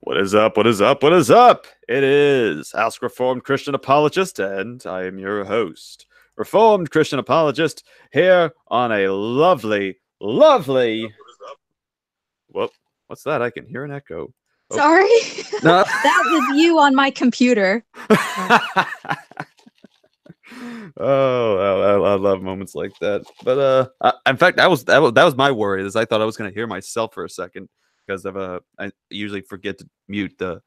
What is up? What is up? What is up? It is Ask Reformed Christian Apologist, and I am your host, Reformed Christian Apologist, here on a lovely. Whoop! What's that? I can hear an echo. Oh. Sorry, no. That was you on my computer. Oh, I love moments like that. But in fact, that was my worry. Is I thought I was going to hear myself for a second because of I usually forget to mute the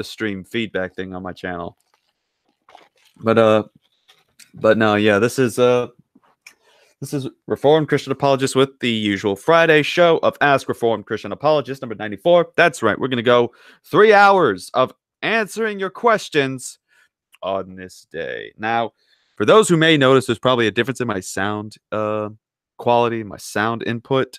stream feedback thing on my channel. But no, yeah, this is Reformed Christian Apologist with the usual Friday show of Ask Reformed Christian Apologist number 94. That's right. We're going to go 3 hours of answering your questions on this day. Now, for those who may notice, there's probably a difference in my sound quality, my sound input.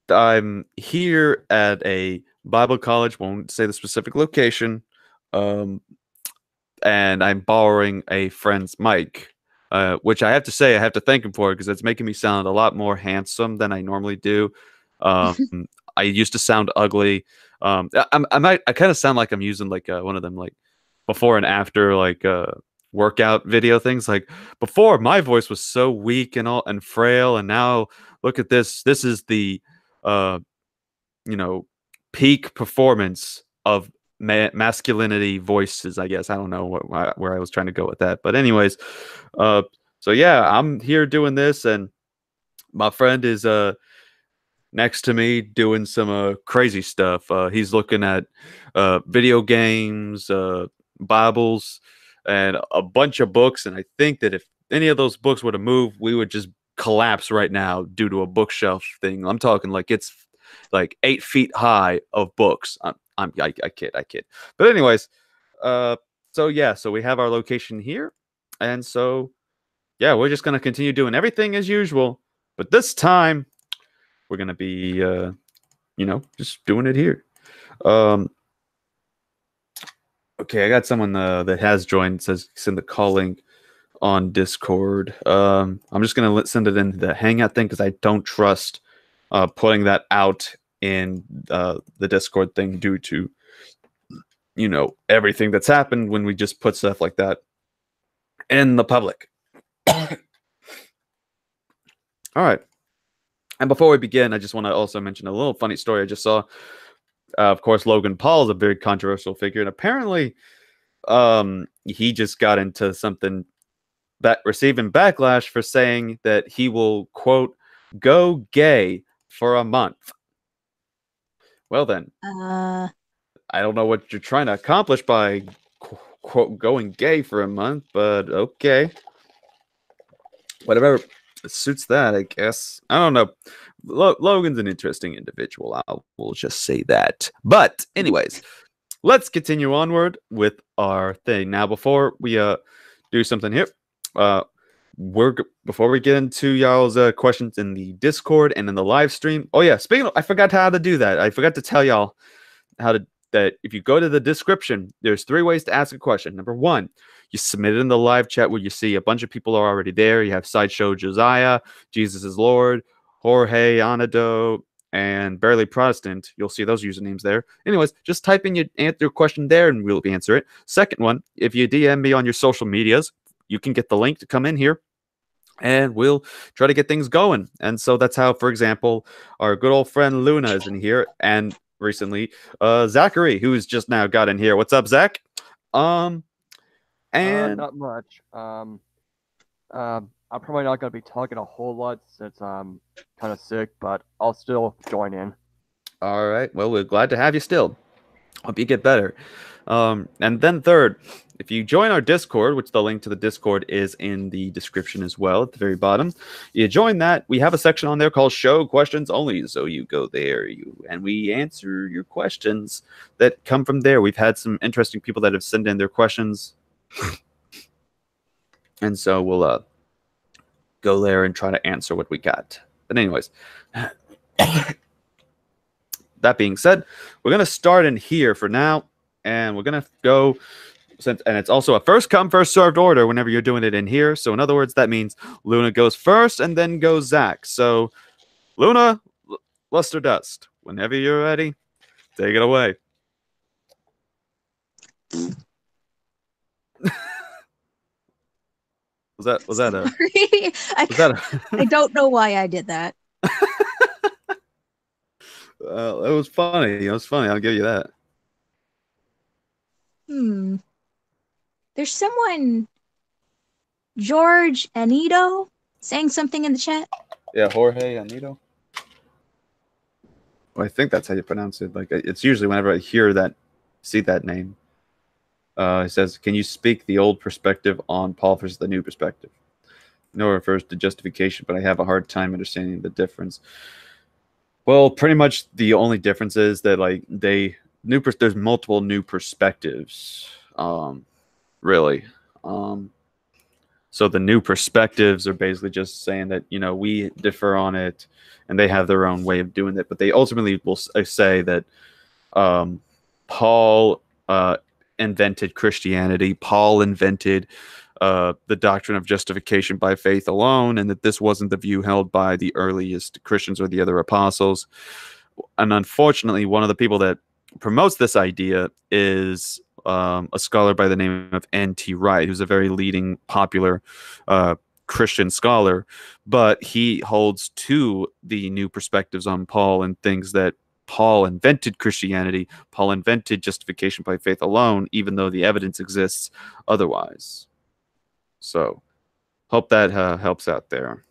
I'm here at a Bible college, won't say the specific location, and I'm borrowing a friend's mic, which I have to say I have to thank him for because it's making me sound a lot more handsome than I normally do. I used to sound ugly. I kind of sound like I'm using like one of them like before and after like workout video things. Like before, my voice was so weak and frail, and now look at this. This is the peak performance of masculinity voices, I guess. I don't know where I was trying to go with that, but anyways, so yeah, I'm here doing this, and my friend is next to me doing some crazy stuff. He's looking at video games, Bibles, and a bunch of books, and I think that if any of those books were to move, we would just collapse right now due to a bookshelf thing. I'm talking like it's like 8 feet high of books. I kid. But anyways, so yeah, so we have our location here, and so yeah, we're just gonna continue doing everything as usual, but this time we're gonna be just doing it here. Okay, I got someone that has joined. Says send the call link on Discord. I'm just gonna send it in the Hangout thing because I don't trust putting that out in the Discord thing due to everything that's happened when we just put stuff like that in the public. All right. And before we begin, I just want to also mention a little funny story I just saw. Of course, Logan Paul is a very controversial figure, and apparently he just got into something that receiving backlash for saying that he will, quote, go gay for a month. Well then, I don't know what you're trying to accomplish by, quote, going gay for a month, but okay. Whatever suits that, I guess. I don't know. Logan's an interesting individual. We'll just say that. But anyways, let's continue onward with our thing. Now, before we do something here, before we get into y'all's questions in the Discord and in the live stream. Oh yeah, I forgot how to do that. I forgot to tell y'all that if you go to the description, there's 3 ways to ask a question. Number 1, you submit it in the live chat where you see a bunch of people are already there. You have Sideshow Josiah, Jesus is Lord, Jorge Anado, and Barely Protestant. You'll see those usernames there. Anyways, just type in your question there and we'll answer it. Second one, if you DM me on your social medias, you can get the link to come in here and we'll try to get things going. And so that's how, for example, our good old friend Luna is in here, and recently Zachary, who's just now got in here. What's up, Zach? And not much. I'm probably not going to be talking a whole lot since I'm kind of sick, but I'll still join in. All right. Well, we're glad to have you still. Hope you get better. And then third, if you join our Discord, which the link to the Discord is in the description as well at the very bottom, you join that. We have a section on there called Show Questions Only. So you go there and we answer your questions that come from there. We've had some interesting people that have sent in their questions. And so we'll go there and try to answer what we got. But anyways, that being said, we're going to start in here for now. And we're going to go, and it's also a first come, first served order whenever you're doing it in here. So in other words, that means Luna goes first and then goes Zach. So Luna, Luster Dust, whenever you're ready, Take it away. Was that a? Sorry. Was that a? I don't know why I did that. It was funny. It was funny. I'll give you that. There's someone, George Anito, saying something in the chat. Yeah, Jorge Anito. Well, I think that's how you pronounce it. Like, it's usually whenever I see that name. It says, "Can you speak the old perspective on Paul versus the new perspective?" No, it refers to justification, but I have a hard time understanding the difference. Well, pretty much the only difference is that like there's multiple new perspectives. Really. So the new perspectives are basically just saying that, we differ on it and they have their own way of doing it. But they ultimately will say that Paul invented Christianity. Paul invented the doctrine of justification by faith alone, and that this wasn't the view held by the earliest Christians or the other apostles. And unfortunately, one of the people that promotes this idea is a scholar by the name of N.T. Wright, who's a very leading, popular Christian scholar, but he holds to the new perspectives on Paul and things that Paul invented Christianity, Paul invented justification by faith alone, even though the evidence exists otherwise. So, hope that helps out there.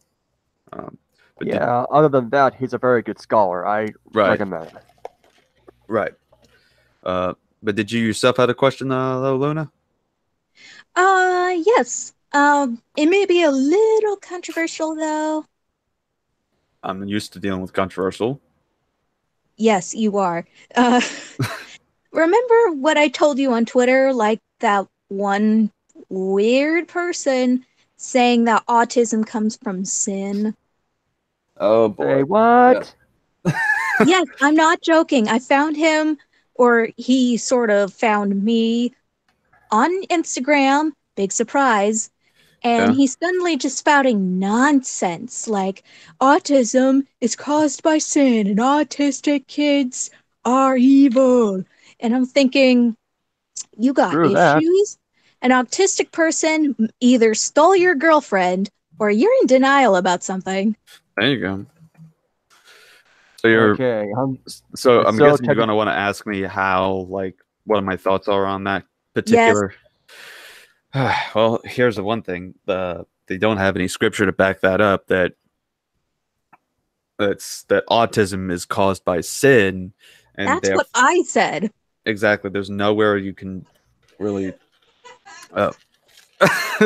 But yeah, other than that, he's a very good scholar. I recommend it. Right. But did you yourself have a question, though, Luna? Yes. It may be a little controversial, though. I'm used to dealing with controversial. Yes, you are. Remember what I told you on Twitter? Like that one weird person saying that autism comes from sin? Oh, boy. Say what? Yeah. Yes, I'm not joking. I found him, or he sort of found me on Instagram. Big surprise. And he's suddenly just spouting nonsense like autism is caused by sin and autistic kids are evil. And I'm thinking, you got True issues? An autistic person either stole your girlfriend or you're in denial about something. There you go. So you're okay. I'm guessing you're gonna want to ask me how, like, what my thoughts are on that particular. Yes. Well, here's the one thing: they don't have any scripture to back that up. That autism is caused by sin, and that's what I said. Exactly. There's nowhere you can really.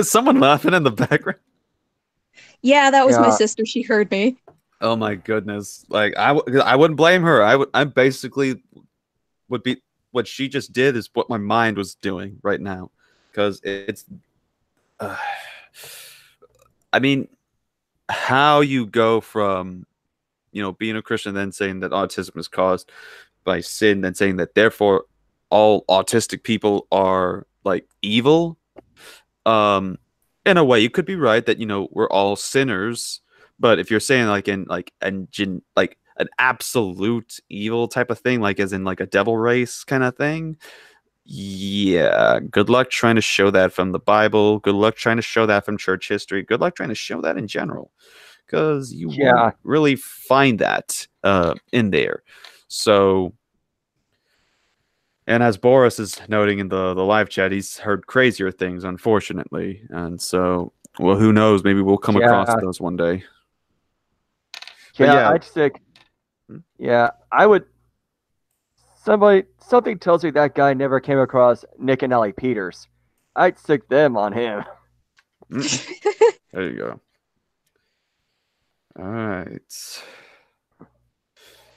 Someone laughing in the background. Yeah, that was my sister. She heard me. Oh my goodness! Like I wouldn't blame her. I basically would be what she just did is what my mind was doing right now, because it's. I mean, how you go from, being a Christian, then saying that autism is caused by sin, then saying that therefore all autistic people are like evil. In a way, you could be right that we're all sinners. But if you're saying like an absolute evil type of thing, like as in like a devil race kind of thing, yeah, good luck trying to show that from the Bible. Good luck trying to show that from church history. Good luck trying to show that in general, because you won't really find that in there. So, and as Boris is noting in the live chat, he's heard crazier things, unfortunately. And so, well, who knows? Maybe we'll come across those one day. I'd stick. Yeah, I would. Something tells me that guy never came across Nick and Ellie Peters. I'd stick them on him. There you go. All right.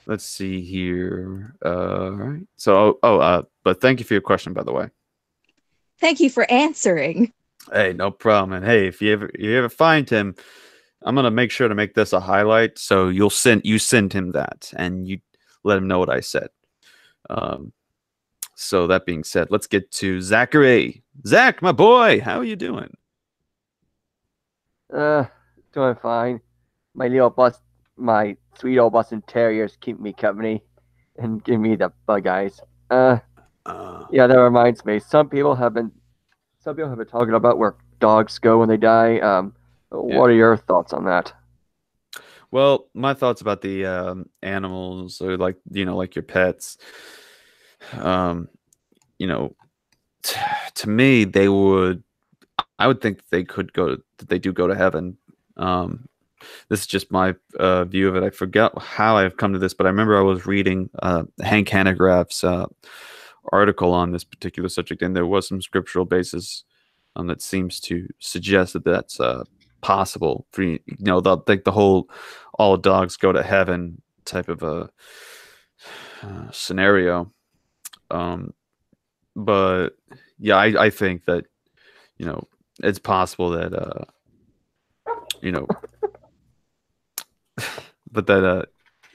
Let's see here. All right. So, but thank you for your question, by the way. Thank you for answering. Hey, no problem. And hey, if you ever find him, I'm gonna make sure to make this a highlight. So you send him that, and you let him know what I said. So that being said, let's get to Zachary. Zach, my boy, how are you doing? Doing fine. My sweet old Boston Terriers keep me company. and give me the bug eyes. Uh, Yeah, that reminds me. Some people have been talking about where dogs go when they die. What are your thoughts on that? Well, my thoughts about the animals, or like like your pets. Um, you know, to me, they would. I would think that they could go. That they do go to heaven. Um, this is just my view of it. I forgot how I've come to this, but I remember I was reading Hank Hanegraaff's article on this particular subject, and there was some scriptural basis that seems to suggest that that's possible for the whole all dogs go to heaven type of a scenario. Um, but yeah, I think that you know it's possible that you know but that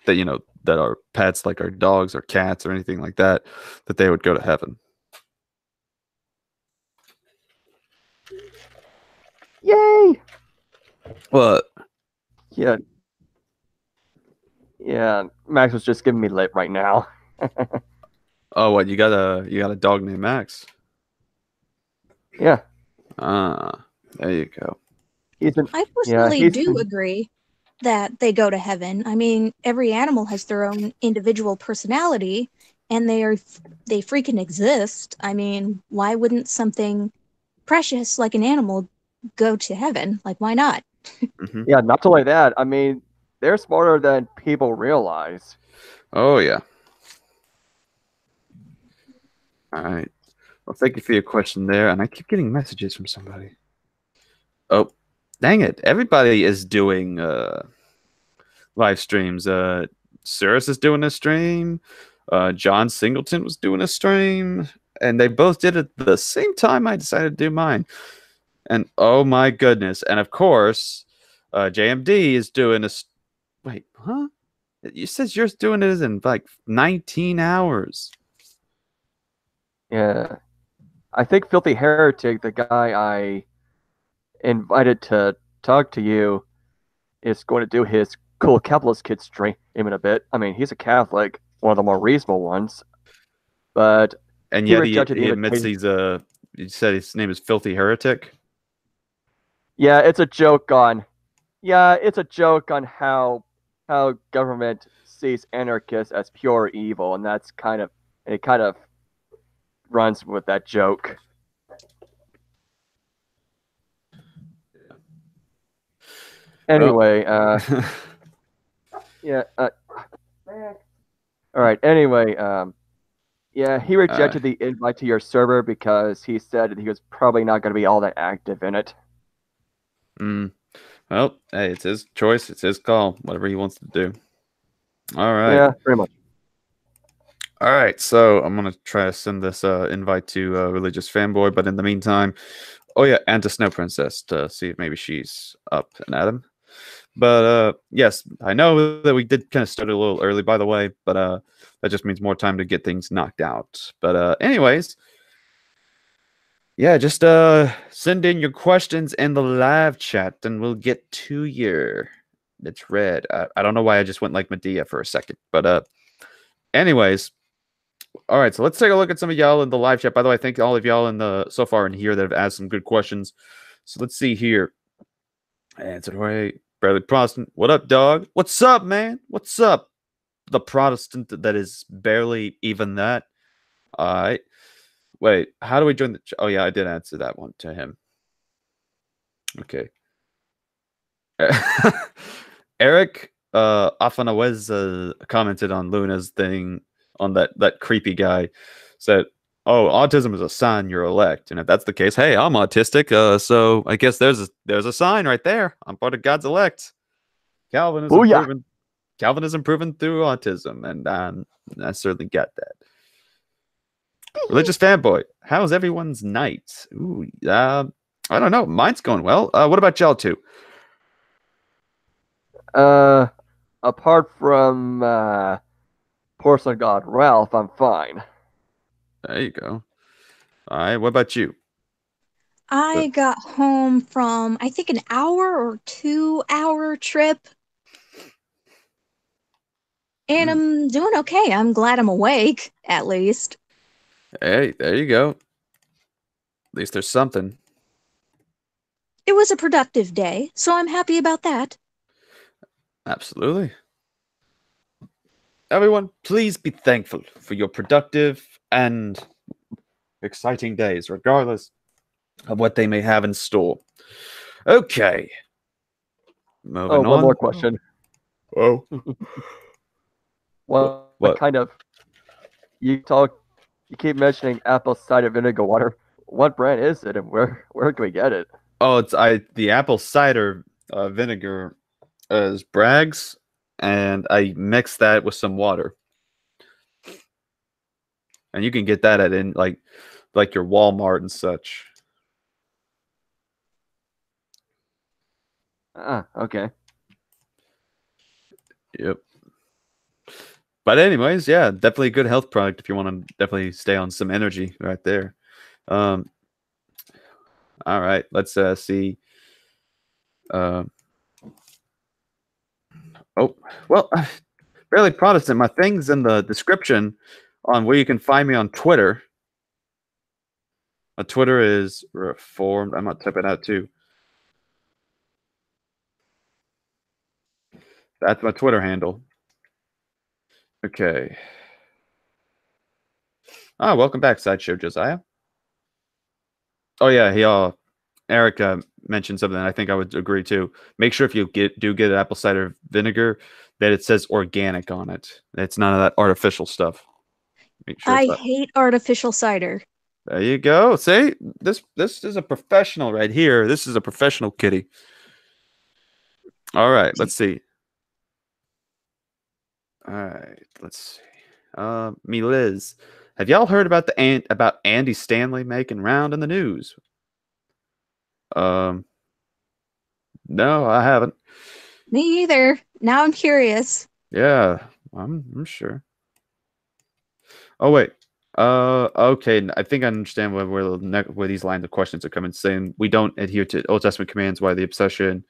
that our pets, like our dogs or cats or anything like that, that they would go to heaven. Yay! Well, Yeah, yeah. Max was just giving me lip right now. oh, what, you got a dog named Max? Yeah, Ah, there you go. he's an I yeah personally he's do agree that they go to heaven. I mean, every animal has their own individual personality, and they freaking exist. I mean, why wouldn't something precious like an animal go to heaven? Like, why not? Hmm. yeah. Not only that, I mean, they're smarter than people realize. Oh yeah. All right. Well, thank you for your question there, and I keep getting messages from somebody. Oh, dang it! Everybody is doing live streams. Cirrus is doing a stream. John Singleton was doing a stream, and they both did it at the same time I decided to do mine. And oh my goodness! And of course, JMD is doing a. Wait, huh? You said yours doing it in like 19 hours. Yeah, I think Filthy Heretic, the guy I invited to talk to you, is going to do his Cool Capitalist Kids stream in a bit. I mean, he's a Catholic, one of the more reasonable ones, but And he yet he, rejected the he admits invitation. he's a. He said his name is Filthy Heretic. Yeah, it's a joke on. Yeah, it's a joke on how government sees anarchists as pure evil, and that's kind of it. Kind of runs with that joke. Anyway, yeah. All right. Anyway, yeah, he rejected the invite to your server because he said that he was probably not going to be all that active in it. Well, hey, it's his choice. It's his call. Whatever he wants to do. All right. Yeah, pretty much. All right. So I'm gonna try to send this invite to Religious Fanboy, but in the meantime, oh yeah, and to Snow Princess to see if maybe she's up and at him. But yes, I know that we did kind of start a little early, by the way, but that just means more time to get things knocked out. But anyways, yeah, just send in your questions in the live chat, and we'll get to your. It's red. I don't know why I just went like Medea for a second, but anyways, all right. So let's take a look at some of y'all in the live chat. By the way, thank all of y'all in the so far in here that have asked some good questions. So let's see here. Answered right. Bradley Protestant. What up, dog? What's up, man? What's up? The Protestant that is barely even that. All right. Wait, how do we join the? Oh yeah, I did answer that one to him. Okay. Eric Afanawez commented on Luna's thing on that creepy guy. Said, "Oh, autism is a sign you're elect, and if that's the case, hey, I'm autistic. So I guess there's a sign right there. I'm part of God's elect. Calvinism Booyah! proven. Calvinism proven through autism, and I certainly get that." Religious fanboy, how's everyone's night? Ooh, I don't know. Mine's going well. What about y'all two? Apart from Porcelain God Ralph, I'm fine. There you go. All right. What about you? I got home from, I think, an hour or 2 hour trip. And I'm doing okay. I'm glad I'm awake, at least. Hey, there you go. At least there's something. It was a productive day, so I'm happy about that. Absolutely. Everyone, please be thankful for your productive and exciting days, regardless of what they may have in store. Okay. Moving one on. more question. Oh. What kind of you keep mentioning apple cider vinegar water. What brand is it, and where can we get it? Oh, it's the apple cider vinegar is Bragg's, and I mix that with some water, and you can get that at in like your Walmart and such. Okay. Yep. But anyways, yeah, definitely a good health product if you want to definitely stay on some energy right there. All right, let's see. Oh, well, Fairly Protestant. My thing's in the description on where you can find me on Twitter. My Twitter is Reformed. I'm gonna type it out too. That's my Twitter handle. Okay. Ah, welcome back, Sideshow Josiah. Oh yeah, Erica mentioned something I think I would agree too. Make sure if you do get apple cider vinegar that it says organic on it. It's none of that artificial stuff. Make sure I it's hate artificial cider. There you go. See, this is a professional right here. This is a professional kitty. All right, let's see. All right, let's see. Me Liz, have y'all heard about about Andy Stanley making round in the news? No, I haven't. Me either. Now I'm curious. Yeah, I'm sure. Oh wait. Okay. I think I understand where these lines of questions are coming. Saying we don't adhere to Old Testament commands. Why the obsession?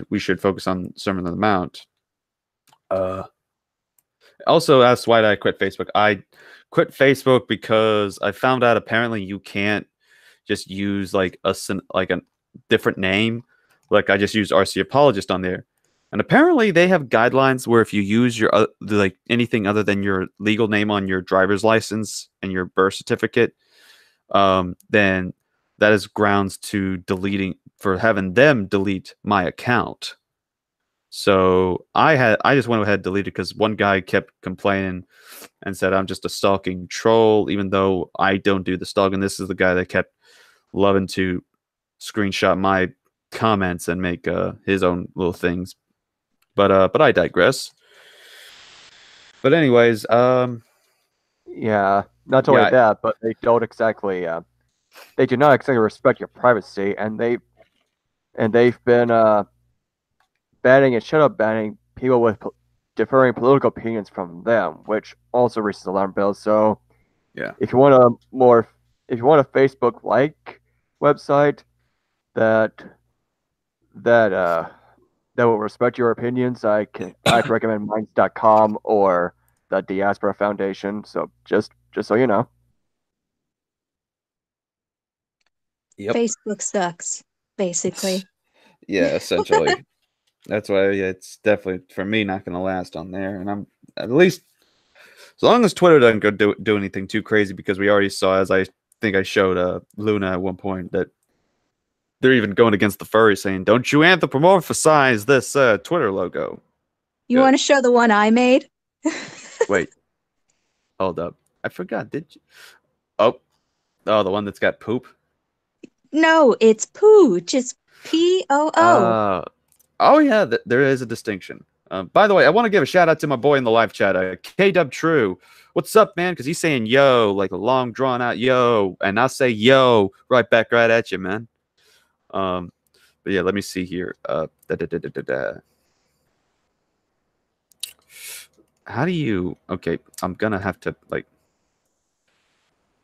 We should focus on Sermon on the Mount. Also asked why did I quit Facebook? I quit Facebook because I found out apparently you can't just use like a different name. Like I just used RC Apologist on there. And apparently they have guidelines where if you use your like anything other than your legal name on your driver's license and your birth certificate, then that is grounds to having them delete my account. So I just went ahead and deleted because one guy kept complaining and said I'm just a stalking troll, even though I don't do the stalking. This is the guy that kept loving to screenshot my comments and make his own little things. But I digress. But anyways, yeah, not only that, but they don't exactly they do not exactly respect your privacy, and they've been banning and shadow banning people with differing political opinions from them, which also raises alarm bells. So yeah, if you want a Facebook like website that will respect your opinions, I'd recommend minds.com or the Diaspora Foundation. So just so you know. yep. Facebook sucks, basically. Yeah, essentially. That's why it's definitely for me not going to last on there, and I'm at least as long as Twitter doesn't go do anything too crazy, because we already saw, as I think I showed Luna at one point, that they're even going against the furry, saying, "Don't you anthropomorphize this Twitter logo." You want to show the one I made? Wait, hold up, I forgot. Did you? Oh, the one that's got poop. No, it's Pooch. It's P-O-O. Oh yeah, there is a distinction. By the way, I want to give a shout out to my boy in the live chat, K-Dub True. What's up, man? Because he's saying yo, like a long drawn out yo, and I say yo right back right at you, man. But yeah, let me see here. How do you? Okay, I'm gonna have to like.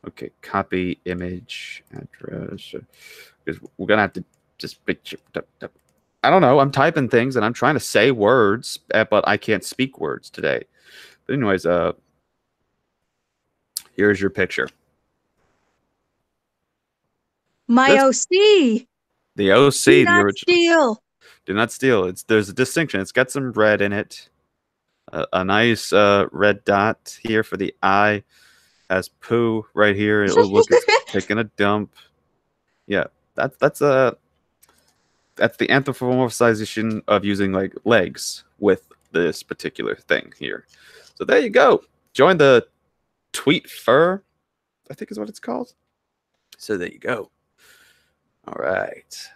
Okay, copy image address because we're gonna have to just I don't know. I'm typing things and I'm trying to say words, but I can't speak words today. But anyways, here's your picture. My This, OC. the OC, Do the not original. steal. Do not steal. There's a distinction. It's got some red in it. A nice red dot here for the eye. Has poo right here. It will look it's taking a dump. Yeah, that's the anthropomorphization of using like legs with this particular thing here. So there you go. Join the tweet fur, I think is what it's called. So there you go. All right.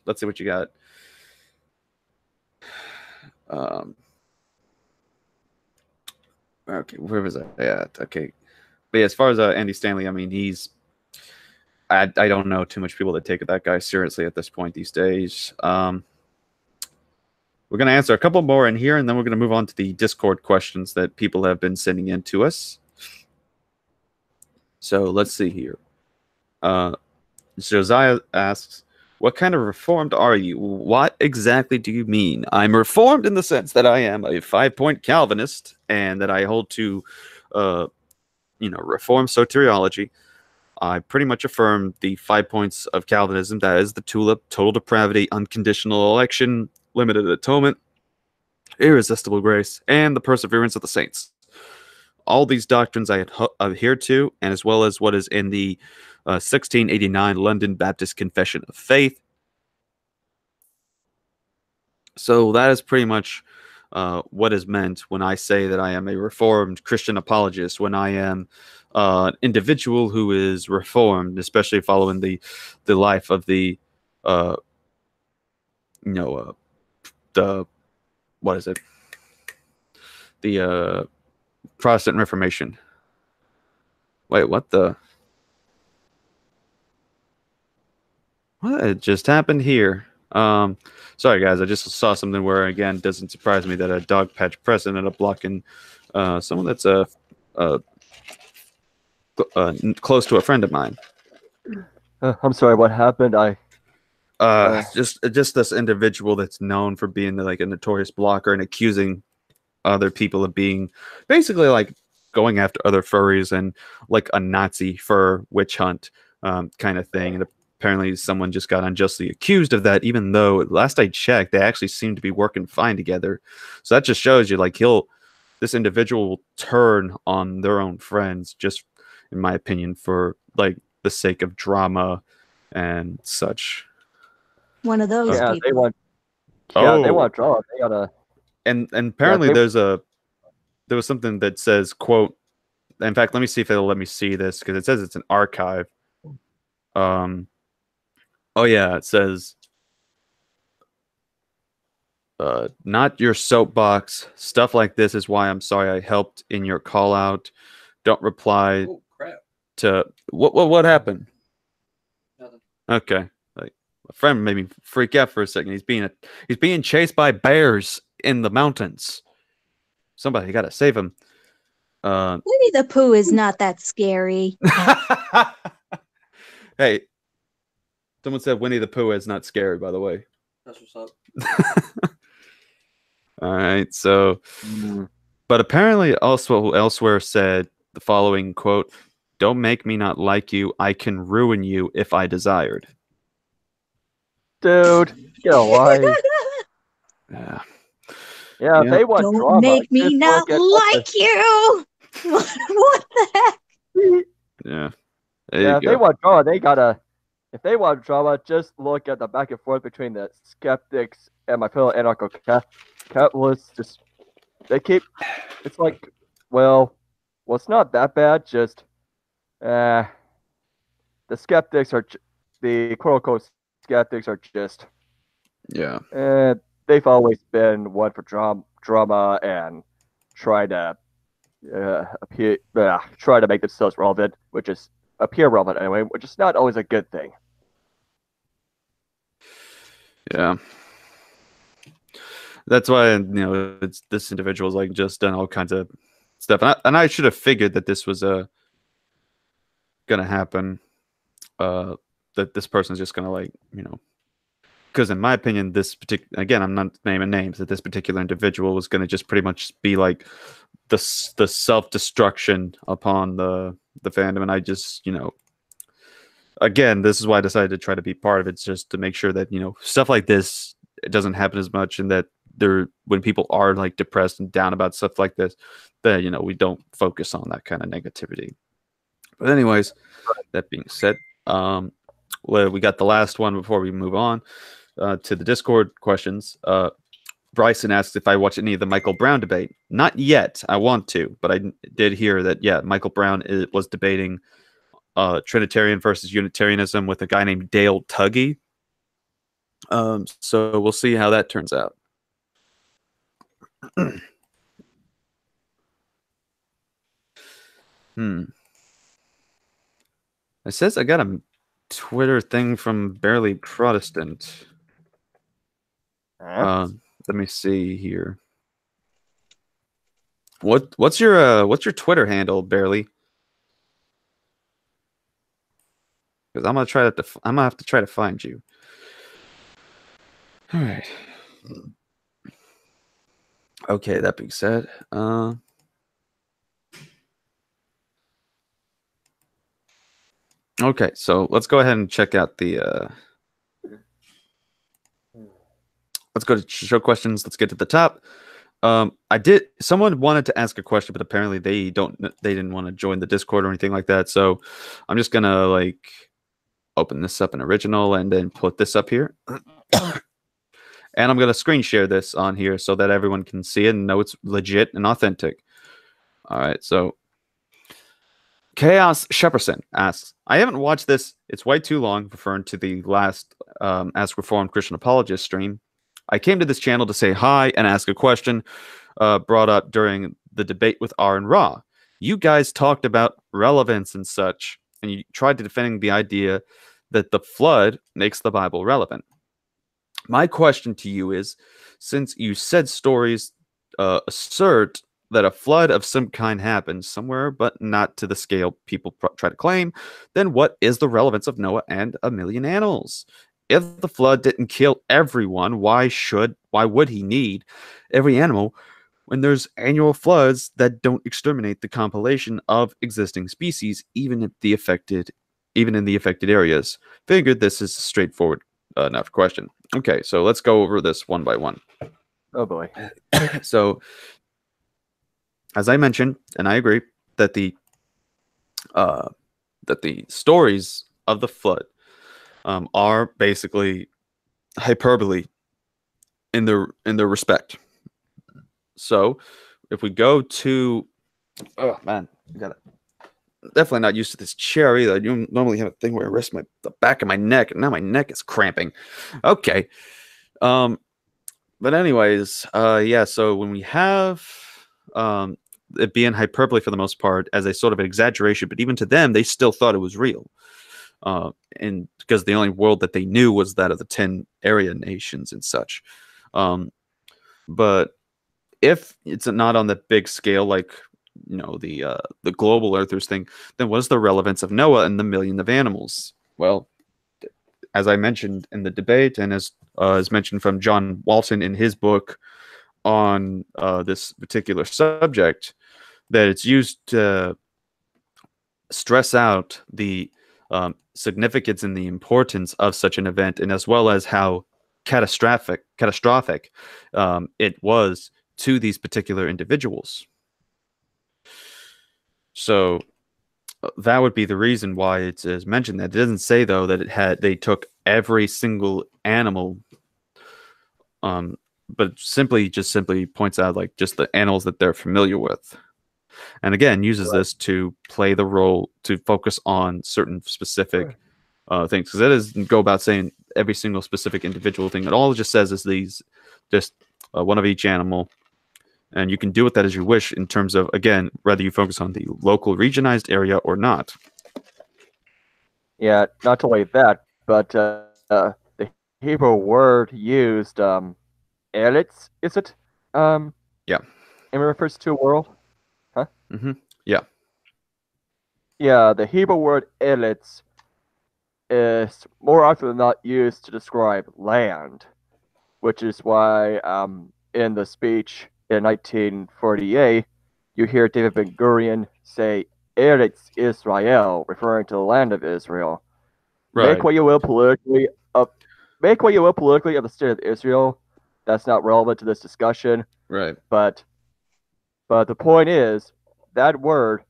Let's see what you got. Okay, where was I at? Okay. But yeah, as far as Andy Stanley, I mean, I don't know too much people that take that guy seriously at this point these days. We're going to answer a couple more in here, and then we're going to move on to the Discord questions that people have been sending in to us. So let's see here. Josiah asks, what kind of reformed are you? What exactly do you mean? I'm reformed in the sense that I am a 5-point Calvinist and that I hold to, Reformed soteriology. I pretty much affirm the 5 points of Calvinism. That is the tulip, total depravity, unconditional election, limited atonement, irresistible grace, and the perseverance of the saints. All these doctrines I adhere to, and as well as what is in the 1689 London Baptist Confession of Faith. So that is pretty much what is meant when I say that I am a reformed Christian apologist, when I am an individual who is reformed, especially following the life of the what is it? The Protestant Reformation. Wait, what just happened here? Sorry guys, I just saw something where, again, it doesn't surprise me that a dog patch press ended up blocking someone that's close to a friend of mine. I'm sorry, what happened? Just this individual that's known for being like a notorious blocker and accusing other people of being basically like going after other furries and like a Nazi fur witch hunt kind of thing. And apparently someone just got unjustly accused of that, even though last I checked, they actually seem to be working fine together. So that just shows you like this individual will turn on their own friends, just in my opinion, for like the sake of drama and such. One of those people. They want drama. They gotta. And apparently there was something that says, quote, in fact, let me see if it'll let me see this, because it says it's an archive. Oh yeah, it says, not your soapbox. Stuff like this is why I'm sorry I helped in your call out. Don't reply to what happened? Nothing. Okay. Like a friend made me freak out for a second. He's being chased by bears in the mountains. Somebody got to save him. Winnie the Pooh is not that scary. Hey, someone said Winnie the Pooh is not scary, by the way. That's what's up. All right, so, but apparently also elsewhere said the following quote, "Don't make me not like you. I can ruin you if I desired." Dude, get a life. Yeah. Yeah, they want Don't drama. make me not like you. What the heck? Yeah. If they want drama, if they want drama, just look at the back and forth between the skeptics and my fellow anarcho-capitalists. It's like, well, it's not that bad, just, the skeptics the quote-unquote skeptics are just, Yeah. they've always been one for drama and try to make themselves relevant, which is appear relevant anyway, which is not always a good thing. Yeah. That's why, it's this individual's like just done all kinds of stuff. And I should have figured that this was gonna happen. That this person's just gonna because in my opinion, this particular, again, I'm not naming names, that this particular individual was going to just pretty much be like the self-destruction upon the fandom. And I just, again, this is why I decided to try to be part of it, just to make sure that, stuff like this, it doesn't happen as much, and that when people are like depressed and down about stuff like this, that, we don't focus on that kind of negativity. But anyways, that being said, we got the last one before we move on to the Discord questions. Bryson asks if I watch any of the Michael Brown debate. Not yet. I want to, but I did hear that, yeah, Michael Brown was debating Trinitarian versus Unitarianism with a guy named Dale Tuggy. So we'll see how that turns out. It says I got a Twitter thing from Barely Protestant. Let me see here. What's your Twitter handle, Barely? Because I'm gonna have to try to find you. All right. Okay, that being said, okay, so let's go ahead and check out the. Let's go to show questions. Let's get to the top. Someone wanted to ask a question, but apparently they didn't want to join the Discord or anything like that. So I'm just gonna open this up in original and then put this up here. And I'm gonna screen share this on here so that everyone can see it and know it's legit and authentic. All right, so Chaos Shepperson asks, I haven't watched this. It's way too long, referring to the last Ask Reformed Christian Apologist stream. I came to this channel to say hi and ask a question brought up during the debate with R and Ra. You guys talked about relevance and such, and you tried to defend the idea that the flood makes the Bible relevant. My question to you is, since you said stories assert that a flood of some kind happened somewhere, but not to the scale people try to claim, then what is the relevance of Noah and a million animals? If the flood didn't kill everyone, why would he need every animal when there's annual floods that don't exterminate the compilation of existing species, even in the affected areas? Figured this is a straightforward enough question. Okay, so let's go over this one by one. Oh boy. So, as I mentioned, and I agree that the stories of the flood are basically hyperbole in their respect. So, if we go to, oh man, definitely not used to this chair either. You normally have a thing where I rest the back of my neck, and now my neck is cramping. Okay, but anyways, yeah. So when we have it being hyperbole for the most part as a sort of an exaggeration, but even to them, they still thought it was real. And because the only world that they knew was that of the 10 area nations and such. But if it's not on the big scale, like, the global earthers thing, then what is the relevance of Noah and the million of animals? Well, as I mentioned in the debate, and as mentioned from John Walton in his book on this particular subject, that it's used to stress out the significance and the importance of such an event, and as well as how catastrophic it was to these particular individuals. So that would be the reason why it is mentioned. That it doesn't say, though, that they took every single animal, but simply points out just the animals that they're familiar with. And again, uses this to play the role, to focus on certain specific things, because it doesn't go about saying every single specific individual thing. It all just says is these, just one of each animal, and you can do with that as you wish in terms of, again, whether you focus on the local regionalized area or not. Yeah, not only that, but the Hebrew word used, Eretz, is it? Yeah. And it refers to a world. Huh? Mm-hmm. Yeah. Yeah, the Hebrew word Eretz is more often than not used to describe land, which is why in the speech in 1948, you hear David Ben-Gurion say Eretz Israel, referring to the land of Israel. Right. Make what you will politically of the state of Israel. That's not relevant to this discussion. Right. But the point is that word.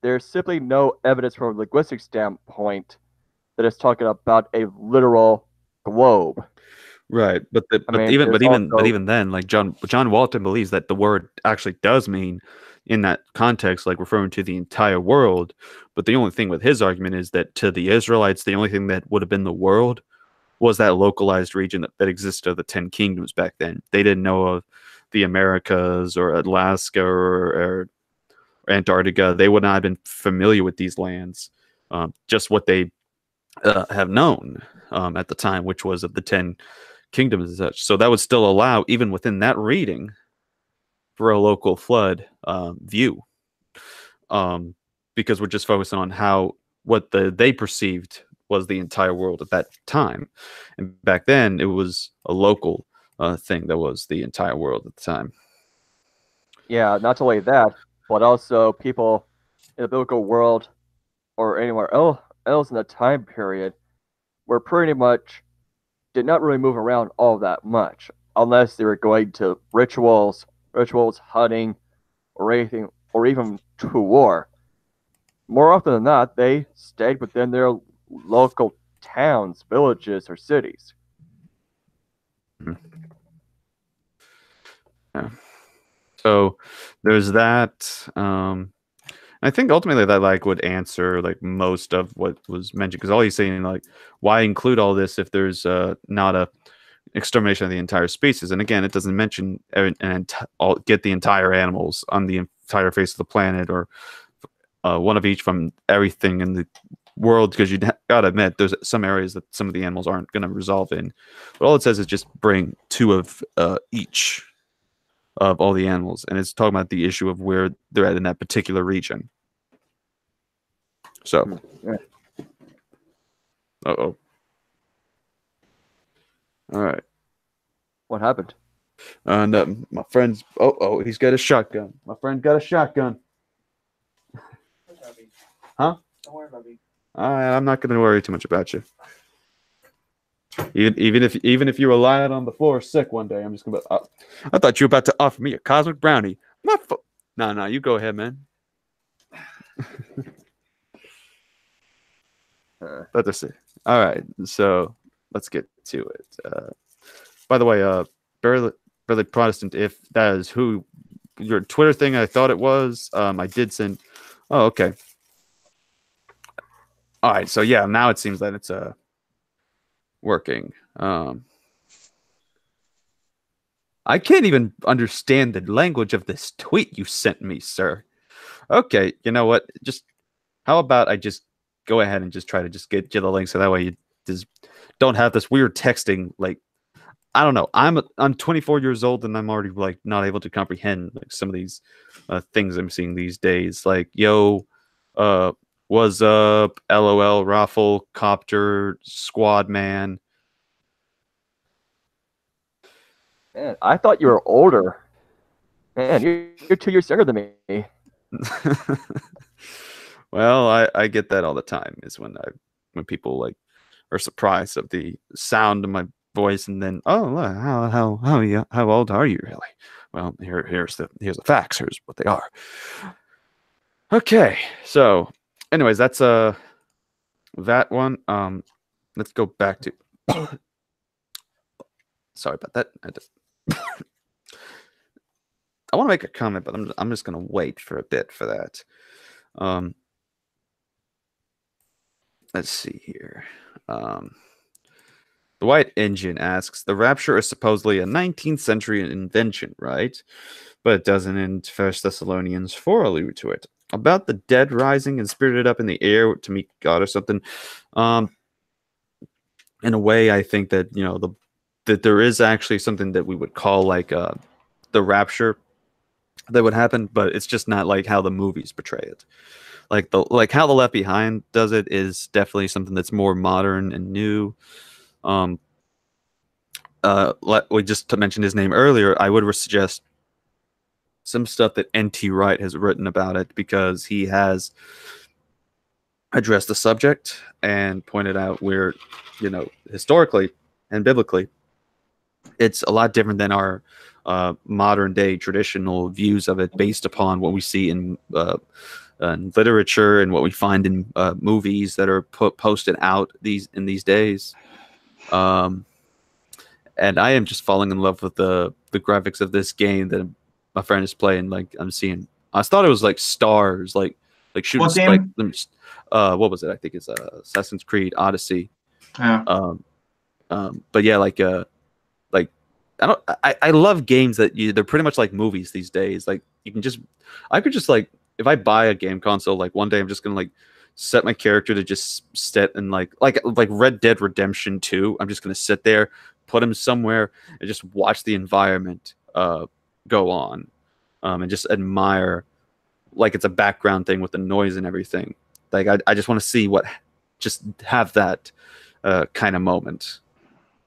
There's simply no evidence from a linguistic standpoint that it's talking about a literal globe. Right. But even then, like John Walton believes that the word actually does mean in that context, like referring to the entire world. But the only thing with his argument is that to the Israelites, the only thing that would have been the world was that localized region that existed of the 10 kingdoms back then. They didn't know of the Americas or Alaska or Antarctica. They would not have been familiar with these lands, just what they have known at the time, which was of the 10 kingdoms and such. So that would still allow, even within that reading, for a local flood view, because we're just focusing on what they perceived was the entire world at that time, and back then it was a local thing that was the entire world at the time. Yeah, not only that, but also people in the biblical world or anywhere else in the time period were pretty much did not really move around all that much unless they were going to rituals, hunting, or anything, or even to war. More often than not, they stayed within their local towns, villages, or cities. Yeah. So there's that. I think ultimately that would answer most of what was mentioned, because all he's saying why include all this if there's not a extermination of the entire species. And again, it doesn't mention get the entire animals on the entire face of the planet, or one of each from everything in the world, because you gotta admit there's some areas that some of the animals aren't going to resolve in. But all it says is just bring 2 of each of all the animals, and it's talking about the issue of where they're at in that particular region. So, all right. What happened? And my friend's he's got a shotgun. My friend got a shotgun. Huh? Don't worry about me. I'm not going to worry too much about you. Even if you were lying on the floor sick one day, I'm just gonna. I thought you were about to offer me a cosmic brownie. No, you go ahead, man. Let's see. All right, so let's get to it. By the way, Barely Protestant, if that is who your Twitter thing I thought it was, I did send. Oh, okay. All right, so yeah, now it seems that it's working. I can't even understand the language of this tweet you sent me, sir. Okay, you know what? How about I just go ahead and just try to just get you the link, so that way you just don't have this weird texting. I don't know. I'm 24 years old and I'm already not able to comprehend some of these things I'm seeing these days. Yo, what's up? LOL, Raffle, Copter, Squad Man. Man, I thought you were older. Man, you're 2 years younger than me. Well, I get that all the time. Is when people are surprised of the sound of my voice, and then how old are you really? Well, here's the facts. Here's what they are. Okay, so anyways, that's that one. Let's go back to. Sorry about that. I want to make a comment, but I'm just gonna wait for a bit for that. Let's see here. The White Engine asks, the rapture is supposedly a 19th century invention, right? But it doesn't in 1 Thessalonians 4 allude to it. About the dead rising and spirited up in the air to meet God or something. In a way, I think that, that there is actually something that we would call the rapture that would happen, but it's just not like how the movies portray it. Like how the Left Behind does it is definitely something that's more modern and new. Um, we just mentioned his name earlier. I would suggest some stuff that N.T. Wright has written about it, because he has addressed the subject and pointed out where, historically and biblically, it's a lot different than our modern day traditional views of it, based upon what we see in literature and what we find in movies that are posted out in these days. And I am just falling in love with the graphics of this game that my friend is playing. Like, I'm seeing, I thought it was like stars, like shooting spike. What was it? I think it's Assassin's Creed Odyssey. Yeah. But yeah, I love games that they're pretty much like movies these days. Like, I could just like, if I buy a game console, like one day I'm just gonna like set my character to just sit and like Red Dead Redemption 2. I'm just gonna sit there, put him somewhere, and just watch the environment go on, and just admire, like it's a background thing with the noise and everything. Like I just want to see just have that kind of moment,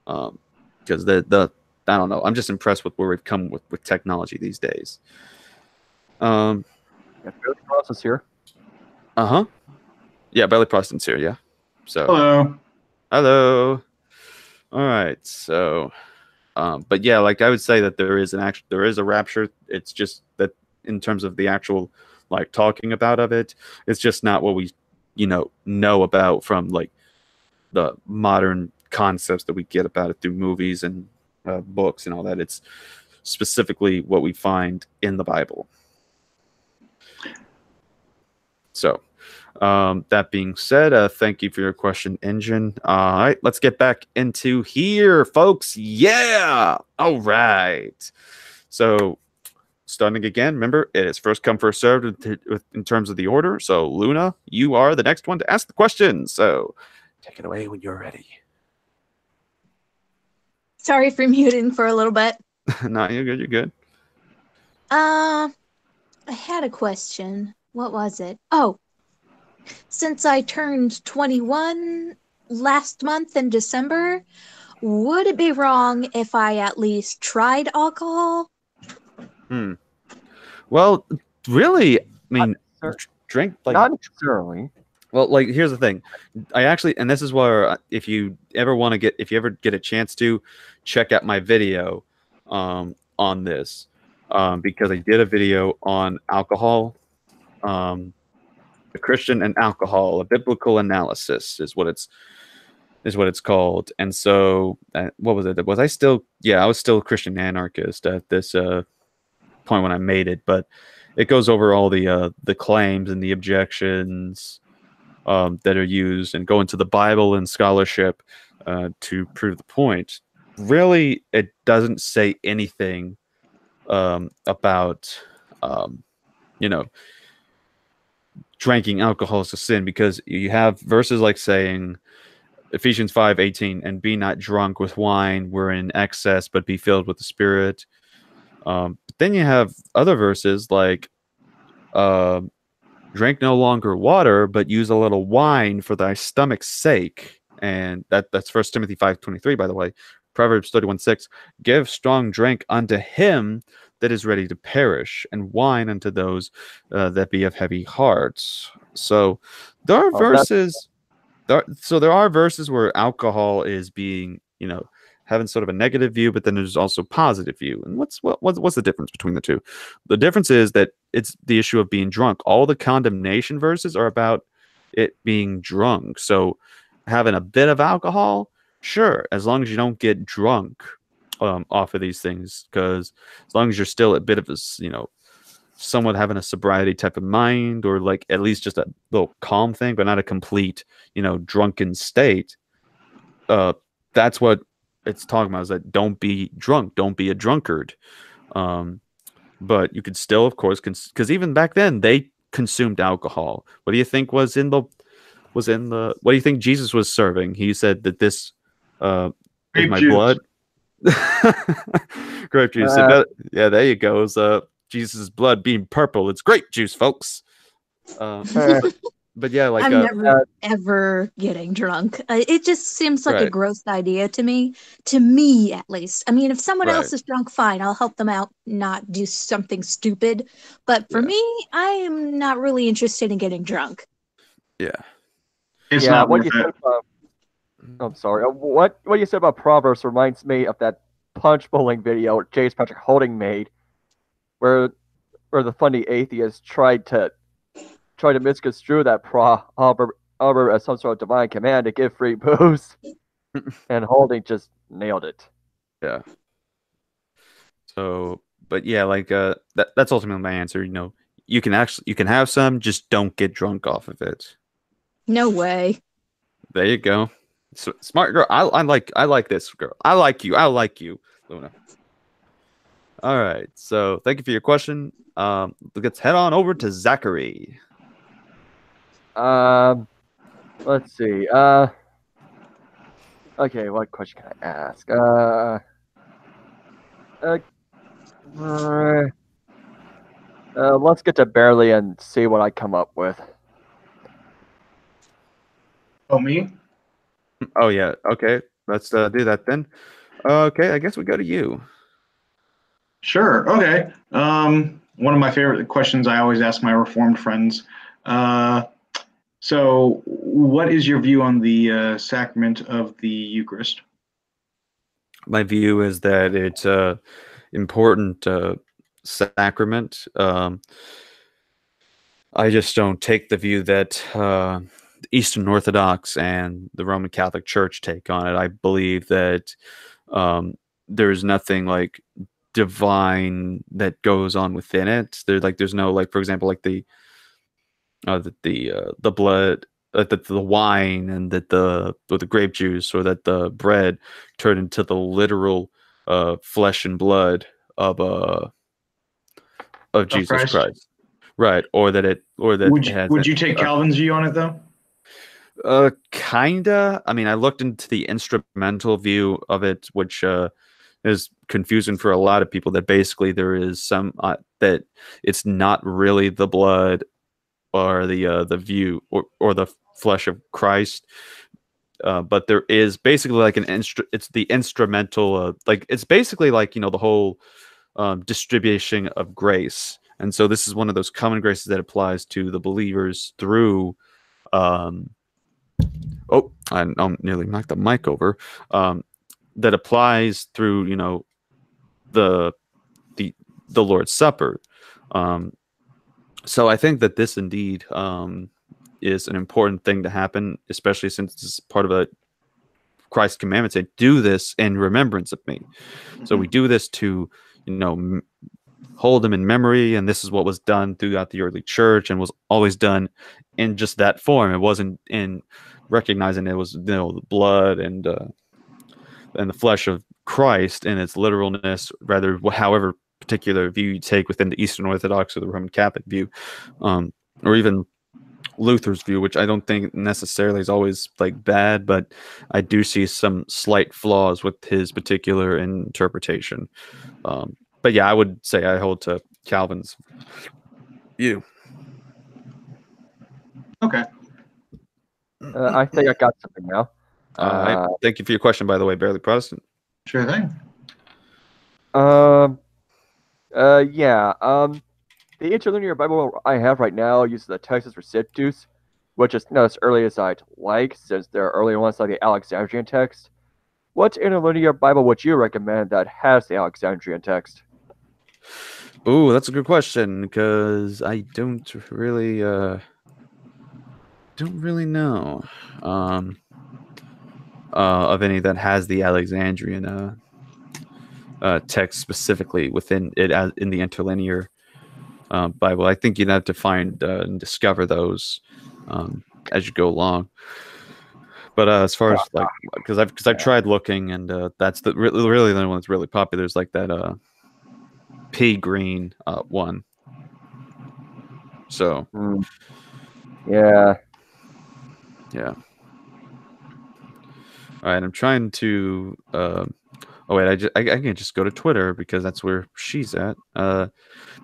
because I don't know. I'm just impressed with where we've come with technology these days. Yeah, Billy Process here. Yeah, Belly Proston's here. Yeah. So. Hello. All right. So, but yeah, like I would say that there is a rapture. It's just that in terms of the actual like talking about of it, it's just not what we know about from like the modern concepts that we get about it through movies and books and all that. It's specifically what we find in the Bible. So, that being said, thank you for your question, Engine. All right, let's get back into here, folks. Yeah. All right. So, starting again, remember, it is first come, first served in terms of the order. So, Luna, you are the next one to ask the question. So, take it away when you're ready. Sorry for muting for a little bit. No, you're good. You're good. I had a question. What was it? Oh, since I turned 21 last month in December, would it be wrong if I at least tried alcohol? Well, really, I mean, drink like not necessarily. Well, like here's the thing, I actually, and this is where if you ever get a chance to check out my video on this, because I did a video on alcohol, the Christian and alcohol, a biblical analysis is what it's called. And so, what was it? Was I still? Yeah, I was still a Christian anarchist at this point when I made it, but it goes over all the claims and the objections that are used, and go into the Bible and scholarship to prove the point. Really, it doesn't say anything about drinking alcohol is a sin, because you have verses like saying Ephesians 5:18, and be not drunk with wine wherein excess, but be filled with the Spirit. But then you have other verses like drink no longer water, but use a little wine for thy stomach's sake. And that's 1 Timothy 5:23, by the way. Proverbs 31:6, give strong drink unto him that is ready to perish, and wine unto those that be of heavy hearts. So there are verses. There are verses where alcohol is being, having sort of a negative view, but then there's also positive view. And what's the difference between the two? The difference is that it's the issue of being drunk. All the condemnation verses are about it being drunk. So having a bit of alcohol, sure, as long as you don't get drunk off of these things, because as long as you're still a bit of a, somewhat having a sobriety type of mind, or like at least just a little calm thing, but not a complete, drunken state. That's what it's talking about, is that don't be drunk, don't be a drunkard. But you could still, of course, because even back then they consumed alcohol. What do you think was in the what do you think Jesus was serving? He said that this is my blood. Grape juice. Yeah, there you go. It was Jesus' blood being purple. It's grape juice, folks. But yeah, like I'm never ever getting drunk. It just seems like a Right. gross idea to me at least. I mean, if someone Right. else is drunk, fine, I'll help them out, not do something stupid. But for Yeah. me, I am not really interested in getting drunk. Yeah. It's Yeah, not what worth you said it. about, I'm sorry. What you said about Proverbs reminds me of that punch bowling video James Patrick Holding made, where the funny atheist tried to misconstrue that proverb as some sort of divine command to give free booze, and Holding just nailed it. Yeah. So, but yeah, like that's ultimately my answer. You know, you can have some, just don't get drunk off of it. No way. There you go. So, smart girl. I like this girl. I like you, Luna. All right. So thank you for your question. Let's head on over to Zachary. Let's see. Okay, what question can I ask? Let's get to Barely and see what I come up with. Oh, me? Oh yeah. Okay. Let's do that then. Okay. I guess we go to you. Sure. Okay. One of my favorite questions I always ask my Reformed friends. So, what is your view on the sacrament of the Eucharist? My view is that it's a important sacrament. I just don't take the view that the Eastern Orthodox and the Roman Catholic Church take on it. I believe that there's nothing like divine that goes on within it. There's no, like, for example, like the blood, the wine, and that the grape juice, or that the bread turned into the literal flesh and blood of Jesus Christ. Right, or that it has. Would you take Calvin's view on it though? Kinda. I mean, I looked into the instrumental view of it, which is confusing for a lot of people. That basically there is some that it's not really the blood or the view or the flesh of Christ, but there is basically like it's the instrumental. Like it's basically like, you know, the whole distribution of grace. And so this is one of those common graces that applies to the believers through I nearly knocked the mic over. That applies through, you know, the Lord's Supper. So I think that this indeed is an important thing to happen, especially since it's part of a Christ's commandment to do this in remembrance of me. So we do this to, you know, hold him in memory, and this is what was done throughout the early church and was always done in just that form. It wasn't in recognizing it was, you know, the blood and the flesh of Christ in its literalness, rather however particular view you take within the Eastern Orthodox or the Roman Catholic view, or even Luther's view, which I don't think necessarily is always like bad, but I do see some slight flaws with his particular interpretation. But yeah, I would say I hold to Calvin's view. Okay. I think I got something now. Thank you for your question, by the way, Barely Protestant. Sure thing. Yeah. The interlinear Bible I have right now uses the Textus Receptus, which is not as early as I'd like, since there are earlier ones like the Alexandrian text. What interlinear Bible would you recommend that has the Alexandrian text? Ooh, that's a good question, because I don't really know of any that has the Alexandrian text specifically within it as in the interlinear Bible. I think you'd have to find and discover those as you go along. But as far as like, because I've tried looking, and that's the really the one that's really popular is like that pea green one. So Yeah. All right, I'm trying to Oh wait, I can just go to Twitter because that's where she's at.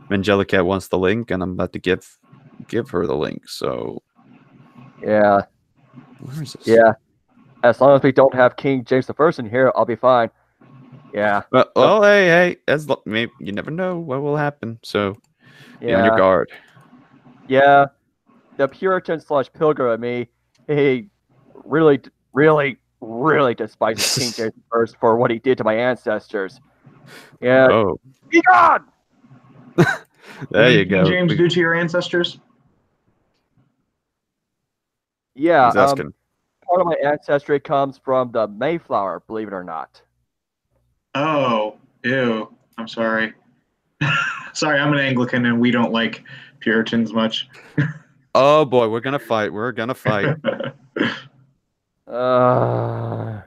Angelicat wants the link, and I'm about to give her the link. So Yeah, where is this? yeah. As long as we don't have King James I in here, I'll be fine. Yeah. Well, hey, maybe you never know what will happen. So be on your Yeah. guard. Yeah. The Puritan / Pilgrim of me, he really, really, really despises King James I for what he did to my ancestors. Yeah. Oh, Be gone! there you King go. James do to your ancestors? Yeah. He's asking. Part of my ancestry comes from the Mayflower, believe it or not. Oh, ew. I'm sorry. Sorry, I'm an Anglican and we don't like Puritans much. Oh boy, we're gonna fight. We're gonna fight. Well,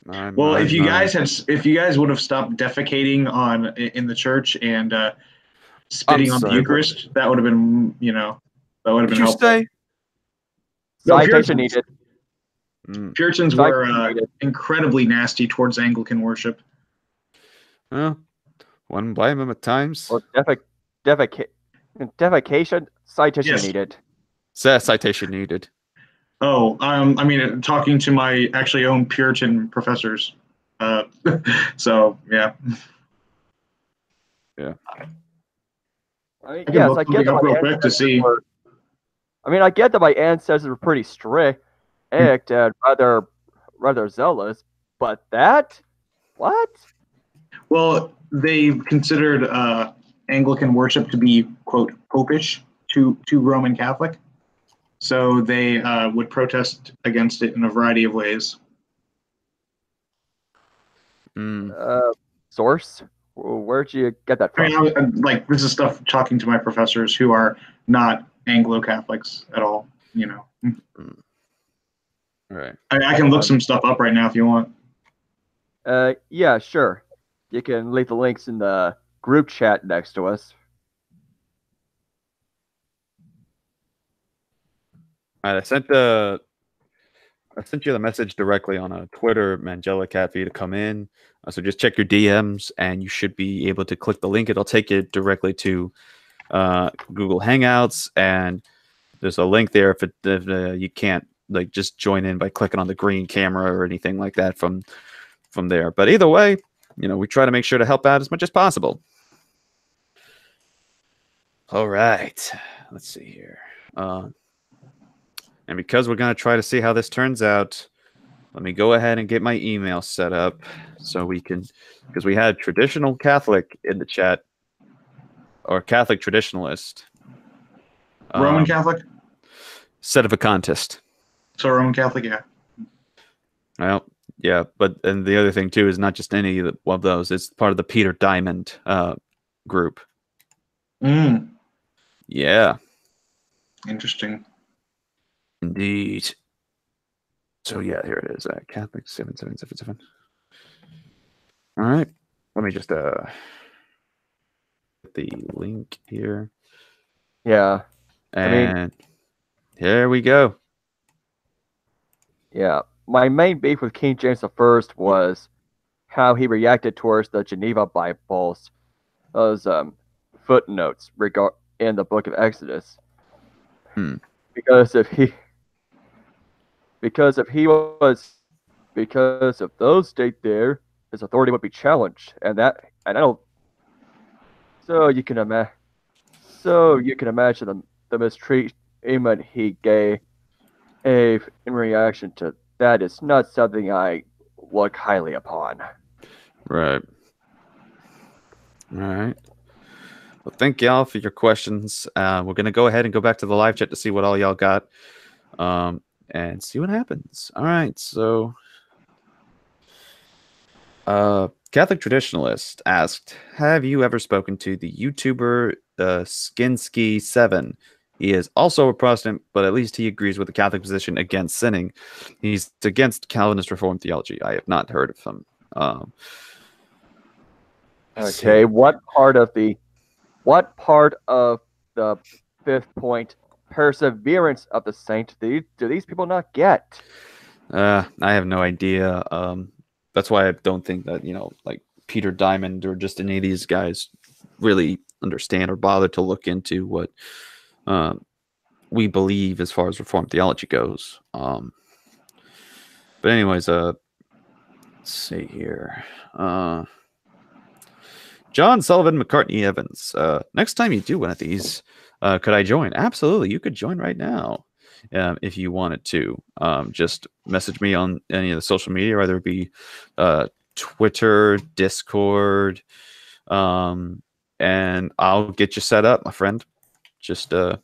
if you guys would have stopped defecating in the church and spitting on the Eucharist, that would have been, that would have been helpful. Say? No, Citation needed. Puritans were incredibly nasty towards Anglican worship. Well, one blame them at times. Or defecation, citation needed. Citation needed. Oh, I mean, talking to my actually own Puritan professors. So yeah. Yeah. Yes, I get that real quick to see. I get that my ancestors were pretty strict and rather zealous, but what? Well, they considered Anglican worship to be, quote, popish to Roman Catholic. So they would protest against it in a variety of ways. Source? Where'd you get that from? I mean, this is stuff talking to my professors who are not Anglo-Catholics at all, Right. I can look some stuff up right now if you want. Yeah, sure. You can leave the links in the group chat next to us. All right, I sent you the message directly on a Twitter Angelicat for you to come in. So just check your DMs, and you should be able to click the link. It'll take you directly to Google Hangouts, and there's a link there if you can't just join in by clicking on the green camera or anything like that from there. But either way, we try to make sure to help out as much as possible. All right, let's see here. And because we're going to try to see how this turns out, let me go ahead and get my email set up so we can, because we had traditional Catholic in the chat, or Catholic traditionalist. Roman Catholic? Set of a contest. So Roman Catholic, yeah. Well, yeah, and the other thing too is not just any one of those. It's part of the Peter Diamond group. Yeah. Interesting. Indeed. So yeah, here it is. Catholic 7777. All right. Let me just put the link here. Yeah. And here we go. Yeah. My main beef with King James I was how he reacted towards the Geneva Bibles, those footnotes in the book of Exodus. Because if those state there, his authority would be challenged, and I don't. So you can imagine the mistreatment he gave in reaction to that is not something I look highly upon. Right. All right. Well, thank y'all for your questions. We're going to go ahead and go back to the live chat to see what all y'all got and see what happens. All right. So Catholic Traditionalist asked, have you ever spoken to the YouTuber Skinsky7? He is also a Protestant, but at least he agrees with the Catholic position against sinning. He's against Calvinist Reformed theology. I have not heard of him. Okay, what part of the fifth point, perseverance of the saint, do these people not get? I have no idea. that's why I don't think that like Peter Diamond or just any of these guys really understand or bother to look into what we believe as far as Reformed theology goes. But anyways, let's see here. John Sullivan McCartney Evans. Next time you do one of these, could I join? Absolutely, you could join right now if you wanted to. Just message me on any of the social media, whether it be Twitter, Discord, and I'll get you set up, my friend. Just got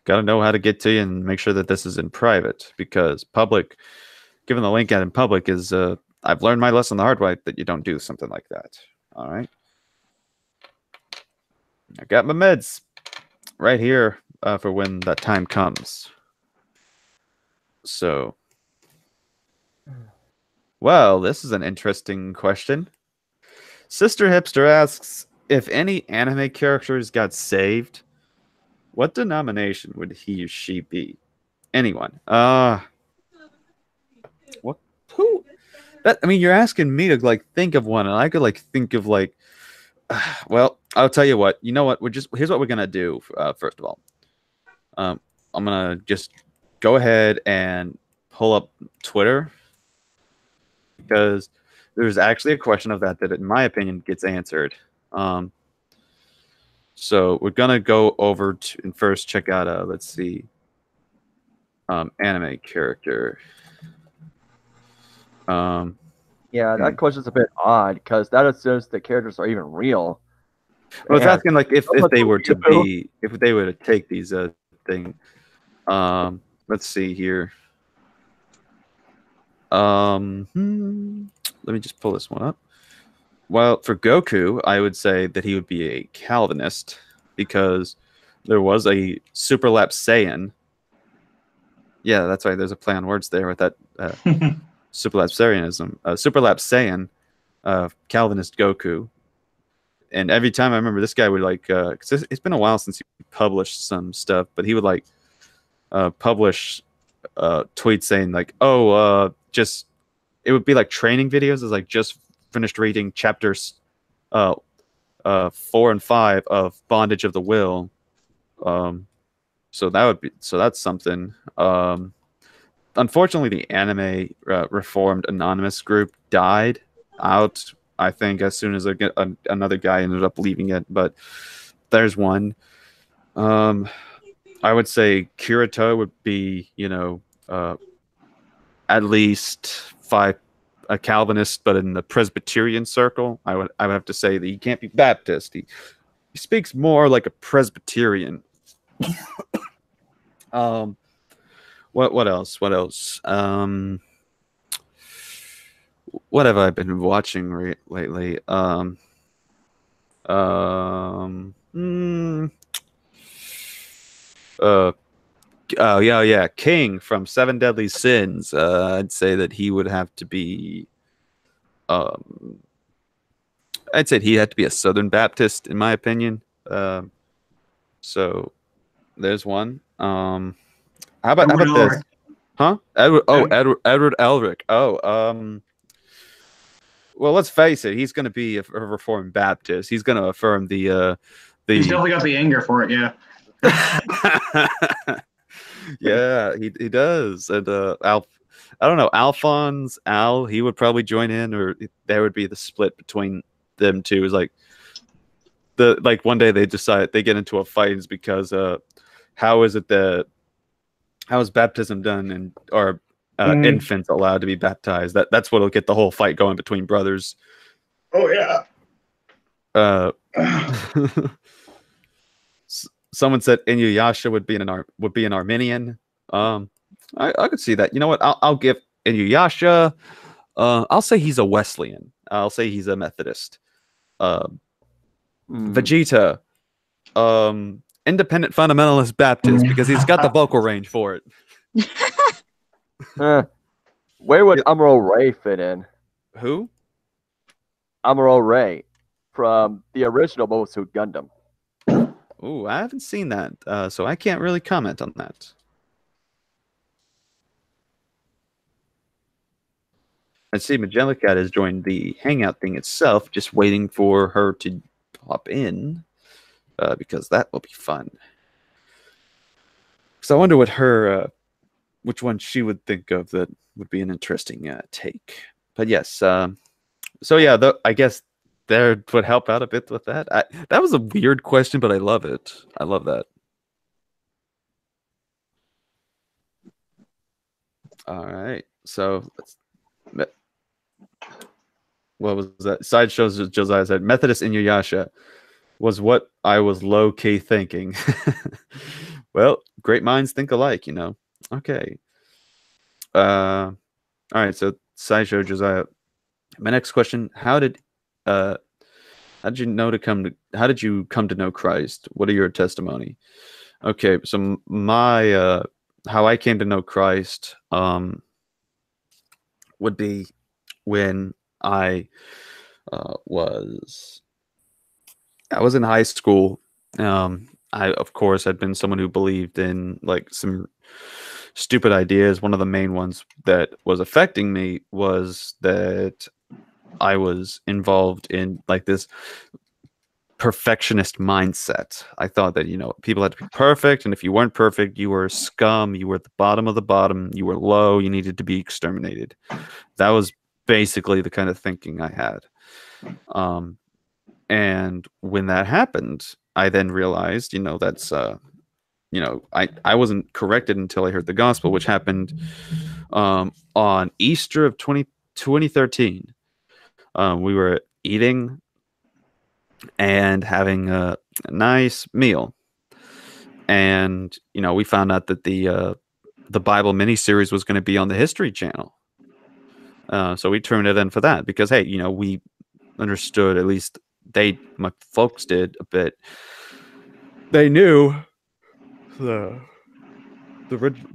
to know how to get to you and make sure that this is in private, because public, giving the link out in public is, I've learned my lesson the hard way that you don't do something like that. All right. I got my meds right here for when that time comes. So, well, this is an interesting question. Sister Hipster asks, if any anime characters got saved, what denomination would he or she be? Anyone? What? Who? That, I mean, you're asking me to like think of one, and I could like think of like. Well, I'll tell you what. You know what? Here's what we're gonna do. First of all, I'm gonna just go ahead and pull up Twitter, because there's actually a question of that in my opinion gets answered. So we're gonna go over to and first check out let's see, anime character. Yeah, that question's a bit odd because that assumes the characters are even real. Well, it's And asking like if they were to be, if they were to take these thing. Let's see here. Let me just pull this one up. Well, for Goku, I would say that he would be a Calvinist, because there was a Superlap Saiyan. Yeah, that's right. There's a play on words there with that Superlap Saiyanism. Superlap Saiyan, Calvinist Goku. And every time I remember this guy would like, cause it's been a while since he published some stuff, but he would like publish tweets saying like, oh, just, it would be like training videos. It's like, just finished reading chapters 4 and 5 of Bondage of the Will. So that would be, so that's something. Unfortunately, the anime Reformed Anonymous group died out, I think, as soon as another guy ended up leaving it. But there's one. I would say Kirito would be, at least a Calvinist, but in the Presbyterian circle. I would have to say that he can't be Baptist. He speaks more like a Presbyterian. What else? What else? What have I been watching lately? Yeah, King from Seven Deadly Sins. I'd say that he would have to be. I'd say he had to be a Southern Baptist, in my opinion. So there's one. How about this? Elric. Huh? Edward Elric. Well, let's face it. He's going to be a Reformed Baptist. He's going to affirm the. He's definitely got the anger for it. Yeah. Yeah, he does. And I don't know, Alphonse, he would probably join in, or there would be the split between them two. It's like one day they decide they get into a fight is because how is baptism done, and are infants allowed to be baptized? That's what'll get the whole fight going between brothers. Oh yeah. Someone said Inuyasha would be an Arminian. I could see that. You know what? I'll give Inuyasha. I'll say he's a Wesleyan. I'll say he's a Methodist. Vegeta, independent fundamentalist Baptist, because he's got the vocal range for it. Where would Amuro Ray fit in? Who? Amuro Ray from the original Mobile Suit Gundam. Ooh, I haven't seen that, so I can't really comment on that. And see, Majelicat has joined the Hangout thing itself, just waiting for her to pop in, because that will be fun. So I wonder what her, which one she would think of that would be an interesting take. But yes, so yeah, I guess there would help out a bit with that. That was a weird question, but I love it. I love that. All right, so what was that? Sideshows Josiah said Methodist Inuyasha was what I was low key thinking. Well, great minds think alike, you know. Okay. All right. So Sideshow Josiah. My next question: how did you come to know Christ? What are your testimony? Okay. So my how I came to know Christ would be when was in high school. I, of course, had been someone who believed in like some stupid ideas. One of the main ones that was affecting me was that I was involved in like this perfectionist mindset. I thought that, people had to be perfect, and if you weren't perfect, you were scum, you were at the bottom of the bottom, you were low, you needed to be exterminated. That was basically the kind of thinking I had. And when that happened, I then realized, that's I wasn't corrected until I heard the gospel, which happened on Easter of 2013. We were eating and having a nice meal, and we found out that the Bible miniseries was going to be on the History Channel. So we turned it in for that because, hey, we understood, at least my folks did a bit. They knew the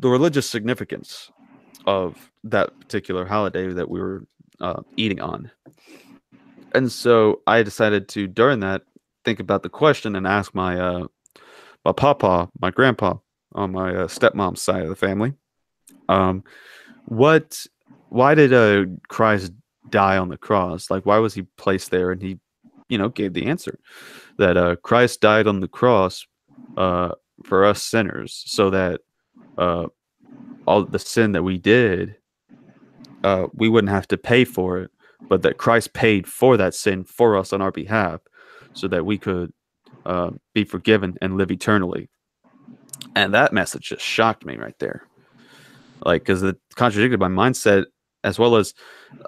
religious significance of that particular holiday that we were eating on. And so I decided to, during that, think about the question and ask my my grandpa on my stepmom's side of the family, why did Christ die on the cross? Like, why was he placed there? And he, gave the answer that Christ died on the cross for us sinners, so that all the sin that we did, we wouldn't have to pay for it, but that Christ paid for that sin for us on our behalf, so that we could be forgiven and live eternally. And that message just shocked me right there, like, because it contradicted my mindset as well as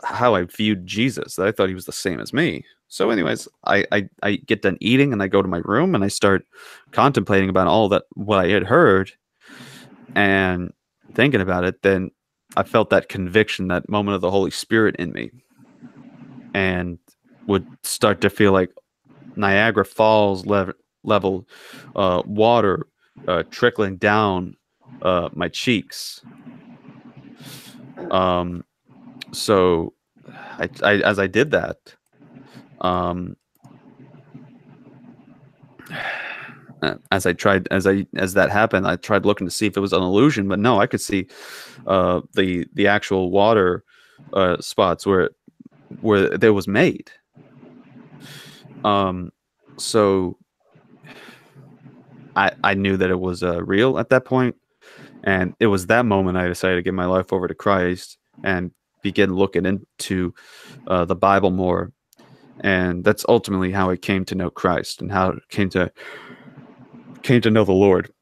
how I viewed Jesus. I thought he was the same as me. So anyways, I get done eating and I go to my room and I start contemplating about all that what I had heard and thinking about it. Then I felt that conviction, that moment of the Holy Spirit in me, and would start to feel like Niagara Falls level water trickling down my cheeks. So I as I did that, as that happened, I tried looking to see if it was an illusion, but no, I could see the actual water spots where it was made. So I knew that it was real at that point, and it was that moment I decided to give my life over to Christ and begin looking into the Bible more. And that's ultimately how I came to know Christ and how it came to know the Lord,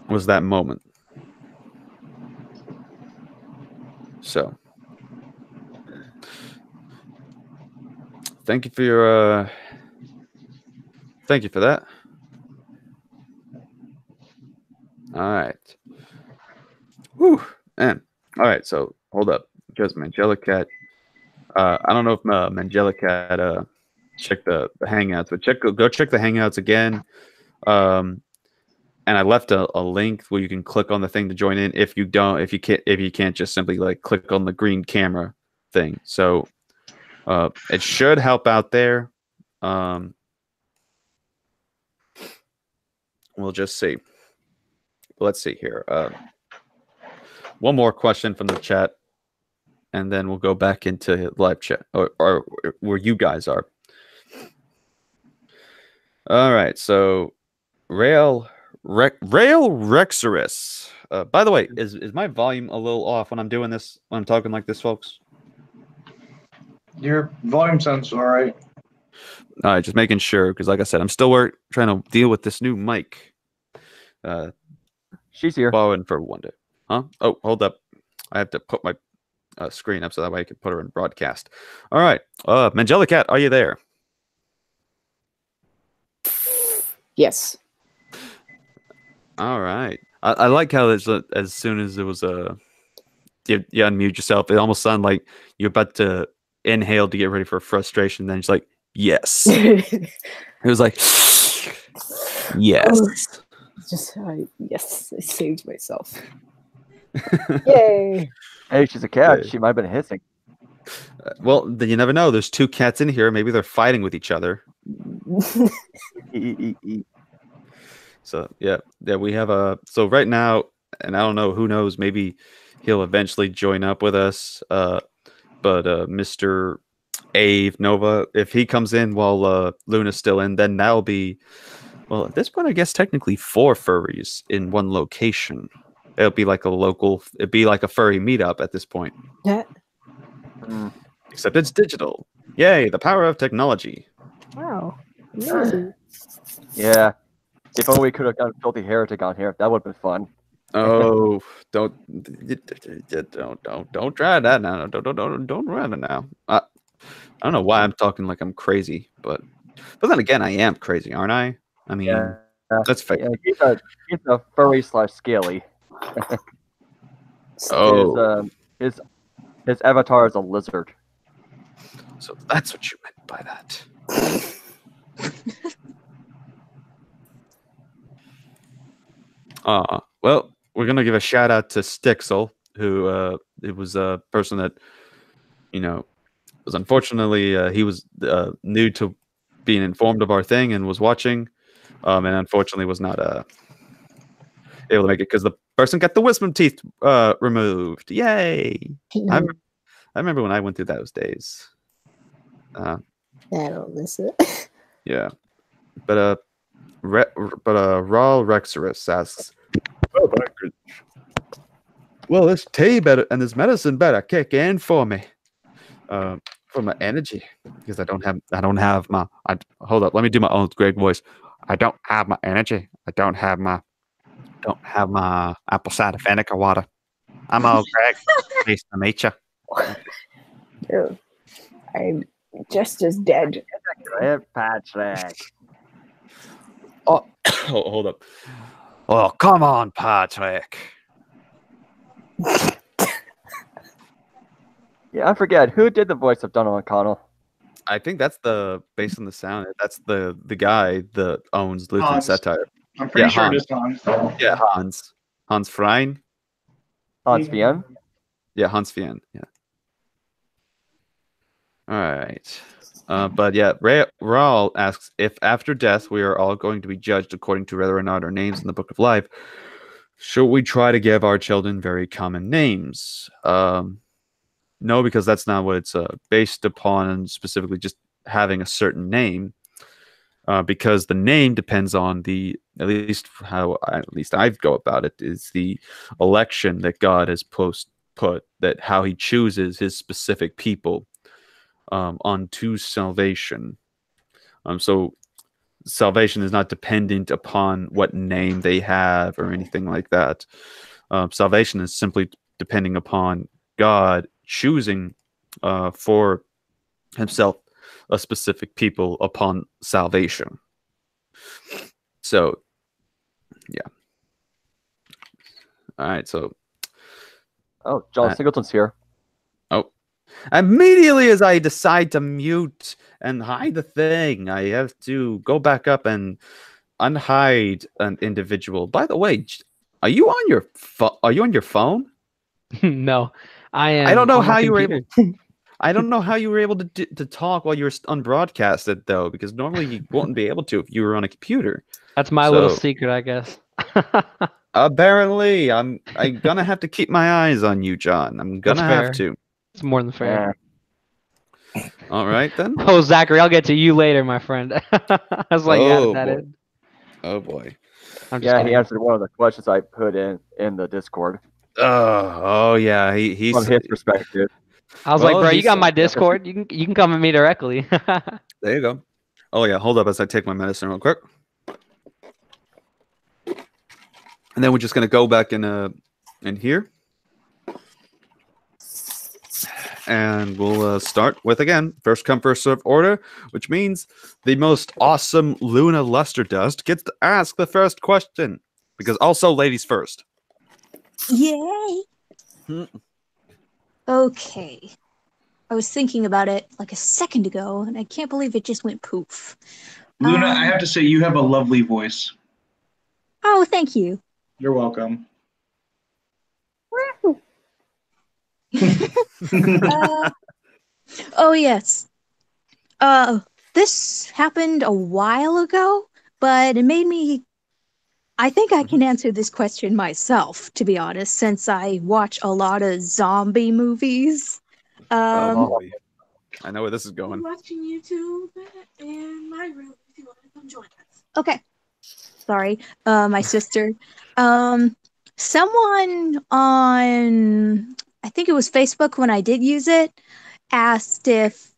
was that moment. So thank you for your thank you for that. All right. Whew. And all right, so hold up, because Mangelicat, I don't know if Mangelicat checked the Hangouts, but go check the Hangouts again. And I left a link where you can click on the thing to join in. If you can't just simply like click on the green camera thing. So it should help out there. We'll just see. Let's see here. One more question from the chat. and then we'll go back into live chat or where you guys are. All right, so Rail Rexorus. By the way, is my volume a little off when I'm doing this, when I'm talking like this, folks? Your volume sounds all right. All right, just making sure, because like I said, I'm still trying to deal with this new mic. She's here. Borrowing for one day. Huh? Oh, hold up. I have to put my screen up so that way I can put her in broadcast. All right. Mangella Cat, are you there? Yes. All right. I like how there's as soon as it was you unmute yourself, it almost sounded like you're about to inhale to get ready for frustration. Then it's like, yes. It was like, yes. Just yes, I saved myself. Yay! Hey, she's a cat. Okay. She might have been hissing. Well, then you never know. There's two cats in here. Maybe they're fighting with each other. So yeah, we have so right now, and I don't know, who knows, maybe he'll eventually join up with us. But Mr. Ave Nova, if he comes in while Luna's still in, then that'll be, well, at this point, I guess technically 4 furries in one location. It'd be like a furry meetup at this point. Yeah. Except it's digital. Yay, the power of technology. Wow. Amazing. Yeah. If only we could have gotten Filthy Heretic on here, that would have been fun. Oh, don't try that now. Don't run it now. I don't know why I'm talking like I'm crazy, but then again, I am crazy, aren't I? I mean, Yeah. that's fake. Yeah, he's a furry / scaly. Oh, His avatar is a lizard. so that's what you meant by that. Well, we're gonna give a shout out to Stixel, who it was a person that, was unfortunately he was new to being informed of our thing and was watching, and unfortunately was not able to make it because the person got the wisdom teeth removed. Yay! I remember when I went through those days. I don't miss it. Yeah, but Raul Rexorus asks, well, this tea better and this medicine better kick in for me, for my energy, because I don't have my. Hold up, let me do my own Greg voice. I don't have my energy. I don't have my apple cider vinegar water. I'm all Greg. Nice to meet you. Dude, I'm just as dead. Patrick. Oh, hold up. Oh, come on, Patrick. Yeah, I forget who did the voice of Donald McConnell. I think that's based on the sound. That's the guy that owns Lutheran Hans. Satire. I'm pretty sure Hans. it is Hans. Yeah, Hans Frein. Hans Vian. Yeah, Hans Fien. Yeah. All right. But yeah, Raul asks, if after death we are all going to be judged according to whether or not our names in the Book of Life, should we try to give our children very common names? No, because that's not what it's based upon, and specifically just having a certain name. Because the name depends on at least I go about it, is the election that God has put, that how he chooses his specific people onto salvation. So salvation is not dependent upon what name they have or anything like that. Salvation is simply depending upon God choosing for himself a specific people upon salvation. So, yeah. All right, so. Oh, John Singleton's here. Oh. Immediately as I decide to mute and hide the thing, I have to go back up and unhide an individual. By the way, are you on your phone? No, I am. I don't know on my how you were computer. able. I don't know how you were able to talk while you were unbroadcasted, though, because normally you wouldn't be able to if you were on a computer. That's my little secret, I guess. Apparently, I'm gonna have to keep my eyes on you, John. I'm gonna have to. It's more than fair. All right then. Oh, Zachary, I'll get to you later, my friend. I was like, yeah, Oh that boy. is. Oh boy. I'm just Yeah, he kidding. answered one of the questions I put in the Discord Oh yeah. He's from his perspective. I was Well, like, bro, you he's- got my Discord. You can come at me directly. there you go. Oh yeah. Hold up as I take my medicine real quick. And then we're just gonna go back in here. And we'll start with, again, first come, first serve order, which means the most awesome Luna Luster Dust gets to ask the first question. Because also ladies first. Yay! Okay. I was thinking about it like a second ago, and I can't believe it just went poof. Luna, I have to say, you have a lovely voice. Oh, thank you. You're welcome. Oh, yes. This happened a while ago, but it made me. I think I can answer this question myself, to be honest, since I watch a lot of zombie movies. Boy. I know where this is going. Watching YouTube in my room if you want to come join us. Okay. Sorry, my sister. Someone on, I think it was Facebook when I did use it, asked if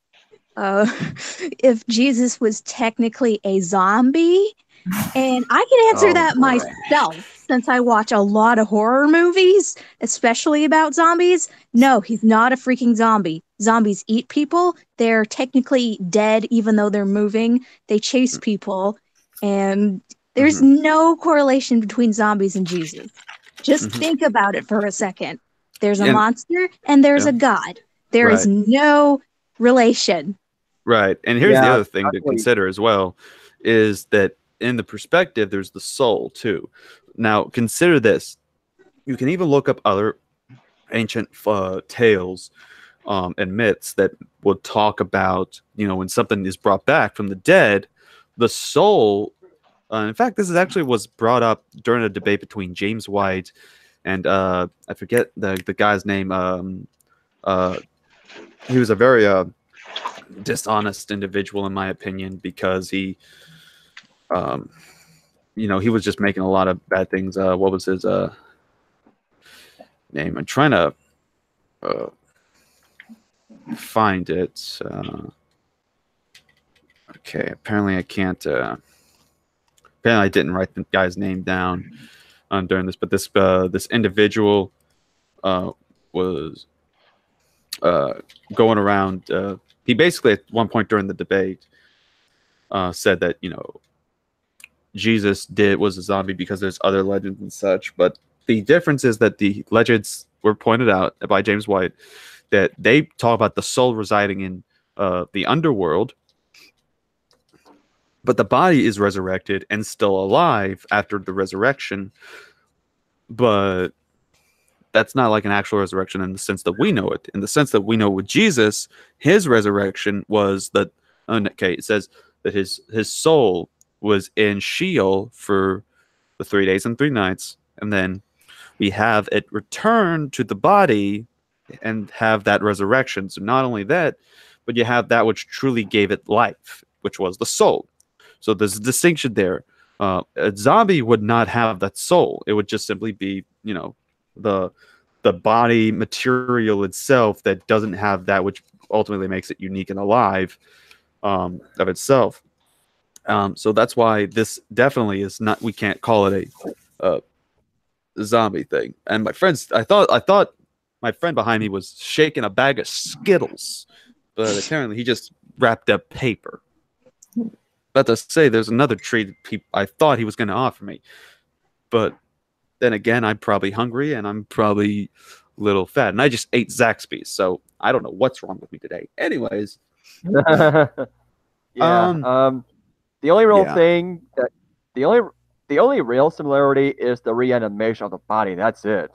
Jesus was technically a zombie. And I can answer that myself since I watch a lot of horror movies, especially about zombies. No, he's not a freaking zombie. Zombies eat people. They're technically dead even though they're moving. They chase people. And there's no correlation between zombies and Jesus. Just think about it for a second. There's a monster and there's a god. There is no relation. Right. And here's the other thing to consider as well, is that in the perspective, there's the soul too. Now, consider this. You can even look up other ancient tales and myths that would talk about, when something is brought back from the dead, the soul. In fact, this was brought up during a debate between James White and I forget the guy's name. He was a very dishonest individual, in my opinion, because he he was just making a lot of bad things. What was his name? I'm trying to find it. Okay, apparently I can't. Apparently I didn't write the guy's name down during this, but this individual was going around. He basically, at one point during the debate, said that Jesus was a zombie because there's other legends and such. But the difference is that the legends were pointed out by James White that they talk about the soul residing in the underworld, but the body is resurrected and still alive after the resurrection. But that's not like an actual resurrection in the sense that we know it. In the sense that we know with Jesus, his resurrection was that. Okay, it says that his soul was in Sheol for the 3 days and 3 nights, and then we have it return to the body and have that resurrection. So not only that, but you have that which truly gave it life, which was the soul. So there's a distinction there. A zombie would not have that soul. It would just simply be, the body material itself that doesn't have that which ultimately makes it unique and alive of itself. So that's why this definitely is not. We can't call it a zombie thing. And my friends, I thought my friend behind me was shaking a bag of Skittles, but apparently he just wrapped up paper. About to say, there's another treat I thought he was going to offer me, but then again, I'm probably hungry and I'm probably a little fat, and I just ate Zaxby's, so I don't know what's wrong with me today. Anyways, The only real thing that the only real similarity is the reanimation of the body. That's it.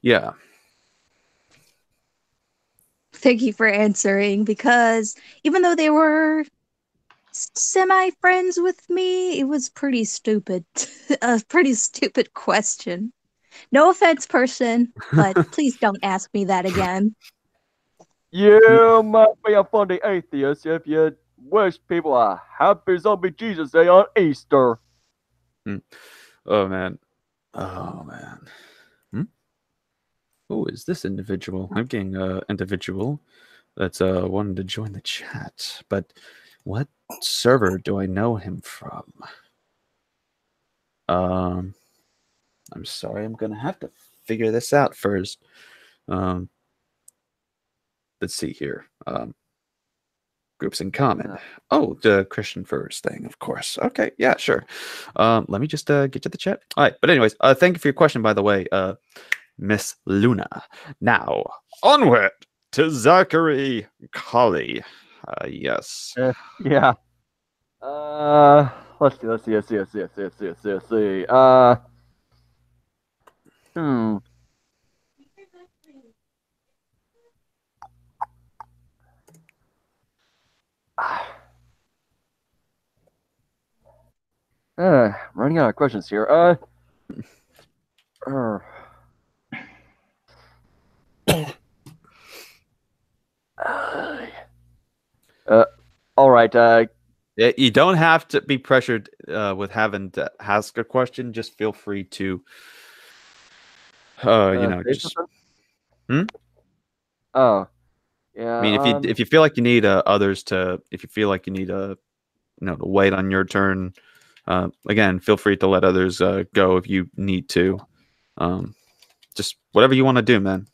Yeah. Thank you for answering, because even though they were semi-friends with me, it was pretty stupid. A pretty stupid question. No offense, person, but please don't ask me that again. You might be a funny atheist if you wish people a happy zombie Jesus Day on Easter. Oh man. Who is this individual? I'm getting individual that's wanting to join the chat, but what server do I know him from? I'm sorry, I'm gonna have to figure this out first. Let's see here. Groups in common. Oh, the Christian First thing, of course. Okay, yeah, sure. Let me just get to the chat. All right, but anyways, thank you for your question, by the way, Miss Luna. Now, onward to Zachary Colley. Yes. Yeah. Let's see. Hmm. Running out of questions here. All right. You don't have to be pressured with having to ask a question. Just feel free to, just. Oh, yeah. I mean, if you feel like you need others to, if you feel like you need to wait on your turn, again, feel free to let others go if you need to. Just whatever you want to do, man.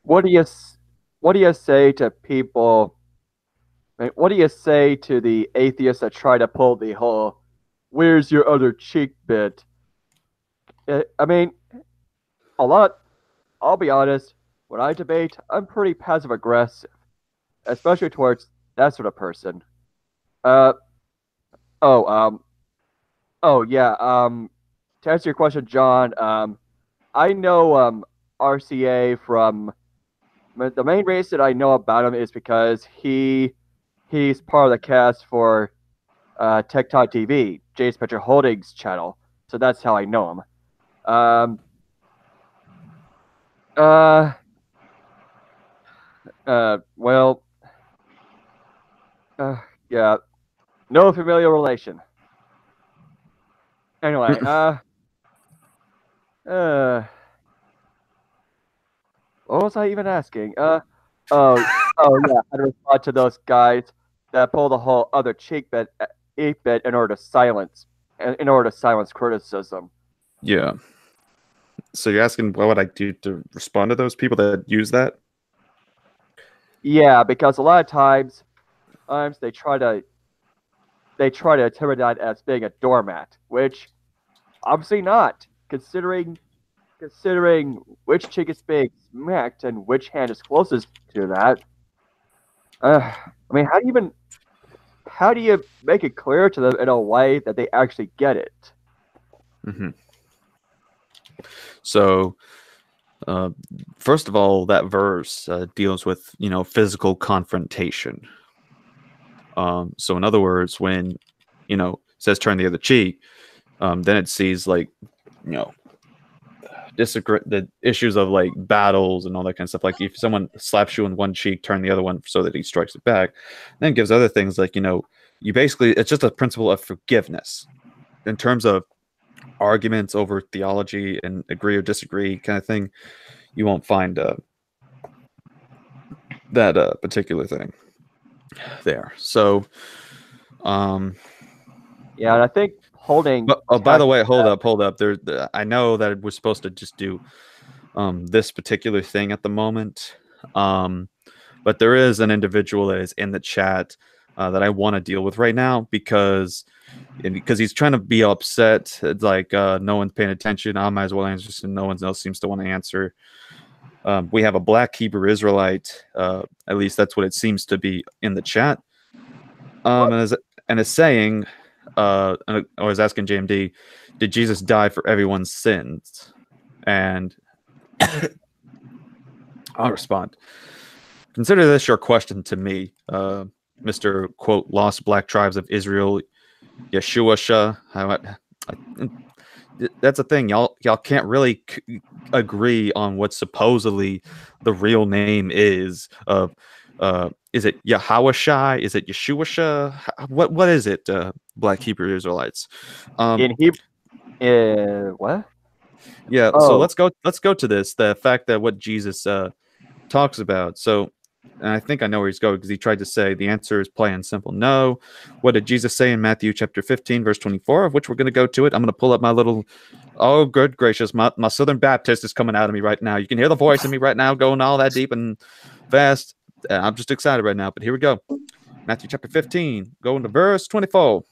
What do you say to people? What do you say to the atheists that try to pull the whole "where's your other cheek" bit? I mean, a lot. I'll be honest. When I debate, I'm pretty passive aggressive, especially towards that sort of person. Oh yeah. To answer your question, John, I know RCA from. The main reason I know about him is because he's part of the cast for TikTok TV, Jay's Picture Holdings channel. So that's how I know him. Yeah, no familial relation. Anyway, what was I even asking? Oh yeah, how to respond to those guys that pull the whole other cheek bit in order to silence criticism. Yeah. So you're asking what would I do to respond to those people that use that? Yeah, because a lot of times they try to interpret that as being a doormat, which obviously not, considering which cheek is being smacked and which hand is closest to that. I mean, how do you make it clear to them in a way that they actually get it? Mm-hmm. So, first of all, that verse deals with physical confrontation. So in other words, when it says turn the other cheek, then it sees the issues of like battles and all that kind of stuff. Like if someone slaps you on one cheek, turn the other one so that he strikes it back. Then it gives other things like you basically, it's just a principle of forgiveness in terms of arguments over theology and agree or disagree kind of thing. You won't find that particular thing there. So yeah, and I think holding. But, by the way, hold up. I know that we're supposed to just do this particular thing at the moment, but there is an individual that is in the chat that I want to deal with right now because he's trying to be upset. It's like no one's paying attention. I might as well answer, so no one else seems to want to answer. We have a black Hebrew Israelite, at least that's what it seems to be in the chat, and is saying. I was asking JMD, did Jesus die for everyone's sins? And I'll respond. Consider this your question to me, Mr. quote, lost black tribes of Israel, Yeshua Shah. that's the thing. Y'all can't really agree on what supposedly the real name is of. Is it Yahawashai? Is it Yeshua? What is it? Black Hebrew Israelites. In Hebrew, what? Yeah. Oh. So let's go to this. The fact that what Jesus talks about. So, and I think I know where he's going because he tried to say the answer is plain and simple. No. What did Jesus say in Matthew chapter 15, verse 24, of which we're going to go to it? I'm going to pull up my little, oh, good gracious, my Southern Baptist is coming out of me right now. You can hear the voice in me right now going all that deep and fast. I'm just excited right now, but here we go. Matthew chapter 15, going to verse 24.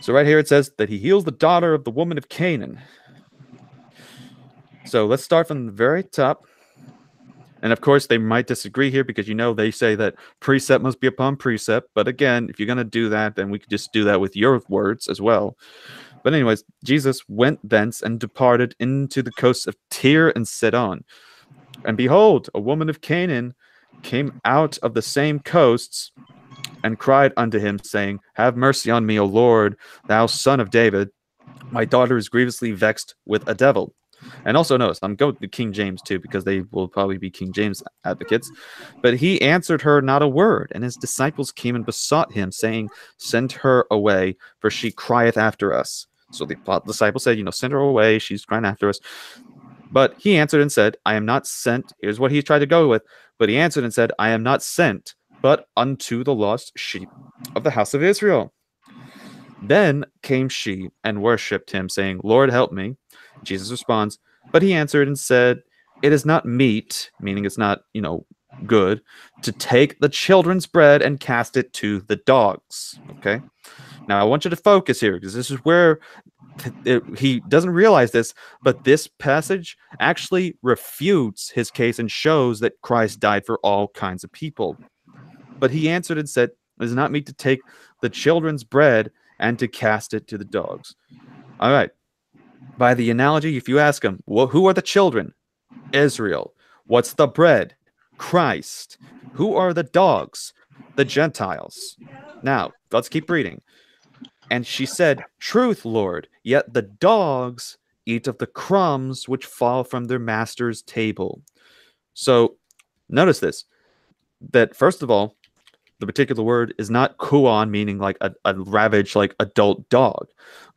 So right here it says that he heals the daughter of the woman of Canaan. So let's start from the very top. And of course, they might disagree here because, they say that precept must be upon precept. But again, if you're going to do that, then we could just do that with your words as well. But anyways, Jesus went thence and departed into the coasts of Tyre and Sidon. And behold, a woman of Canaan came out of the same coasts and cried unto him, saying, Have mercy on me, O Lord, thou son of David. My daughter is grievously vexed with a devil. And also notice, I'm going to King James too, because they will probably be King James advocates. But he answered her not a word, and his disciples came and besought him, saying, Send her away, for she crieth after us. So the disciples said, send her away, she's crying after us. But he answered and said, I am not sent. Here's what he tried to go with. But he answered and said, I am not sent, but unto the lost sheep of the house of Israel. Then came she and worshipped him, saying, Lord, help me. Jesus responds, but he answered and said, It is not meet, meaning it's not, good, to take the children's bread and cast it to the dogs. Okay. Now I want you to focus here because this is where he doesn't realize this, but this passage actually refutes his case and shows that Christ died for all kinds of people. But he answered and said, It is not meet to take the children's bread and to cast it to the dogs. All right. By the analogy, if you ask him, who are the children? Israel. What's the bread? Christ. Who are the dogs? The Gentiles. Now, let's keep reading. And she said, Truth, Lord, yet the dogs eat of the crumbs which fall from their master's table. So, notice this, that first of all, the particular word is not kuon, meaning like a ravaged, like adult dog.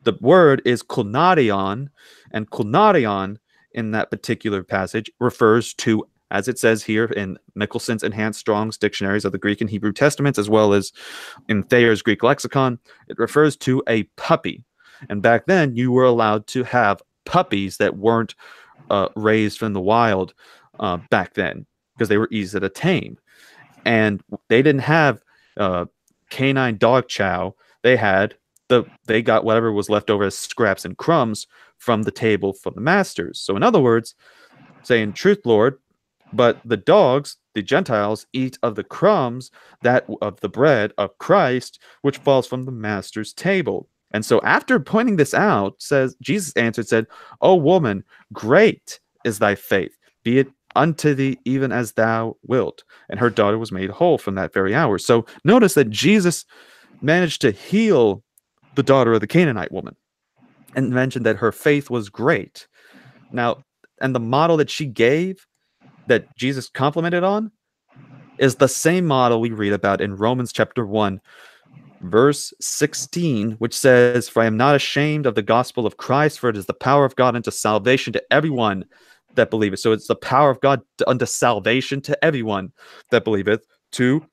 The word is kulnadion, and kulnadion in that particular passage refers to, as it says here in Mickelson's Enhanced Strong's Dictionaries of the Greek and Hebrew Testaments, as well as in Thayer's Greek Lexicon, it refers to a puppy. And back then, you were allowed to have puppies that weren't raised from the wild back then, because they were easy to tame. And they didn't have canine dog chow. They got whatever was left over as scraps and crumbs from the table from the masters. So in other words, saying, Truth, Lord, but the dogs, the Gentiles, eat of the crumbs, that of the bread of Christ, which falls from the master's table. And so after pointing this out, Jesus answered, said, O woman, great is thy faith, be it unto thee even as thou wilt. And her daughter was made whole from that very hour. So notice that Jesus managed to heal the daughter of the Canaanite woman and mentioned that her faith was great. Now, and the model that she gave, that Jesus complimented on, is the same model we read about in Romans chapter 1, verse 16, which says, For I am not ashamed of the gospel of Christ, for it is the power of God unto salvation to everyone that believeth. So it's the power of God unto salvation to everyone that believeth, to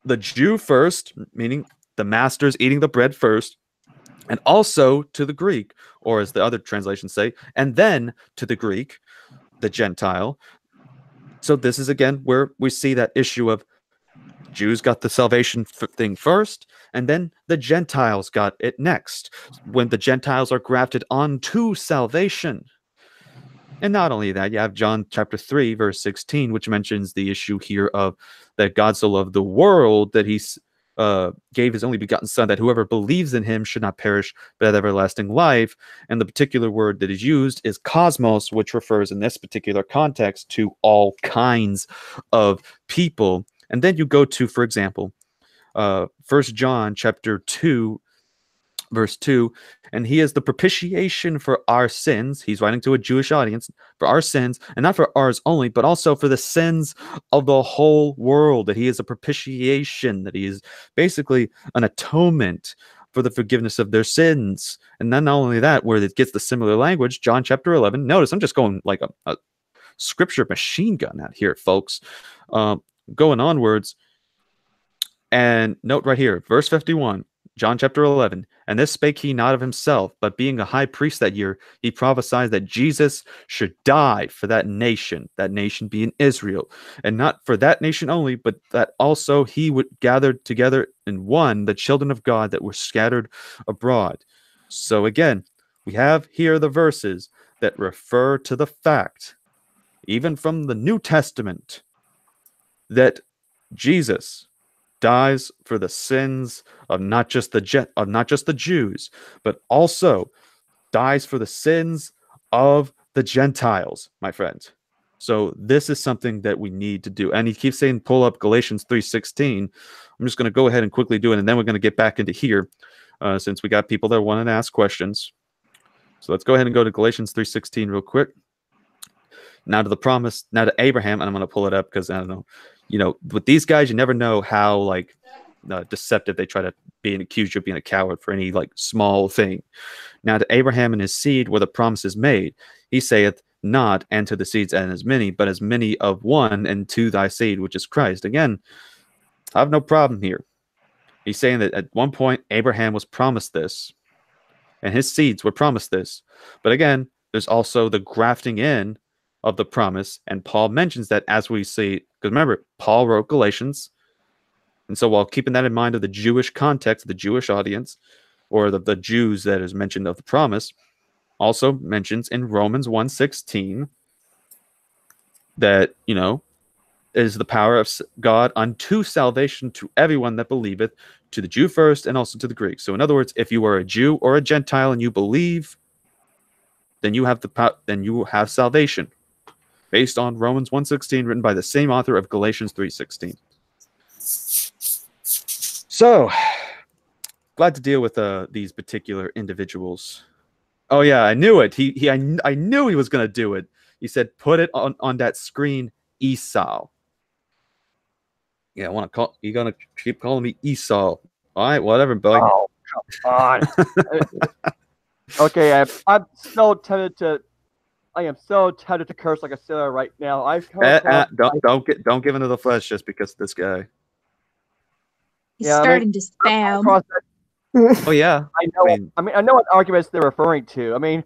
the Jew first, meaning the masters eating the bread first, and also to the Greek, or as the other translations say, and then to the Greek, the Gentile. So this is again where we see that issue of Jews got the salvation thing first, and then the Gentiles got it next, when the Gentiles are grafted onto salvation. And not only that, you have John chapter 3, verse 16, which mentions the issue here of that God so loved the world that he gave his only begotten son, that whoever believes in him should not perish, but have everlasting life. And the particular word that is used is cosmos, which refers in this particular context to all kinds of people. And then you go to, for example, 1 John chapter 2, Verse 2, and he is the propitiation for our sins. He's writing to a Jewish audience, for our sins, and not for ours only, but also for the sins of the whole world. That he is a propitiation, that he is basically an atonement for the forgiveness of their sins. And then not only that, where it gets the similar language, John chapter 11. Notice I'm just going like a scripture machine gun out here, folks. Going onwards, and note right here, verse 51. John chapter 11, and this spake he not of himself, but being a high priest that year, he prophesied that Jesus should die for that nation being Israel, and not for that nation only, but that also he would gather together in one the children of God that were scattered abroad. So again, we have here the verses that refer to the fact, even from the New Testament, that Jesus dies for the sins of not just the Jews, but also dies for the sins of the Gentiles, my friends. So this is something that we need to do. And he keeps saying, pull up Galatians 3:16. I'm just going to go ahead and quickly do it, and then we're going to get back into here, since we got people that want to ask questions. So let's go ahead and go to Galatians 3:16 real quick. Now to Abraham, and I'm going to pull it up because I don't know. With these guys, you never know how deceptive they try to be and accuse you of being a coward for any small thing. Now to Abraham and his seed were the promises made. He saith not, and to the seeds and as many, but as many of one, and to thy seed, which is Christ. Again, I have no problem here. He's saying that at one point Abraham was promised this, and his seeds were promised this. But again, there's also the grafting in of the promise, and Paul mentions that, as we see, because remember, Paul wrote Galatians, and so while keeping that in mind of the Jewish context, the Jewish audience, or the Jews that is mentioned of the promise, also mentions in Romans 1:16 that, is the power of God unto salvation to everyone that believeth, to the Jew first and also to the Greek. So in other words, if you are a Jew or a Gentile and you believe, then you have salvation, based on Romans 1:16, written by the same author of Galatians 3:16. So, glad to deal with these particular individuals. Oh yeah, I knew it. I knew he was going to do it. He said, "Put it on that screen, Esau." Yeah, you're gonna keep calling me Esau. All right, whatever, boy. Oh, come on. Okay, I'm so tempted to. I am so tempted to curse like a sailor right now. Don't give into the flesh just because of this guy. He's starting to spam. Oh yeah, I know what arguments they're referring to.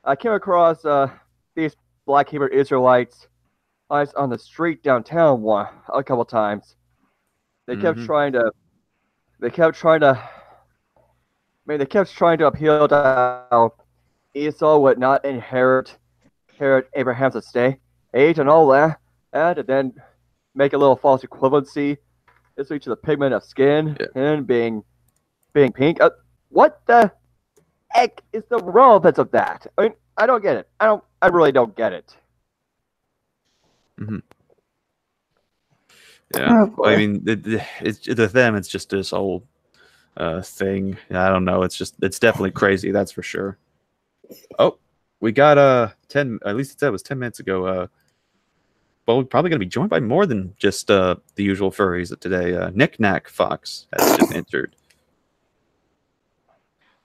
I came across these Black Hebrew Israelites on the street downtown a couple times. They kept trying to. They kept trying to appeal to how Esau would not inherit Abraham's estate and all that, and then make a little false equivalency. It's to the pigment of skin and being pink. What the heck is the relevance of that? I don't get it. I really don't get it. Mm-hmm. Yeah, it's to them. It's just this old thing. I don't know. It's definitely crazy. That's for sure. Oh, we got 10. At least it said it was 10 minutes ago. Well, we're probably going to be joined by more than just the usual furries today. Nick Knack Fox has just entered.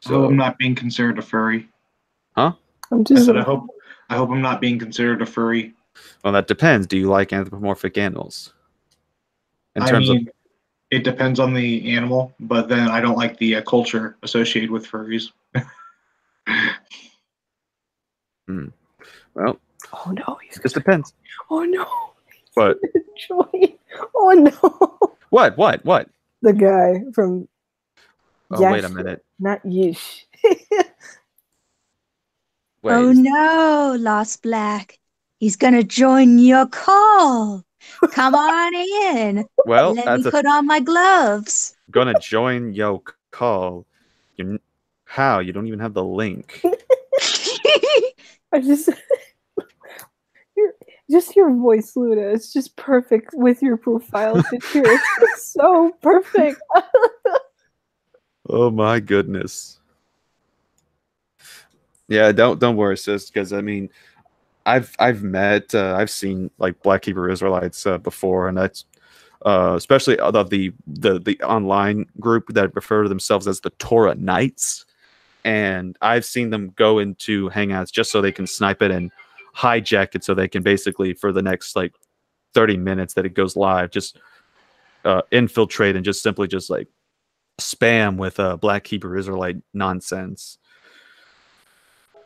So I'm not being considered a furry. Huh? I hope I'm not being considered a furry. Well, that depends. Do you like anthropomorphic animals? It depends on the animal, but then I don't like the culture associated with furries. Well, oh no, it depends. Oh no. What? Joy. Oh no. What? The guy from. Oh, wait a minute. Not Yish. Oh no, Lost Black. He's gonna join your call. Come on in. Well, let me put on my gloves. Gonna join your call. How? You don't even have the link. I just your voice, Luna. It's just perfect with your profile picture. It's so perfect. Oh my goodness. Yeah, don't worry, sis, because I mean, I've seen like Black Hebrew Israelites before, and that's especially of the online group that refer to themselves as the Torah Knights, and I've seen them go into Hangouts just so they can snipe it and hijack it, so they can basically for the next like 30 minutes that it goes live, just infiltrate and just simply just like spam with Black Hebrew Israelite nonsense.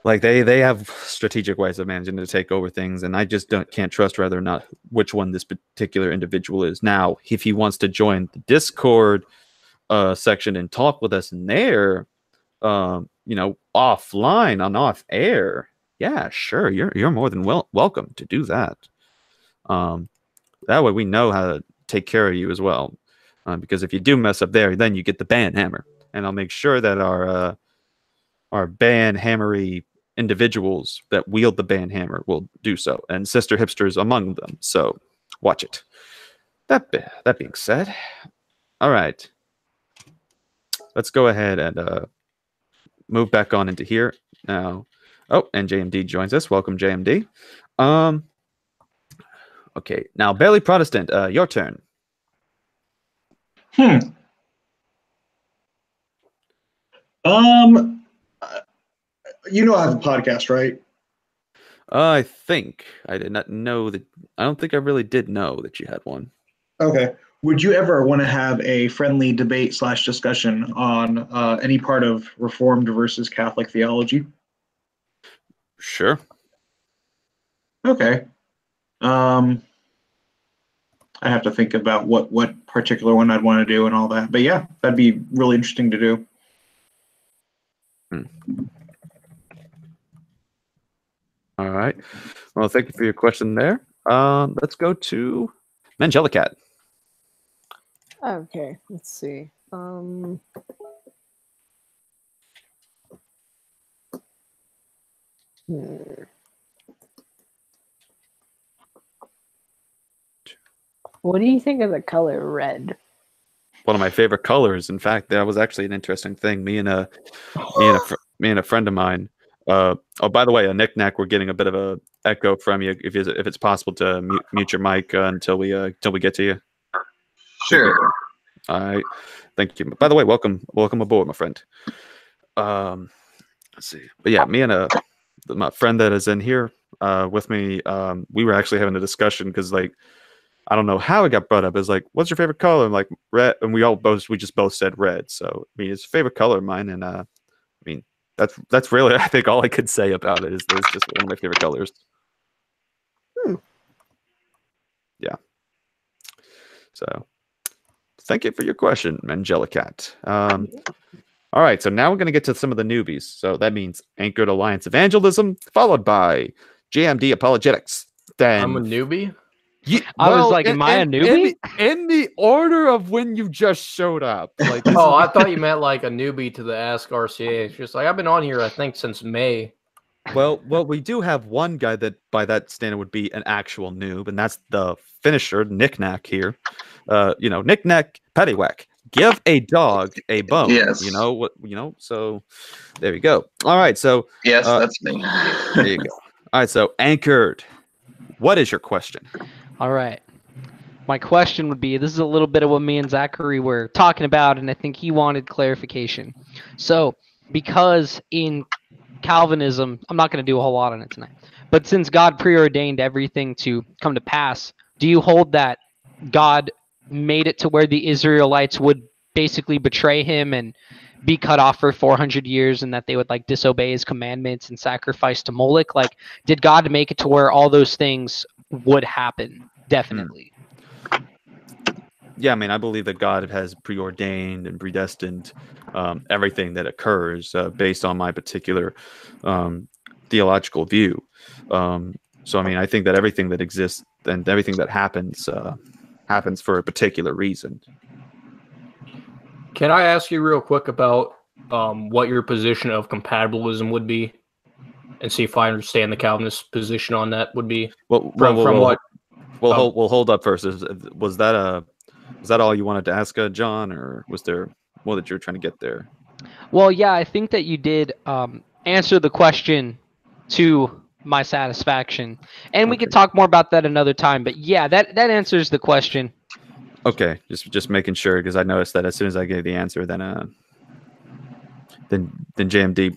Like they have strategic ways of managing to take over things, and I just can't trust whether or not which one this particular individual is. Now, if he wants to join the Discord section and talk with us in there, offline on off air, yeah, sure, you're more than welcome to do that. That way we know how to take care of you as well, because if you do mess up there, then you get the ban hammer, and I'll make sure that our ban hammery individuals that wield the ban hammer will do so, and Sister Hipsters among them. So watch it. That being said, all right, let's go ahead and move back on into here now. Oh, and JMD joins us. Welcome, JMD. Okay, now Barely Protestant, your turn. You know I have a podcast, right? I think I did not know that. I don't think I really did know that you had one. Okay. Would you ever want to have a friendly debate / discussion on any part of Reformed versus Catholic theology? Sure. Okay. I have to think about what particular one I'd want to do and all that. But yeah, that'd be really interesting to do. All right. Well, thank you for your question there. Let's go to Mangelicat. Okay, let's see. What do you think of the color red? One of my favorite colors. In fact, that was actually an interesting thing. Me and a friend of mine. Oh, by the way, a knick-knack, we're getting a bit of a echo from you. If it's possible to mute your mic until we get to you. Sure. All right. Thank you. By the way, welcome aboard, my friend. Let's see. But yeah, me and my friend that is in here with me, we were actually having a discussion because like I don't know how it got brought up. It's like, what's your favorite color? I'm like, red, and we just both said red. So I mean, it's a favorite color of mine, and I mean that's really I think all I could say about it is that it's just one of my favorite colors. Yeah. So thank you for your question, Mangelicat. All right, so now we're going to get to some of the newbies. So that means Anchored Alliance Evangelism, followed by JMD Apologetics. Then I'm a newbie? I was like, am I a newbie? In the order of when you just showed up. Like, Oh, I thought you meant like a newbie to the Ask RCA. It's just like, I've been on here, I think, since May. Well, we do have one guy that by that standard would be an actual noob, and that's the finisher, Knick-Knack here. Knick-Knack, Paddywhack. Give a dog a bone. Yes. So there we go. All right, so yes, that's me. There you go. All right, so Anchored, what is your question? All right. My question would be, this is a little bit of what me and Zachary were talking about, and I think he wanted clarification. So, because in Calvinism, I'm not going to do a whole lot on it tonight, but since God preordained everything to come to pass, do you hold that God made it to where the Israelites would basically betray him and be cut off for 400 years, and that they would like disobey his commandments and sacrifice to Moloch? Like, did God make it to where all those things would happen? Definitely. Yeah, I mean, I believe that God has preordained and predestined everything that occurs based on my particular theological view. So, I mean, I think that everything that exists and everything that happens happens for a particular reason. Can I ask you real quick about what your position of compatibilism would be, and see if I understand the Calvinist position on that would be? Well, we'll hold up first. Was that all you wanted to ask, John, or was there more that you were trying to get there? Well, yeah, I think that you did answer the question to my satisfaction, and we Okay. could talk more about that another time. But yeah, that answers the question. Okay, just making sure, because I noticed that as soon as I gave the answer, then JMD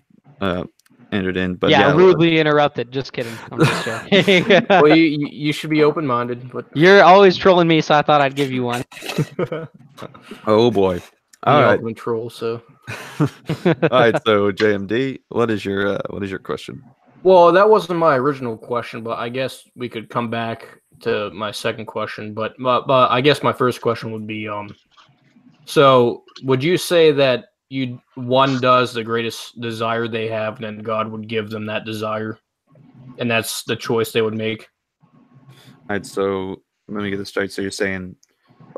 entered in. But yeah, yeah, rudely interrupted. Just kidding. I'm just joking. Well, you should be open-minded, but You're always trolling me, so I thought I'd give you one. oh boy. I'm All the right. ultimate troll, so. All right, so JMD, what is your question? Well, that wasn't my original question, but I guess we could come back to my second question. But I guess my first question would be, so would you say that one does the greatest desire they have, and then God would give them that desire, and that's the choice they would make? All right, so let me get this straight. So you're saying,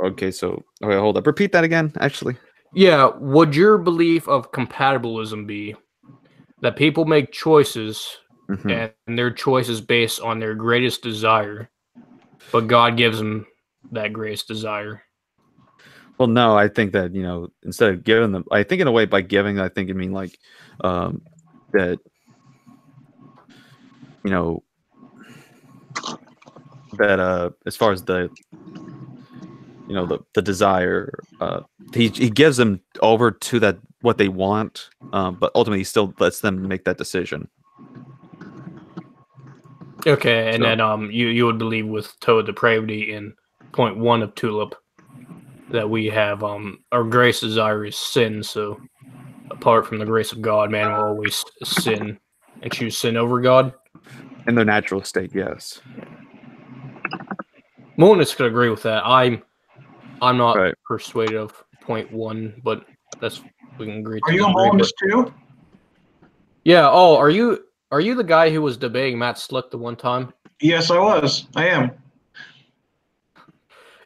okay, so okay, hold up, repeat that again. Actually, Yeah, would your belief of compatibilism be that people make choices Mhm. and their choice is based on their greatest desire, but God gives them that greatest desire? Well, no, I think that instead of giving them, I think in a way by giving, I think it mean like that that as far as the the desire, he gives them over to that what they want, but ultimately he still lets them make that decision. Okay, and So- then you would believe with total depravity in point 1 of Tulip that we have our greatest desire is sin, so apart from the grace of God, man will always sin and choose sin over God. In their natural state, yes. Monists could agree with that. I'm not Right. persuaded of point 1, but we can agree Are to you a disagree. Molinist too? Yeah. Oh, are you the guy who was debating Matt Slick the one time? Yes, I was. I am.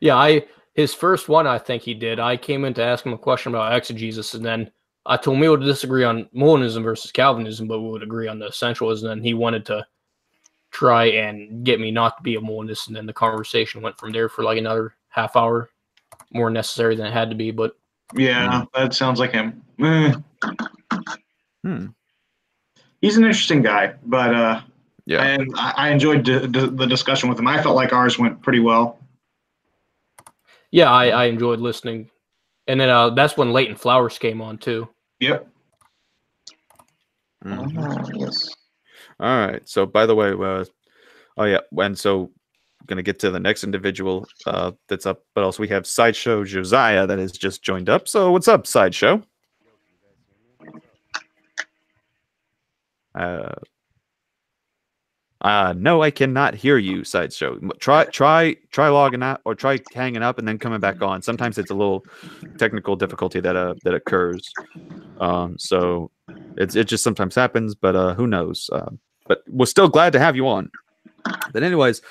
Yeah, his first one, I think he did. I came in to ask him a question about exegesis, and then I told him we would disagree on Molinism versus Calvinism, but we would agree on the essentialism. And he wanted to try and get me not to be a Molinist, and then the conversation went from there for like another half hour, more necessary than it had to be. But Yeah, that sounds like him. Hmm. He's an interesting guy, but Yeah. and I enjoyed the discussion with him. I felt like ours went pretty well. yeah, I enjoyed listening. And then that's when Leighton Flowers came on too. Yep. Mhm. Yes. All right. So, by the way, oh yeah, and so gonna get to the next individual that's up, but also we have Sideshow Josiah that has just joined up. So, what's up, Sideshow? No, I cannot hear you, Sideshow. Try logging out or try hanging up and then coming back on. Sometimes it's a little technical difficulty that occurs. So it just sometimes happens, but who knows? But we're still glad to have you on. But anyways,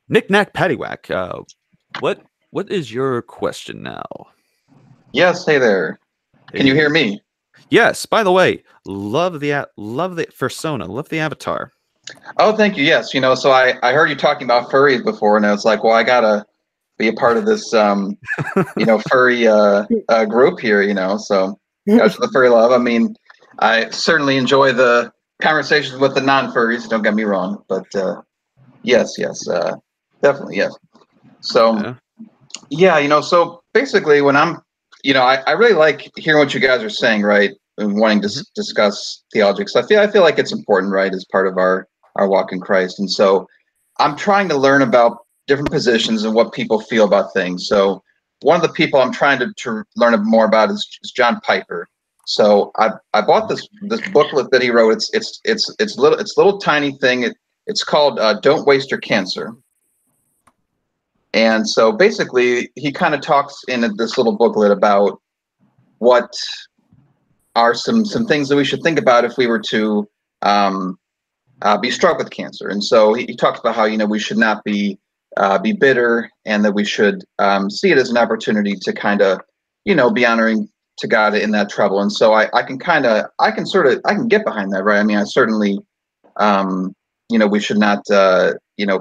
Knick Knack Paddywhack, what is your question now? Yes. Hey there. Can you hear me? Yes. By the way, love the persona, love the avatar. Oh, thank you. Yes. So I heard you talking about furries before, and I was like, well, I gotta be a part of this, furry group here. So that's the furry love. I mean, I certainly enjoy the conversations with the non-furries. Don't get me wrong, but yes, definitely, yes. So yeah, so basically, when I'm, I really like hearing what you guys are saying, right, and wanting to discuss theology. Because I feel like it's important, right, as part of our walk in Christ. And so I'm trying to learn about different positions and what people feel about things. So one of the people I'm trying to learn more about is John Piper. So I bought this booklet that he wrote. It's little tiny thing. It's called "Don't Waste Your Cancer." And so basically, he kind of talks in this little booklet about what are some things that we should think about if we were to be struck with cancer. And so he talks about how we should not be bitter, and that we should see it as an opportunity to kind of be honoring to God in that trouble. And so I can get behind that, right? I mean, I certainly we should not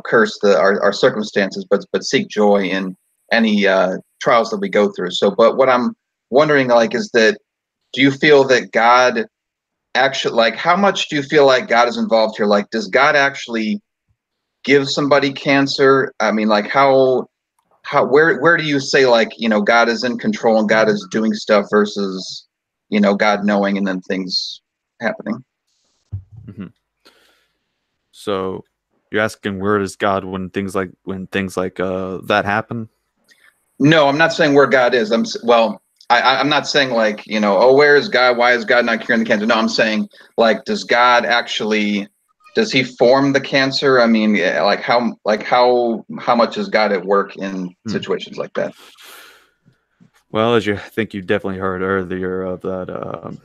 curse our circumstances, but seek joy in any trials that we go through. So, but what I'm wondering, like, is that, do you feel that God actually, like, how much do you feel like God is involved here? Like, does God actually give somebody cancer? I mean, like, where do you say, like, God is in control and God is doing stuff versus, God knowing and then things happening? Mm-hmm. So you're asking where is God when things like that happen? No, I'm not saying where God is. I'm not saying like, oh, where is God? Why is God not curing the cancer? No, I'm saying, like, does he form the cancer? I mean, yeah, like how much is God at work in situations like that? Well, as I think you definitely heard earlier of that,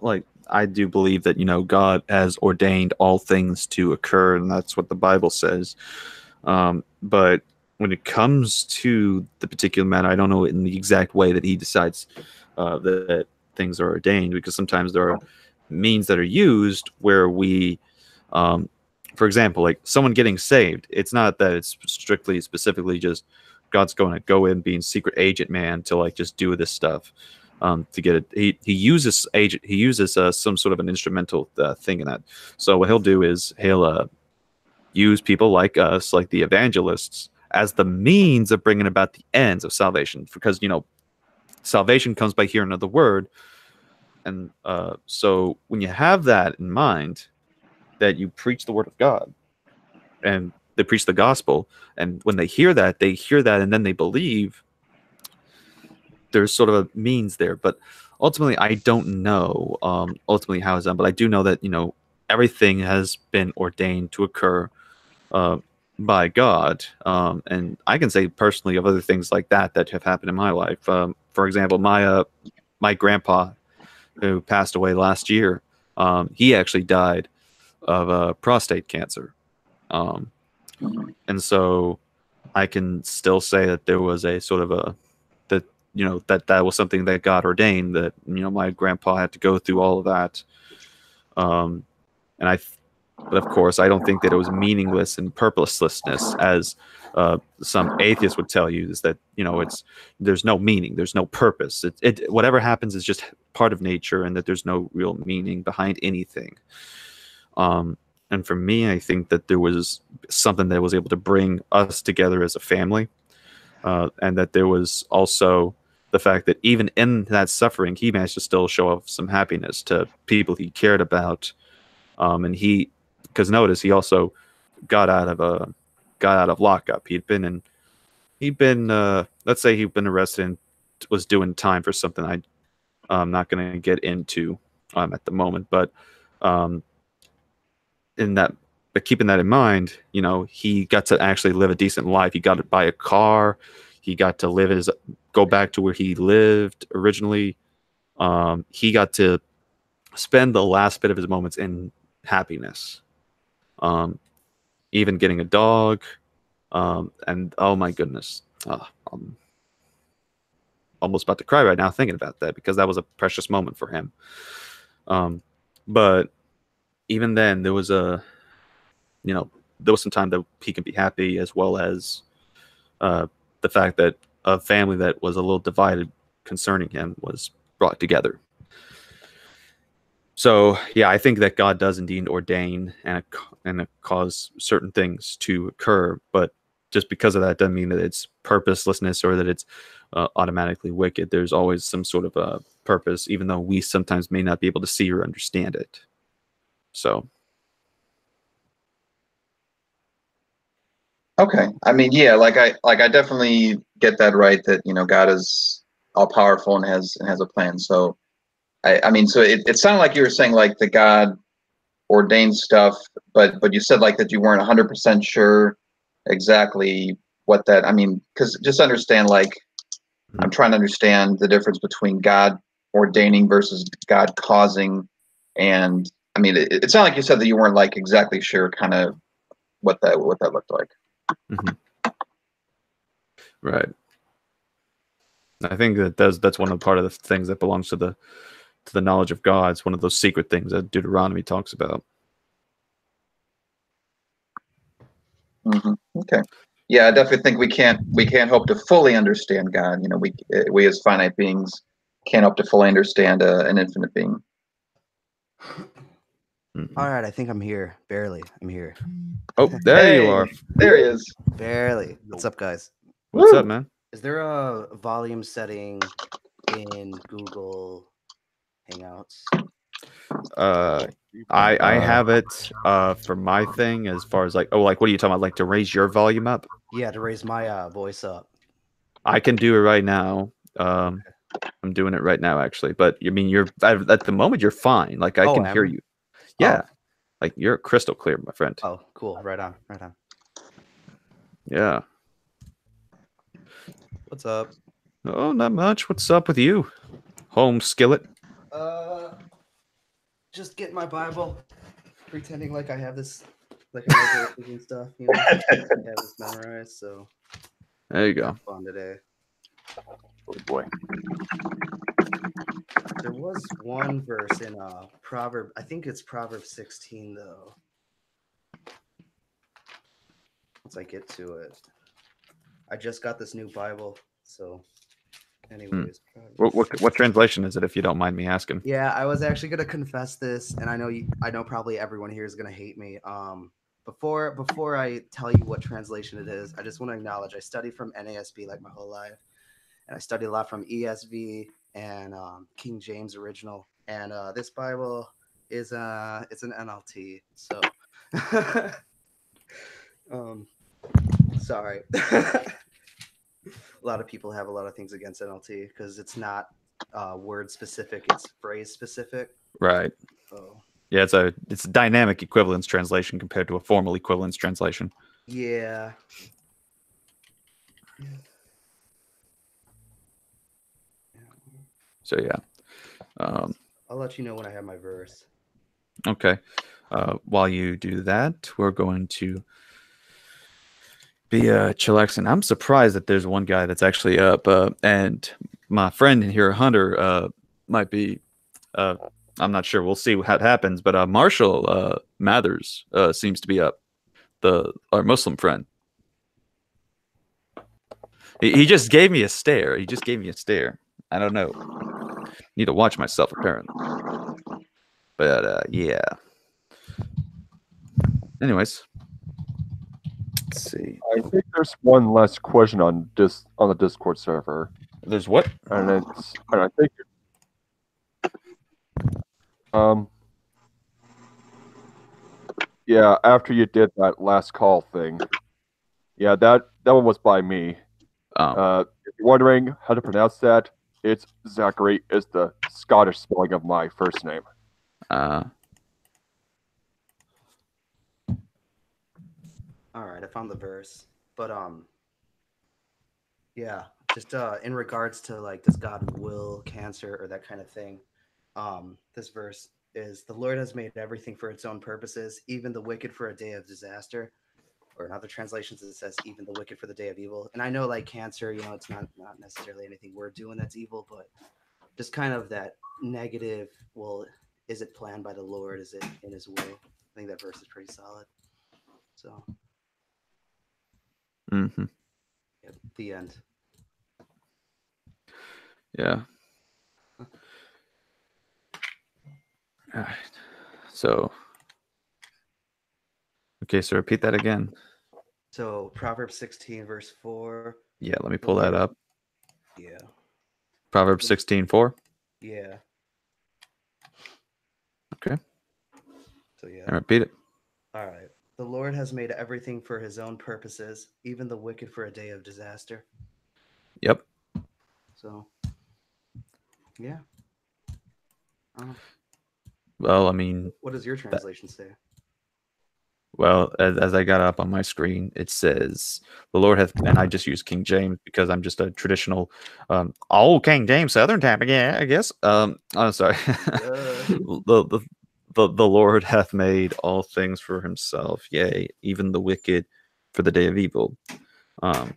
like, I do believe that, God has ordained all things to occur, and that's what the Bible says. But when it comes to the particular matter, I don't know in the exact way that he decides that things are ordained, because sometimes there are means that are used where we, for example, like someone getting saved. It's not that it's specifically just God's going to go in being secret agent man to like just do this stuff. To get it, he uses some sort of an instrumental thing in that. So what he'll do is he'll use people like us, like the evangelists, as the means of bringing about the ends of salvation, because salvation comes by hearing of the word. And so when you have that in mind, that you preach the word of God and they preach the gospel, and when they hear that and then they believe, there's sort of a means there. But ultimately I don't know ultimately how it's done, but I do know that everything has been ordained to occur by God. And I can say personally of other things like that have happened in my life. For example, my grandpa, who passed away last year, he actually died of prostate cancer. And so I can still say that there was a sort of that was something that God ordained, that my grandpa had to go through all of that. But of course, I don't think that it was meaningless and purposelessness, as some atheists would tell you, is that there's no meaning, there's no purpose. Whatever happens is just part of nature, and that there's no real meaning behind anything. And for me, I think that there was something that was able to bring us together as a family, and that there was also the fact that even in that suffering, he managed to still show off some happiness to people he cared about. Because notice, he also got out of lockup. He'd been let's say he'd been arrested and was doing time for something I'm not going to get into at the moment. But keeping that in mind, he got to actually live a decent life. He got to buy a car. He got to go back to where he lived originally. He got to spend the last bit of his moments in happiness. Even getting a dog. And oh my goodness, I'm almost about to cry right now thinking about that, because that was a precious moment for him. But even then, there was some time that he can be happy, as well as the fact that a family that was a little divided concerning him was brought together. So yeah, I think that God does indeed ordain and cause certain things to occur, but just because of that doesn't mean that it's purposelessness or that it's automatically wicked. There's always some sort of a purpose, even though we sometimes may not be able to see or understand it. So. Okay. I mean, yeah, like I definitely get that, right, that God is all powerful and has a plan. So I mean, so it sounded like you were saying like that God ordained stuff, but you said like that you weren't 100% sure exactly what that, I mean, because just understand, like, I'm trying to understand the difference between God ordaining versus God causing. And I mean, it sounded like you said that you weren't like exactly sure kind of what that looked like. Mm-hmm. Right. I think that's one of part of the things that belongs to the knowledge of God. It's one of those secret things that Deuteronomy talks about. Mm-hmm. Okay. Yeah, I definitely think we can't hope to fully understand God. We as finite beings can't hope to fully understand an infinite being. Mhm. All right, I think I'm here. Barely. I'm here. Oh, there you Hey, are. there he is. Barely. What's up, guys? What's up, man? Is there a volume setting in Google Hangouts? I have it for my thing as far as like, oh, like what are you talking about? Like to raise your volume up? Yeah, to raise my voice up. I can do it right now. I'm doing it right now, actually. But I mean, you're at the moment you're fine. Like I Oh, can am hear I? you. Yeah, like you're crystal clear, my friend. Oh, cool. Right on. Right on. Yeah. What's up? Oh, not much. What's up with you, home skillet? Just getting my Bible, pretending like I have this, like I know verses and stuff. You know, I have this memorized. So There you go. fun today. Oh boy. There was one verse in Proverb. I think it's Proverb 16 though. Once I get to it, I just got this new Bible, so. Anyways, What translation is it, if you don't mind me asking? yeah, I was actually gonna confess this, and I know probably everyone here is gonna hate me. Before I tell you what translation it is, I just want to acknowledge I studied from NASB like my whole life, and I studied a lot from ESV and King James original, and this Bible is it's an NLT, so sorry. A lot of people have a lot of things against NLT because it's not word specific; it's phrase specific. Right. Oh. Yeah, it's a dynamic equivalence translation compared to a formal equivalence translation. Yeah. So yeah. I'll let you know when I have my verse. Okay. While you do that, we're going to be chillaxing. I'm surprised that there's one guy that's actually up, and my friend here, Hunter, might be. I'm not sure. We'll see what happens. But Marshall Mathers seems to be up. Our Muslim friend. He just gave me a stare. I don't know. Need to watch myself apparently. But yeah. Anyways. Let's see. I think there's one last question on the Discord server. There's what? And I think yeah, after you did that last call thing. Yeah, that one was by me. If you're wondering how to pronounce that, it's Zachary is the Scottish spelling of my first name. All right, I found the verse. But yeah, just in regards to like does God will cancer or that kind of thing. This verse is the Lord has made everything for its own purposes, even the wicked for a day of disaster. Or in other translations it says even the wicked for the day of evil. And I know like cancer, you know, it's not necessarily anything we're doing that's evil, but just kind of that negative, well, is it planned by the Lord? Is it in his will? I think that verse is pretty solid. So Mm-hmm. yeah, the end. Yeah. All right. So okay, so repeat that again. So Proverbs 16 verse 4. Yeah, let me pull that up. Yeah. Proverbs 16:4. Yeah. Okay. So yeah. And repeat it. All right. The Lord has made everything for his own purposes, even the wicked for a day of disaster. Yep. So yeah. Well, I mean, what does your translation say? Well, as I got up on my screen, it says, "The Lord hath," and I just use King James because I'm just a traditional, old King James Southern type. Yeah, I guess. I'm sorry. The Lord hath made all things for himself, yea, even the wicked for the day of evil. And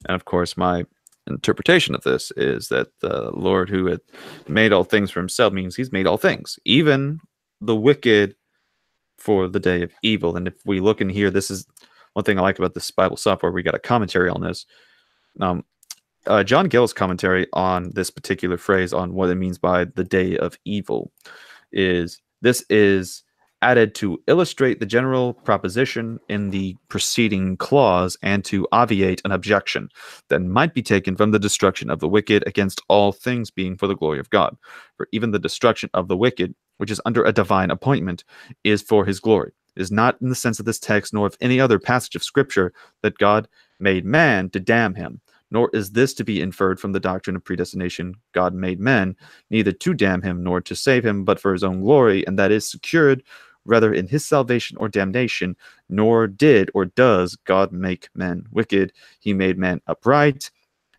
of course, my interpretation of this is that the Lord who had made all things for himself means he's made all things, even the wicked for the day of evil. And if we look in here, this is one thing I like about this Bible software. We got a commentary on this. John Gill's commentary on this particular phrase on what it means by the day of evil this is added to illustrate the general proposition in the preceding clause and to obviate an objection that might be taken from the destruction of the wicked against all things being for the glory of God. For even the destruction of the wicked, which is under a divine appointment, is for his glory. It is not in the sense of this text nor of any other passage of Scripture that God made man to damn him, nor is this to be inferred from the doctrine of predestination. God made men neither to damn him nor to save him, but for his own glory, and that is secured rather in his salvation or damnation. Nor did or does God make men wicked. He made man upright,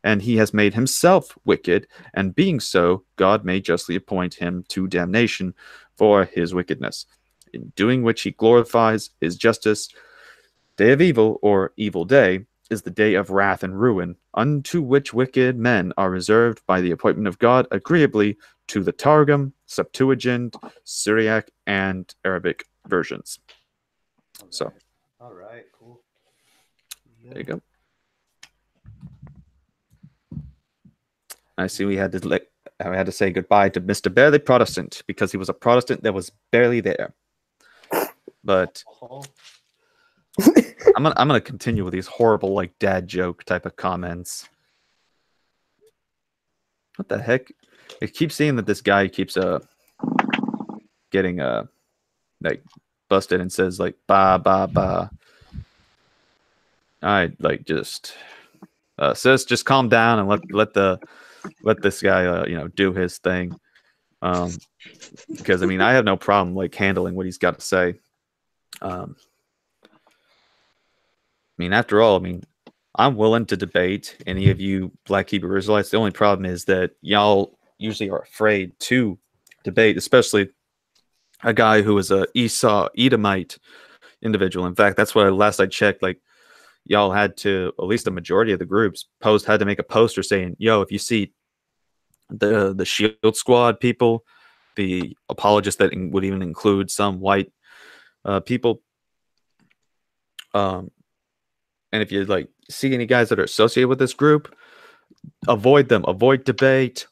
and he has made himself wicked, and being so, God may justly appoint him to damnation for his wickedness, in doing which he glorifies his justice. Day of evil, or evil day, is the day of wrath and ruin, unto which wicked men are reserved by the appointment of God, agreeably to the Targum, Septuagint, Syriac, and Arabic versions. So, all right, cool. There you go. I see we had to say goodbye to Mr. Barely Protestant because he was a Protestant that was barely there. But I'm gonna continue with these horrible like dad joke type of comments. What the heck? I keep seeing that this guy keeps getting like busted and says like ba ba ba. I like just sis, just calm down and let this guy do his thing. Because I mean I have no problem like handling what he's got to say. I mean, after all, I mean, I'm willing to debate any of you Black Hebrew Israelites. The only problem is that y'all usually are afraid to debate, especially a guy who is a Edomite individual. In fact, that's what last I checked, like y'all had to, at least a majority of the groups had to make a poster saying, yo, if you see the Shield Squad people, the apologists that would even include some white people, and if you like see any guys that are associated with this group, avoid them. Avoid debate.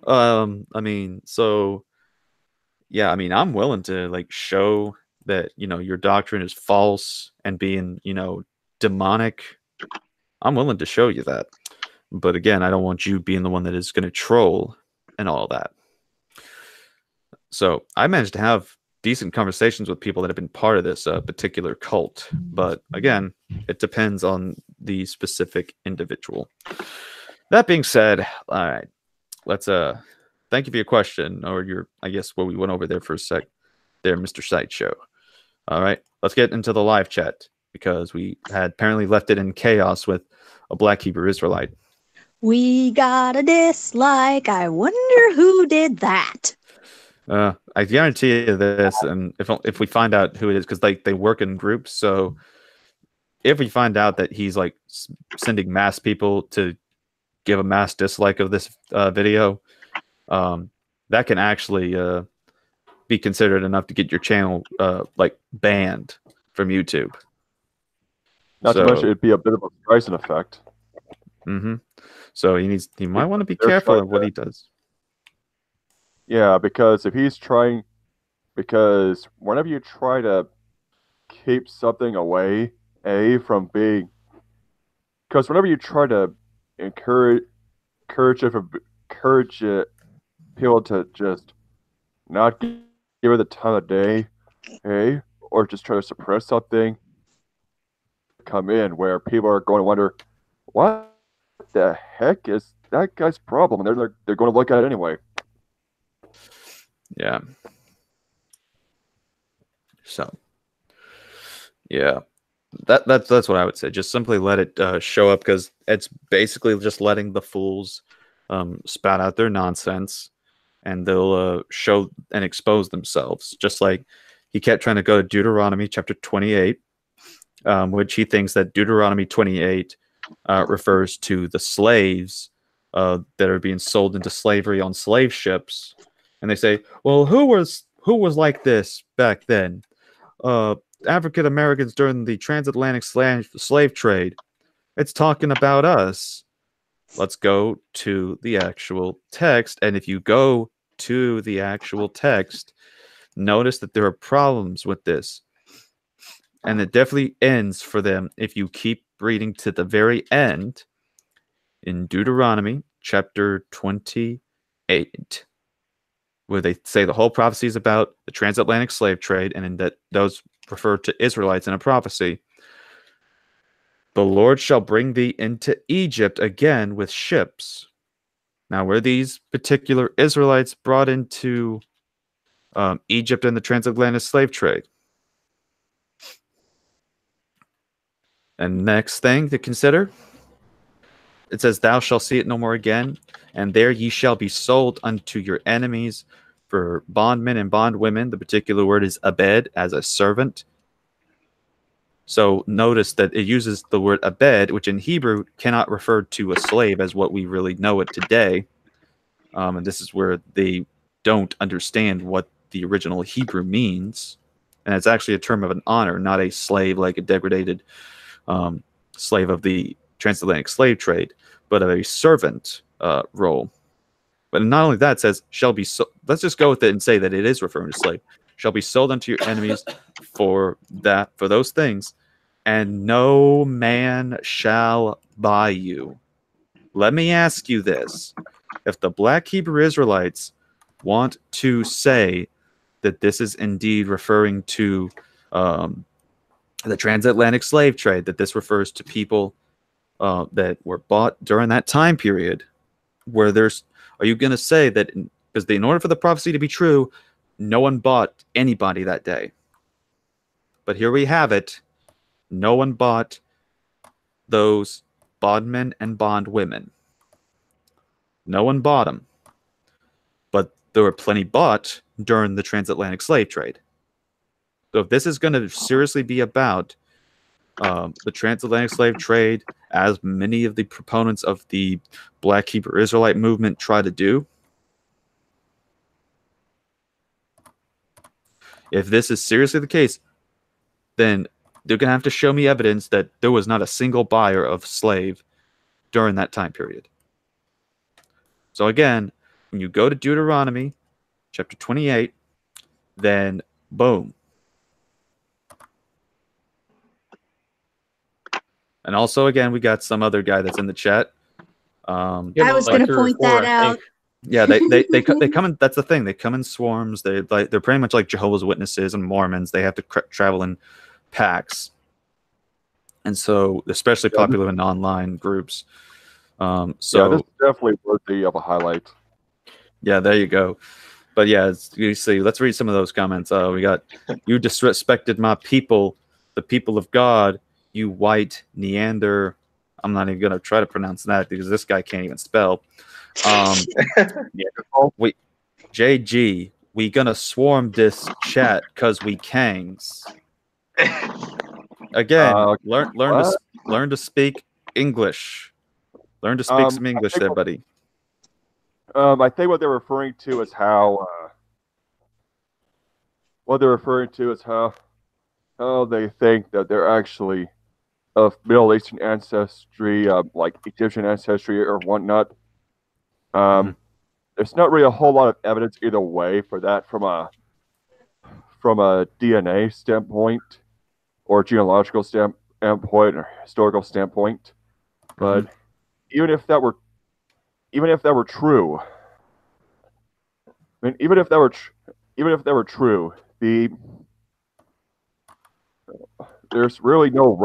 I mean, so yeah, I mean, I'm willing to like show that your doctrine is false and being demonic. I'm willing to show you that, but again, I don't want you being the one that is going to troll and all that. So I managed to have decent conversations with people that have been part of this particular cult, but again, it depends on the specific individual. That being said, all right, let's thank you for your question, or I guess what we went over there for a sec there, Mr. Sideshow. All right, let's get into the live chat because we had apparently left it in chaos with a Black Hebrew Israelite. We got a dislike. I wonder who did that. I guarantee you this, and if we find out who it is, because like they work in groups, so if we find out that he's like sending mass people to give a mass dislike of this video, that can actually be considered enough to get your channel like banned from YouTube. Not to mention it'd be a bit of a Streisand effect. Mm-hmm. So he might want to be careful of what he does. Yeah, because whenever you try to keep something away, from being, because whenever you try to encourage people to just not give it the time of day, or just try to suppress something, come in where people are going to wonder, what the heck is that guy's problem? And they're going to look at it anyway. Yeah. So, yeah, that's what I would say. Just simply let it show up, because it's basically just letting the fools spout out their nonsense, and they'll show and expose themselves. Just like he kept trying to go to Deuteronomy chapter 28, which he thinks that Deuteronomy 28 refers to the slaves that are being sold into slavery on slave ships. And they say, well, who was like this back then? African Americans during the transatlantic slave trade. It's talking about us. Let's go to the actual text. And if you go to the actual text, notice that there are problems with this. And it definitely ends for them if you keep reading to the very end in Deuteronomy chapter 28, where they say the whole prophecy is about the transatlantic slave trade, and in that those refer to Israelites in a prophecy. The Lord shall bring thee into Egypt again with ships. Now, were these particular Israelites brought into Egypt in the transatlantic slave trade? And next thing to consider, it says, thou shalt see it no more again, and there ye shall be sold unto your enemies for bondmen and bondwomen. The particular word is abed, as a servant. So notice that it uses the word abed, which in Hebrew cannot refer to a slave as what we really know it today. And this is where they don't understand what the original Hebrew means. And it's actually a term of an honor, not a slave like a degraded slave of the transatlantic slave trade, but of a servant role. But not only that, it says, shall be so. Let's just go with it and say that it is referring to slave. Shall be sold unto your enemies for those things, and no man shall buy you. Let me ask you this. If the black Hebrew Israelites want to say that this is indeed referring to the transatlantic slave trade, that this refers to people that were bought during that time period, are you going to say that, because in order for the prophecy to be true, no one bought anybody that day? But here we have it. No one bought those bondmen and bondwomen. No one bought them. But there were plenty bought during the transatlantic slave trade. So if this is going to seriously be about the transatlantic slave trade, as many of the proponents of the Black Hebrew Israelite movement try to do, if this is seriously the case, then they're going to have to show me evidence that there was not a single buyer of slave during that time period. So again, when you go to Deuteronomy chapter 28, then boom. And also, again, we got some other guy that's in the chat. I was going to point that out. Yeah, they come in. That's the thing. They come in swarms. They're pretty much like Jehovah's Witnesses and Mormons. They have to travel in packs, and so especially popular in online groups. So yeah, this is definitely worthy of a highlight. Yeah, there you go. But yeah, you see, let's read some of those comments. We got, you disrespected my people, the people of God, you white Neander. I'm not even gonna try to pronounce that because this guy can't even spell. We JG, we gonna swarm this chat cause we kangs. Again, learn to speak English. Learn to speak some English there, buddy. I think what they're referring to is how they think that they're actually of Middle Eastern ancestry, like Egyptian ancestry or whatnot. There's not really a whole lot of evidence either way for that from a DNA standpoint or genealogical standpoint or historical standpoint. But even if that were true, I mean, even if that were true, there's really no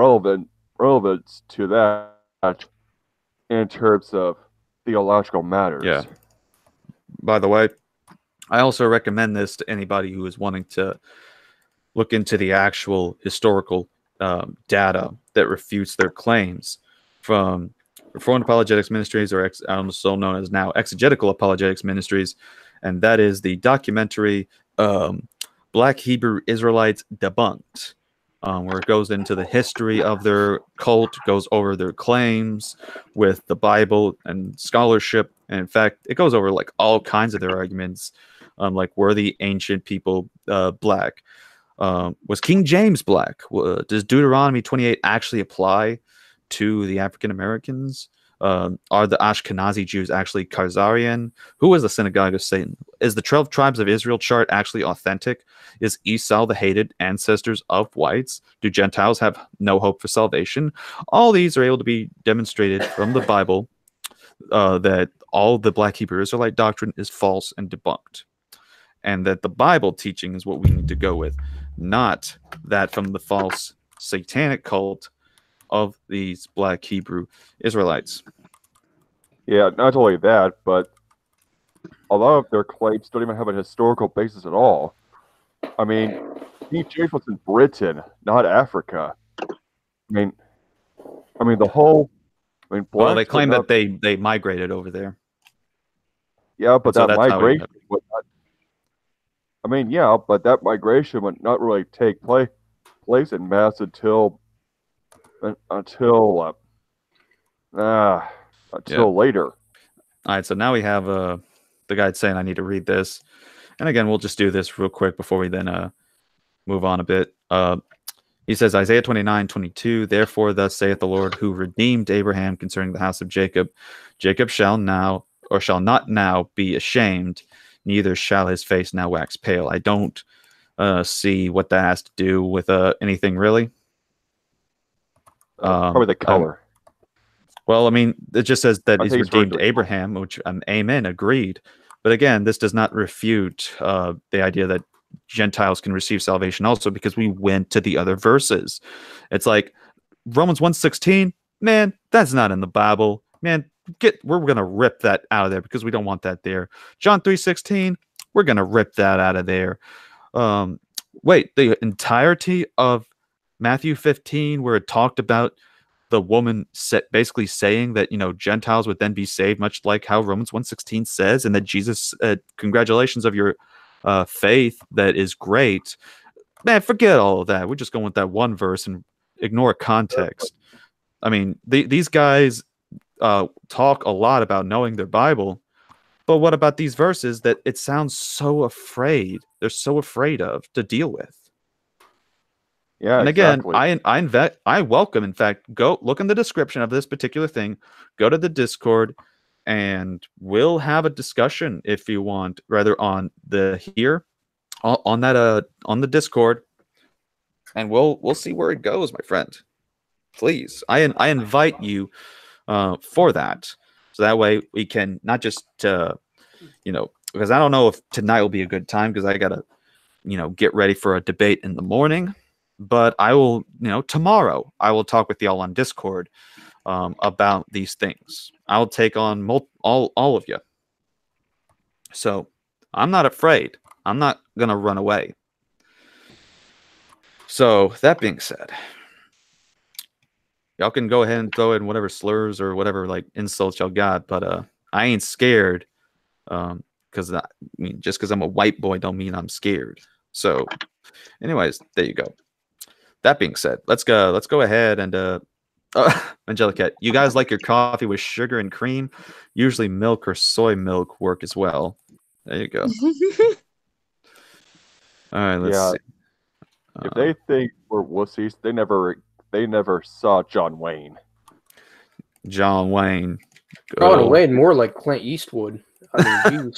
relevance to that in terms of theological matters. Yeah. By the way, I also recommend this to anybody who is wanting to look into the actual historical data that refutes their claims from Reformed Apologetics Ministries, or also known as now Exegetical Apologetics Ministries, and that is the documentary Black Hebrew Israelites Debunked, where it goes into the history of their cult, goes over their claims with the Bible and scholarship, and in fact, it goes over like all kinds of their arguments, like were the ancient people black? Was King James black? Does Deuteronomy 28 actually apply to the African Americans Are the Ashkenazi Jews actually Khazarian? Who is the synagogue of Satan? Is the 12 tribes of Israel chart actually authentic? Is Esau the hated ancestors of whites? Do Gentiles have no hope for salvation? All these are able to be demonstrated from the Bible, that all the Black Hebrew Israelite doctrine is false and debunked, and that the Bible teaching is what we need to go with, not that from the false satanic cult of these Black Hebrew Israelites. Yeah, not only that, but a lot of their claims don't even have a historical basis at all. I mean, King James was in Britain, not Africa. I mean, the whole. Well, they blacks claim would that not- they migrated over there. Yeah, but So that that's how we migration would not. I mean, yeah, but that migration would not really take place in mass until later. All right, so now we have the guy saying I need to read this. And again, we'll just do this real quick before we then move on a bit. He says, Isaiah 29:22, therefore thus saith the Lord, who redeemed Abraham concerning the house of Jacob. Jacob shall not now be ashamed, neither shall his face now wax pale. I don't see what that has to do with anything really. Probably the color. Well, I mean, it just says that he's think he's redeemed referring to- Abraham, which amen, agreed. But again, this does not refute the idea that Gentiles can receive salvation also, because we went to the other verses. It's like Romans 1:16, man, that's not in the Bible. Man, we're going to rip that out of there because we don't want that there. John 3:16, we're going to rip that out of there. Wait, the entirety of Matthew 15, where it talked about the woman basically saying that, Gentiles would then be saved, much like how Romans 1:16 says, and that Jesus, congratulations of your faith, that is great. Man, forget all of that. We're just going with that one verse and ignore context. I mean, these guys talk a lot about knowing their Bible, but what about these verses that it sounds so afraid? They're so afraid of to deal with. Yeah, and again, exactly. I welcome, in fact, go look in the description of this particular thing, go to the Discord, and we'll have a discussion if you want, rather on the Discord, and we'll see where it goes, my friend. Please, I invite you for that, so that way we can not just because I don't know if tonight will be a good time because I gotta get ready for a debate in the morning. But I will, tomorrow I will talk with y'all on Discord about these things. I'll take on all of you. So I'm not afraid. I'm not going to run away. So that being said, y'all can go ahead and throw in whatever slurs or whatever like insults y'all got, but I ain't scared. Because just because I'm a white boy don't mean I'm scared. So anyways, there you go. That being said, let's go ahead and Angelica, you guys like your coffee with sugar and cream? Usually milk or soy milk work as well. There you go. All right, let's see. If they think we're wussies, they never saw John Wayne. John Wayne. John Wayne, more like Clint Eastwood. I mean,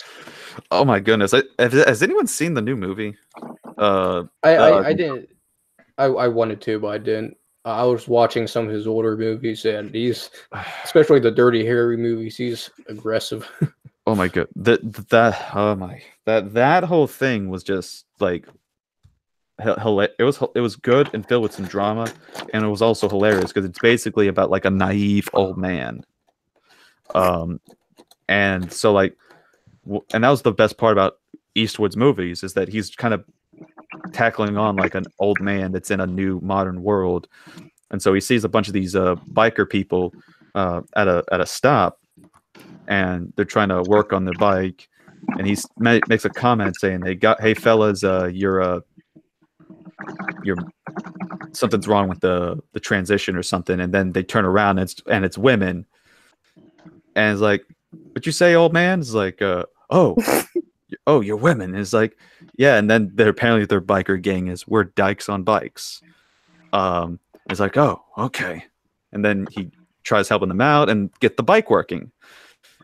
oh my goodness! Has anyone seen the new movie? I didn't. I wanted to, but I didn't. I was watching some of his older movies, and especially the Dirty Harry movies, he's aggressive. Oh my god, that whole thing was just like it was good and filled with some drama, and it was also hilarious because it's basically about like a naive old man. And so like, and that was the best part about Eastwood's movies, is that he's kind of tackling on like an old man that's in a new modern world. And so he sees a bunch of these biker people at a stop, and they're trying to work on their bike, and he makes a comment saying, hey fellas, you're something's wrong with the transition or something. And then they turn around and it's women, and it's like, what you say, old man? It's like, oh, you're women. It's like, yeah. And then apparently their biker gang is, we're dykes on bikes. It's like, oh, okay. And then he tries helping them out and get the bike working.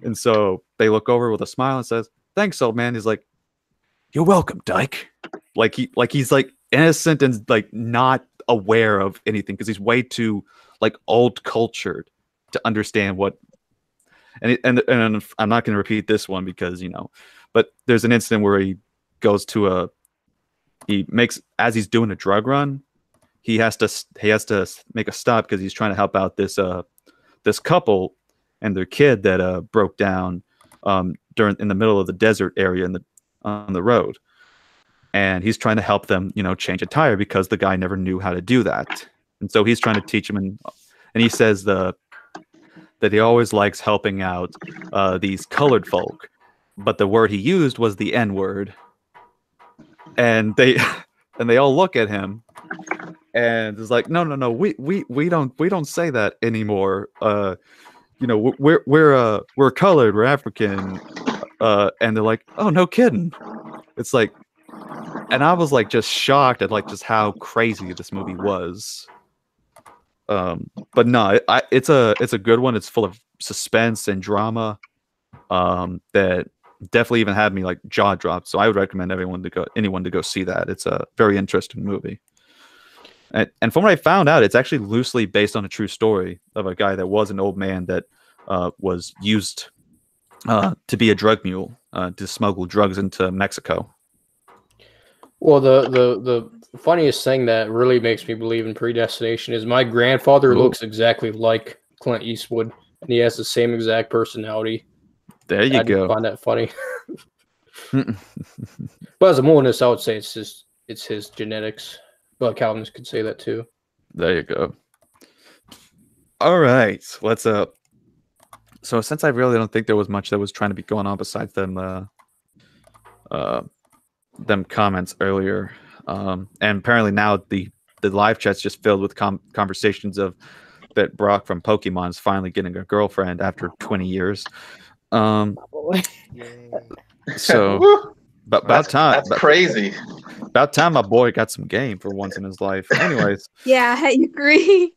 And so they look over with a smile and says, "Thanks, old man." He's like, "You're welcome, Dyke." He's like innocent and like not aware of anything because he's way too like old cultured to understand what. And I'm not going to repeat this one because but there's an incident where he goes to he makes, as he's doing a drug run, he has to make a stop because he's trying to help out this couple and their kid that broke down in the middle of the desert area on the road. And he's trying to help them, change a tire because the guy never knew how to do that. And so he's trying to teach him, and he says that he always likes helping out these colored folk, but the word he used was the N-word. And they all look at him, and it's like, no, we don't say that anymore. We're colored, we're African, and they're like, oh, no kidding. It's like. And I was like just shocked at like just how crazy this movie was. But no, it's a good one. It's full of suspense and drama that definitely even had me like jaw dropped. So I would recommend anyone to go see that. It's a very interesting movie. And from what I found out, it's actually loosely based on a true story of a guy that was an old man that was used to be a drug mule to smuggle drugs into Mexico. Well, the funniest thing that really makes me believe in predestination is my grandfather looks exactly like Clint Eastwood, and he has the same exact personality. There you go. I find that funny. But as a monist, I would say it's his genetics. But Calvinists could say that too. There you go. All right, let's So since I really don't think there was much that was trying to be going on besides them comments earlier, and apparently now the live chat's just filled with conversations of that Brock from Pokemon is finally getting a girlfriend after 20 years. So about time. That's crazy. About time my boy got some game for once in his life. Anyways. Yeah, I agree.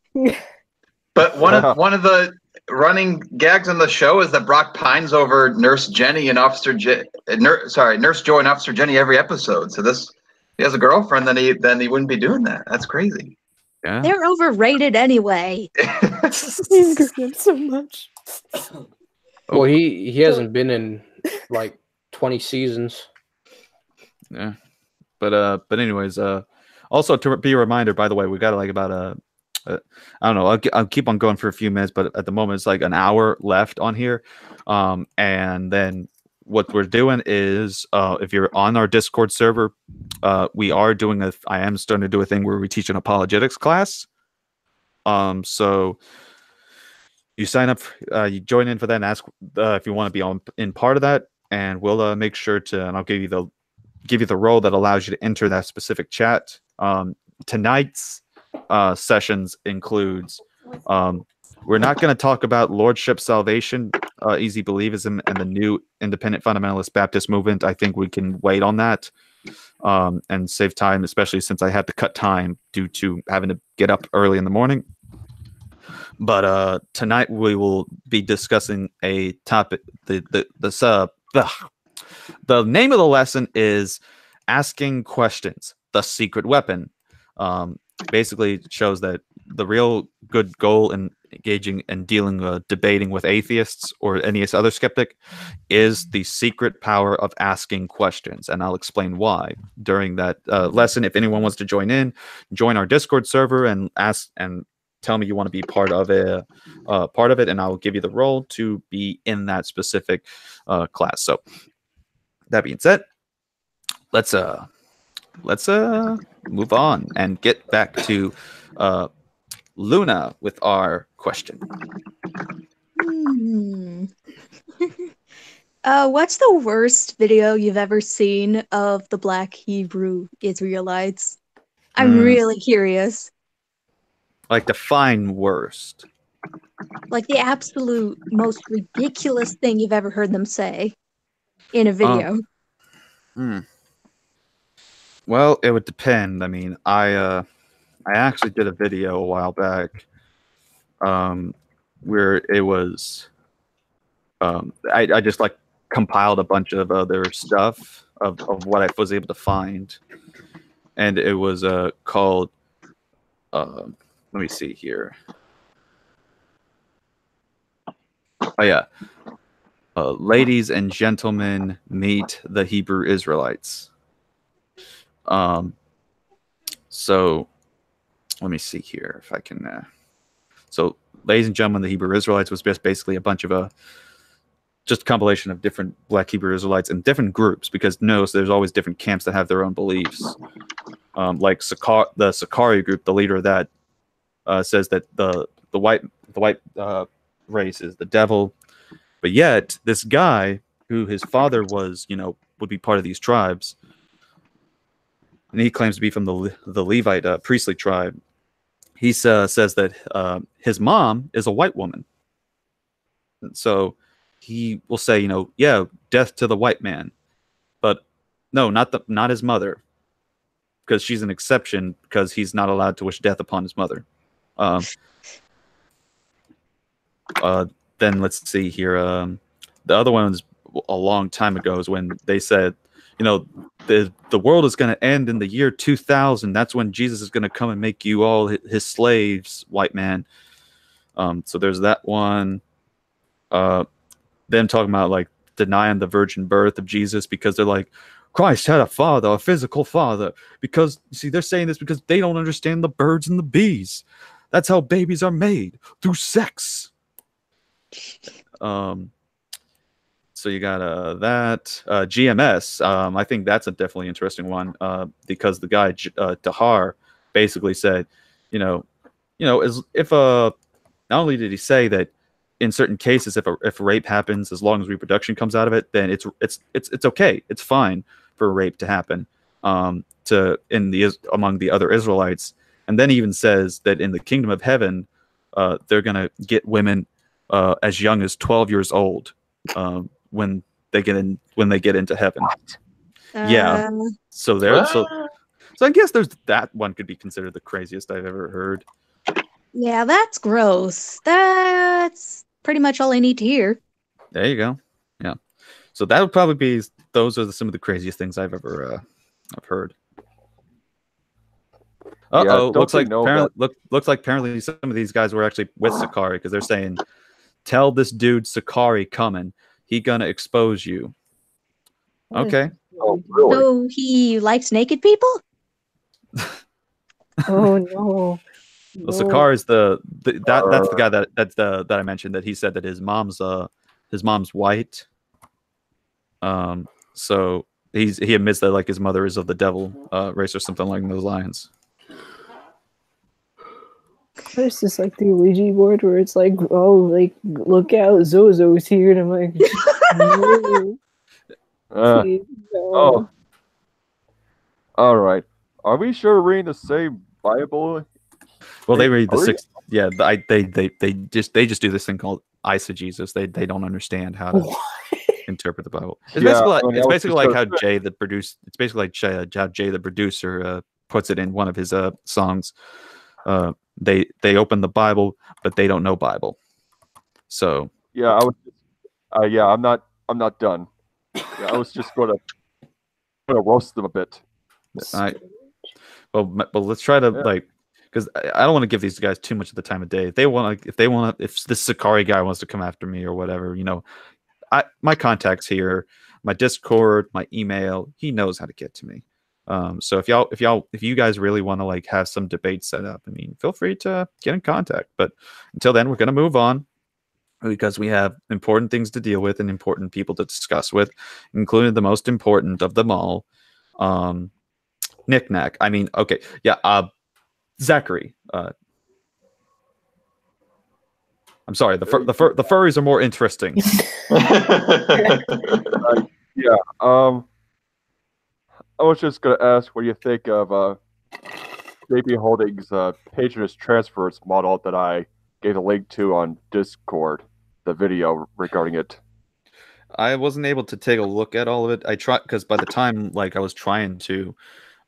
But one of the running gags on the show is that Brock pines over Nurse Jenny and Nurse Joy and Officer Jenny every episode. So he has a girlfriend, then he wouldn't be doing that. That's crazy. Yeah. They're overrated anyway. He's gripping so much. Well, he hasn't been in like 20 seasons. Yeah. But anyways, also to be a reminder, by the way, we got like about I don't know. I'll keep on going for a few minutes, but at the moment it's like an hour left on here. And then what we're doing is, if you're on our Discord server, I am starting to do a thing where we teach an apologetics class. So you sign up, you join in for that, and ask if you want to be in part of that, and we'll make sure to, and I'll give you the role that allows you to enter that specific chat. Tonight's sessions includes we're not going to talk about lordship salvation, easy believism, and the new independent fundamentalist Baptist movement. I think we can wait on that and save time, especially since I had to cut time due to having to get up early in the morning. But tonight we will be discussing a topic. The name of the lesson is Asking Questions, the Secret Weapon. Basically it shows that the real good goal in engaging and debating with atheists or any other skeptic is the secret power of asking questions, and I'll explain why during that lesson. If anyone wants to join our Discord server and ask and tell me you want to be part of it, and I'll give you the role to be in that specific class. So that being said, let's move on and get back to Luna with our question. What's the worst video you've ever seen of the Black Hebrew Israelites? I'm really curious. Like define worst. Like the absolute most ridiculous thing you've ever heard them say in a video. Well, it would depend. I mean, I actually did a video a while back where it was. I just like compiled a bunch of other stuff of what I was able to find, and it was called. Let me see here. Oh yeah. Ladies and gentlemen, meet the Hebrew Israelites. So let me see here if I can. So, ladies and gentlemen, the Hebrew Israelites was just basically a bunch of just a compilation of different Black Hebrew Israelites in different groups, because notice there's always different camps that have their own beliefs. Like the Sakari group, the leader of that says that the white race is the devil, but yet this guy who his father was, would be part of these tribes, and he claims to be from the Levite priestly tribe. He says that his mom is a white woman, and so he will say, yeah, death to the white man, but no, not his mother, because she's an exception, because he's not allowed to wish death upon his mother. Then let's see here. The other one's a long time ago is when they said, the world is going to end in the year 2000. That's when Jesus is going to come and make you all his slaves, white man. So there's that one. Them talking about like denying the virgin birth of Jesus, because they're like, Christ had a father, a physical father. Because see, they're saying this because they don't understand the birds and the bees. That's how babies are made, through sex. So you got that GMS. I think that's a definitely interesting one, because the guy Tahar basically said, if not only did he say that in certain cases, if rape happens, as long as reproduction comes out of it, then it's okay, it's fine for rape to happen among the other Israelites. And then he even says that in the kingdom of heaven, they're gonna get women as young as 12 years old when they get into heaven. Yeah. So I guess there's that one could be considered the craziest I've ever heard. Yeah, that's gross. That's pretty much all I need to hear. There you go. Yeah. So that would probably be, those are some of the craziest things I've ever I've heard. Looks like apparently some of these guys were actually with Sakari, because they're saying, tell this dude Sakari coming, he gonna expose you. Okay. Oh, really? So he likes naked people? Oh no. Well, Sakari is that's the guy that I mentioned, that he said that his mom's white. So he admits that like his mother is of the devil race or something along those lines. There's this like the Ouija board where it's like, oh, like look out, Zozo's here, and I'm like, no. Please, no. Oh, all right. Are we sure we're reading the same Bible? Well, they read the sixth. Yeah, they just do this thing called eisegesis. They don't understand how to interpret the Bible. It's basically like how Jay the producer. It's basically like how Jay the producer puts it in one of his songs. They open the Bible, but they don't know Bible. So yeah, I'm not done. Yeah, I was just gonna roast them a bit. Well, let's try to because I don't want to give these guys too much of the time of day. If this Sakari guy wants to come after me or whatever, my contacts here, my Discord, my email, he knows how to get to me. So if you guys really want to like have some debate set up, I mean, feel free to get in contact. But until then, we're gonna move on, because we have important things to deal with and important people to discuss with, including the most important of them all, Knick-Knack. I mean, okay, yeah, Zachary. I'm sorry, the furries are more interesting. Yeah. I was just gonna ask, what do you think of JP Holdings' patronage transfers model that I gave a link to on Discord, the video regarding it? I wasn't able to take a look at all of it. I tried, because by the time I was trying to,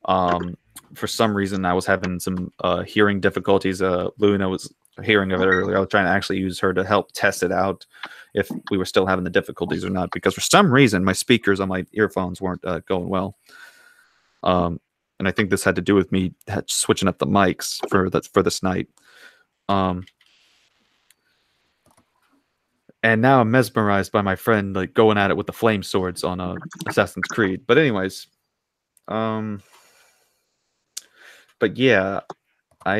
for some reason I was having some hearing difficulties. Luna was hearing of it earlier. I was trying to actually use her to help test it out if we were still having the difficulties or not, because for some reason my speakers on my earphones weren't going well. And I think this had to do with me switching up the mics for this night. And now I'm mesmerized by my friend like going at it with the flame swords on Assassin's Creed. But anyways, but yeah, I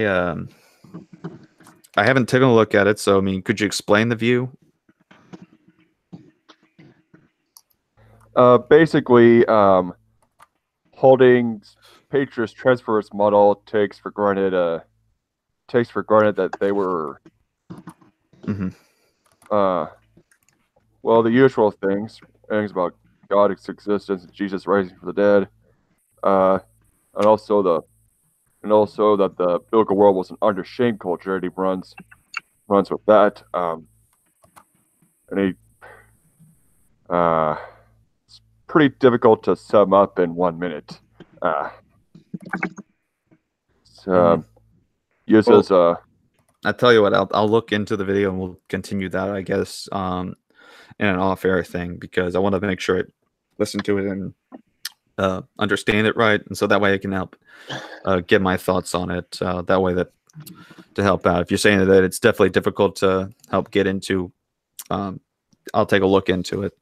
haven't taken a look at it. So I mean, could you explain the view? Basically, holding Patriots transverse model takes for granted that they were well, the usual things about God's existence and Jesus rising from the dead, and also that the biblical world was an under shame culture, and he runs with that. And he it's pretty difficult to sum up in 1 minute. Uses I'll tell you what, I'll look into the video and we'll continue that, I guess, in an off-air thing, because I want to make sure I listen to it and understand it right, and so that way I can help get my thoughts on it. That way, that to help out. If you're saying that it's definitely difficult to help get into, I'll take a look into it.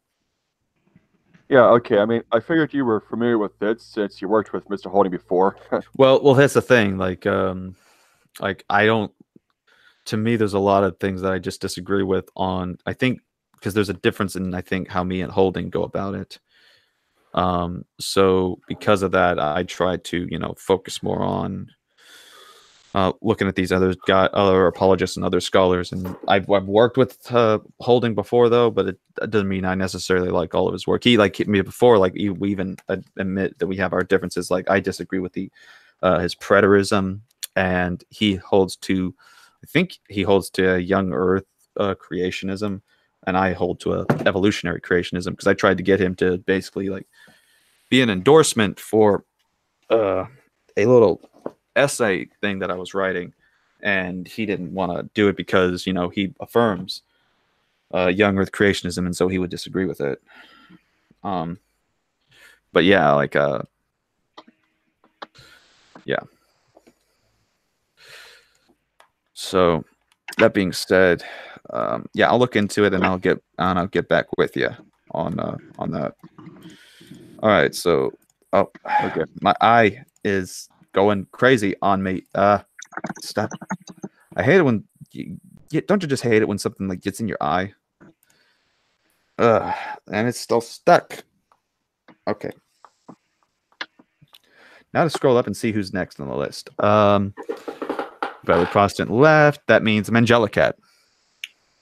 Yeah, okay. I mean, I figured you were familiar with it since you worked with Mr. Holding before. well, that's the thing. Like I don't. To me, there's a lot of things that I just disagree with on. I think because there's a difference in how me and Holding go about it. So because of that, I try to focus more on looking at these other apologists and other scholars. And I've worked with Holding before, though, but it doesn't mean I necessarily like all of his work. He like me before, like we even admit that we have our differences. Like I disagree with his preterism, and he holds to. I think he holds to a young Earth creationism, and I hold to a evolutionary creationism, because I tried to get him to basically like be an endorsement for a little essay thing that I was writing, and he didn't want to do it because he affirms young Earth creationism, and so he would disagree with it. But yeah, like yeah. So that being said, yeah, I'll look into it and I'll get back with you on that. All right, so okay, my eye is going crazy on me. Stop! I hate it when don't you just hate it when something like gets in your eye? And it's still stuck. Okay. Now to scroll up and see who's next on the list. Bradley Protestant left. That means Angelicat.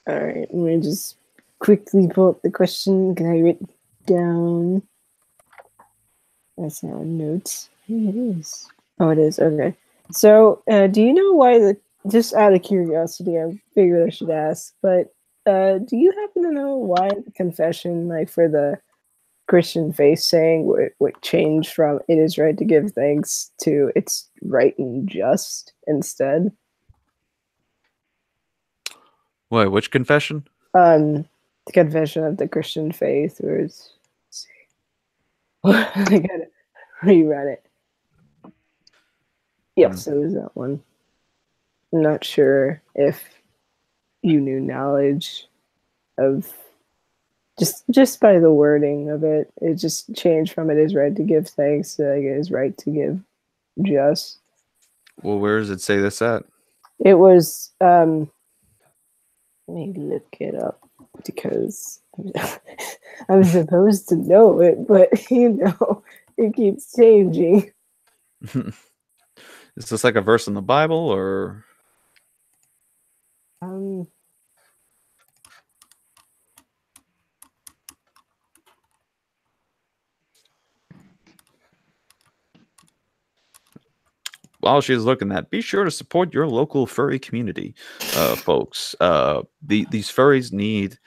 All right, let me just quickly pull up the question. Can I write it down? That's not a note. Here it is. Oh, it is. Okay. So, do you know why just out of curiosity, I figured I should ask, but do you happen to know why the confession, like for the Christian faith saying what changed from "it is right to give thanks" to "it's right and just" instead? Wait, which confession? The confession of the Christian faith, or it's, I gotta rerun it. Yes, it was that one. I'm not sure if you knew knowledge of just by the wording of it. It just changed from "it is right to give thanks" to like, "it is right to give just." Well, where does it say this at? It was let me look it up because I'm supposed to know it, but it keeps changing. Is this like a verse in the Bible, or? While she's looking at, be sure to support your local furry community, folks. These furries need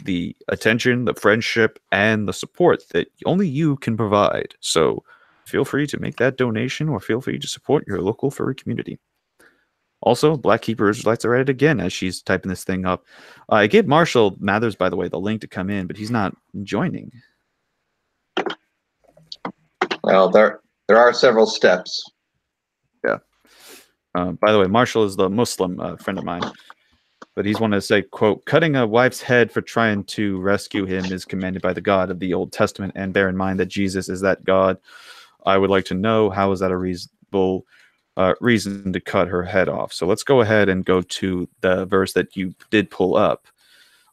the attention, the friendship, and the support that only you can provide. So feel free to make that donation, or feel free to support your local furry community. Also, Black Hebrew Israelites are at it again as she's typing this thing up. I gave Marshall Mathers, by the way, the link to come in, but he's not joining. Well, there are several steps. Yeah. By the way, Marshall is the Muslim friend of mine. But he's wanted to say, quote, cutting a wife's head for trying to rescue him is commanded by the God of the Old Testament, and bear in mind that Jesus is that God. I would like to know, how is that a reasonable reason to cut her head off? So let's go ahead and go to the verse that you did pull up.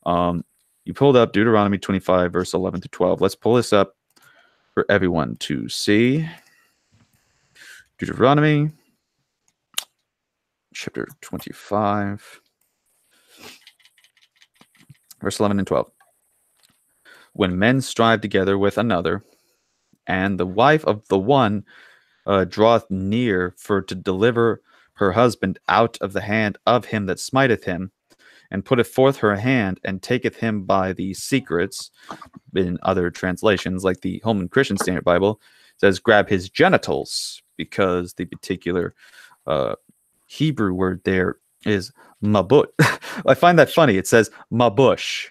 You pulled up Deuteronomy 25, verse 11 to 12. Let's pull this up for everyone to see. Deuteronomy chapter 25. Verse 11 and 12. When men strive together with another, and the wife of the one draweth near for to deliver her husband out of the hand of him that smiteth him, and putteth forth her hand, and taketh him by the secrets, in other translations, like the Holman Christian Standard Bible, says grab his genitals, because the particular Hebrew word there is mabut. I find that funny. It says mabush.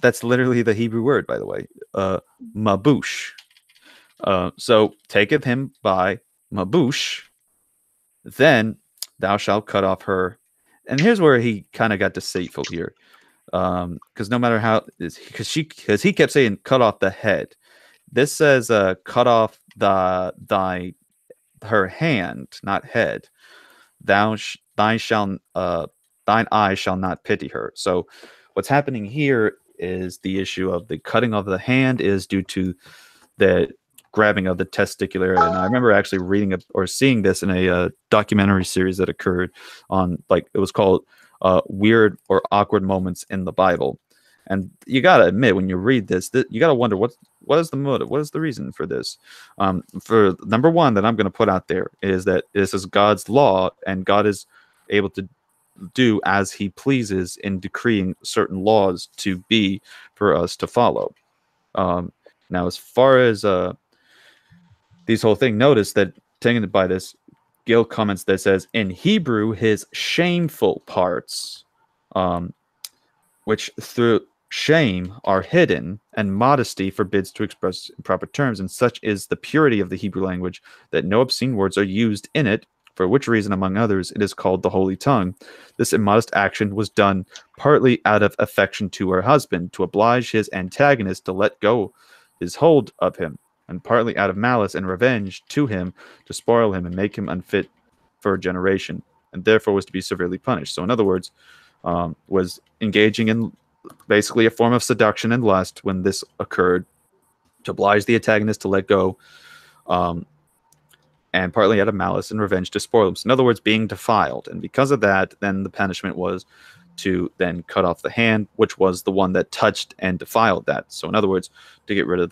That's literally the Hebrew word, by the way. Mabush. So taketh him by mabush, then thou shalt cut off her. And here's where he kind of got deceitful here, because no matter how, because he kept saying cut off the head. This says cut off her hand, not head. Thine eye shall not pity her. So what's happening here is the issue of the cutting of the hand is due to the grabbing of the testicular area. And I remember actually reading or seeing this in a documentary series that occurred on, like, it was called Weird or Awkward Moments in the Bible. And you got to admit, when you read this, you got to wonder what is the motive? What is the reason for this? For number one that I'm going to put out there is that this is God's law, and God is able to do as he pleases in decreeing certain laws to be for us to follow. Now, as far as these whole thing, notice that taken by this, Gil comments that says, in Hebrew, his shameful parts, which through shame are hidden, and modesty forbids to express in proper terms, and such is the purity of the Hebrew language that no obscene words are used in it, for which reason, among others, it is called the holy tongue. This immodest action was done partly out of affection to her husband, to oblige his antagonist to let go his hold of him, and partly out of malice and revenge to him, to spoil him and make him unfit for a generation, and therefore was to be severely punished. So in other words, was engaging in basically a form of seduction and lust when this occurred, to oblige the antagonist to let go, and partly out of malice and revenge to spoil him. So in other words, being defiled. And because of that, then the punishment was to then cut off the hand, which was the one that touched and defiled that. So in other words, to get rid of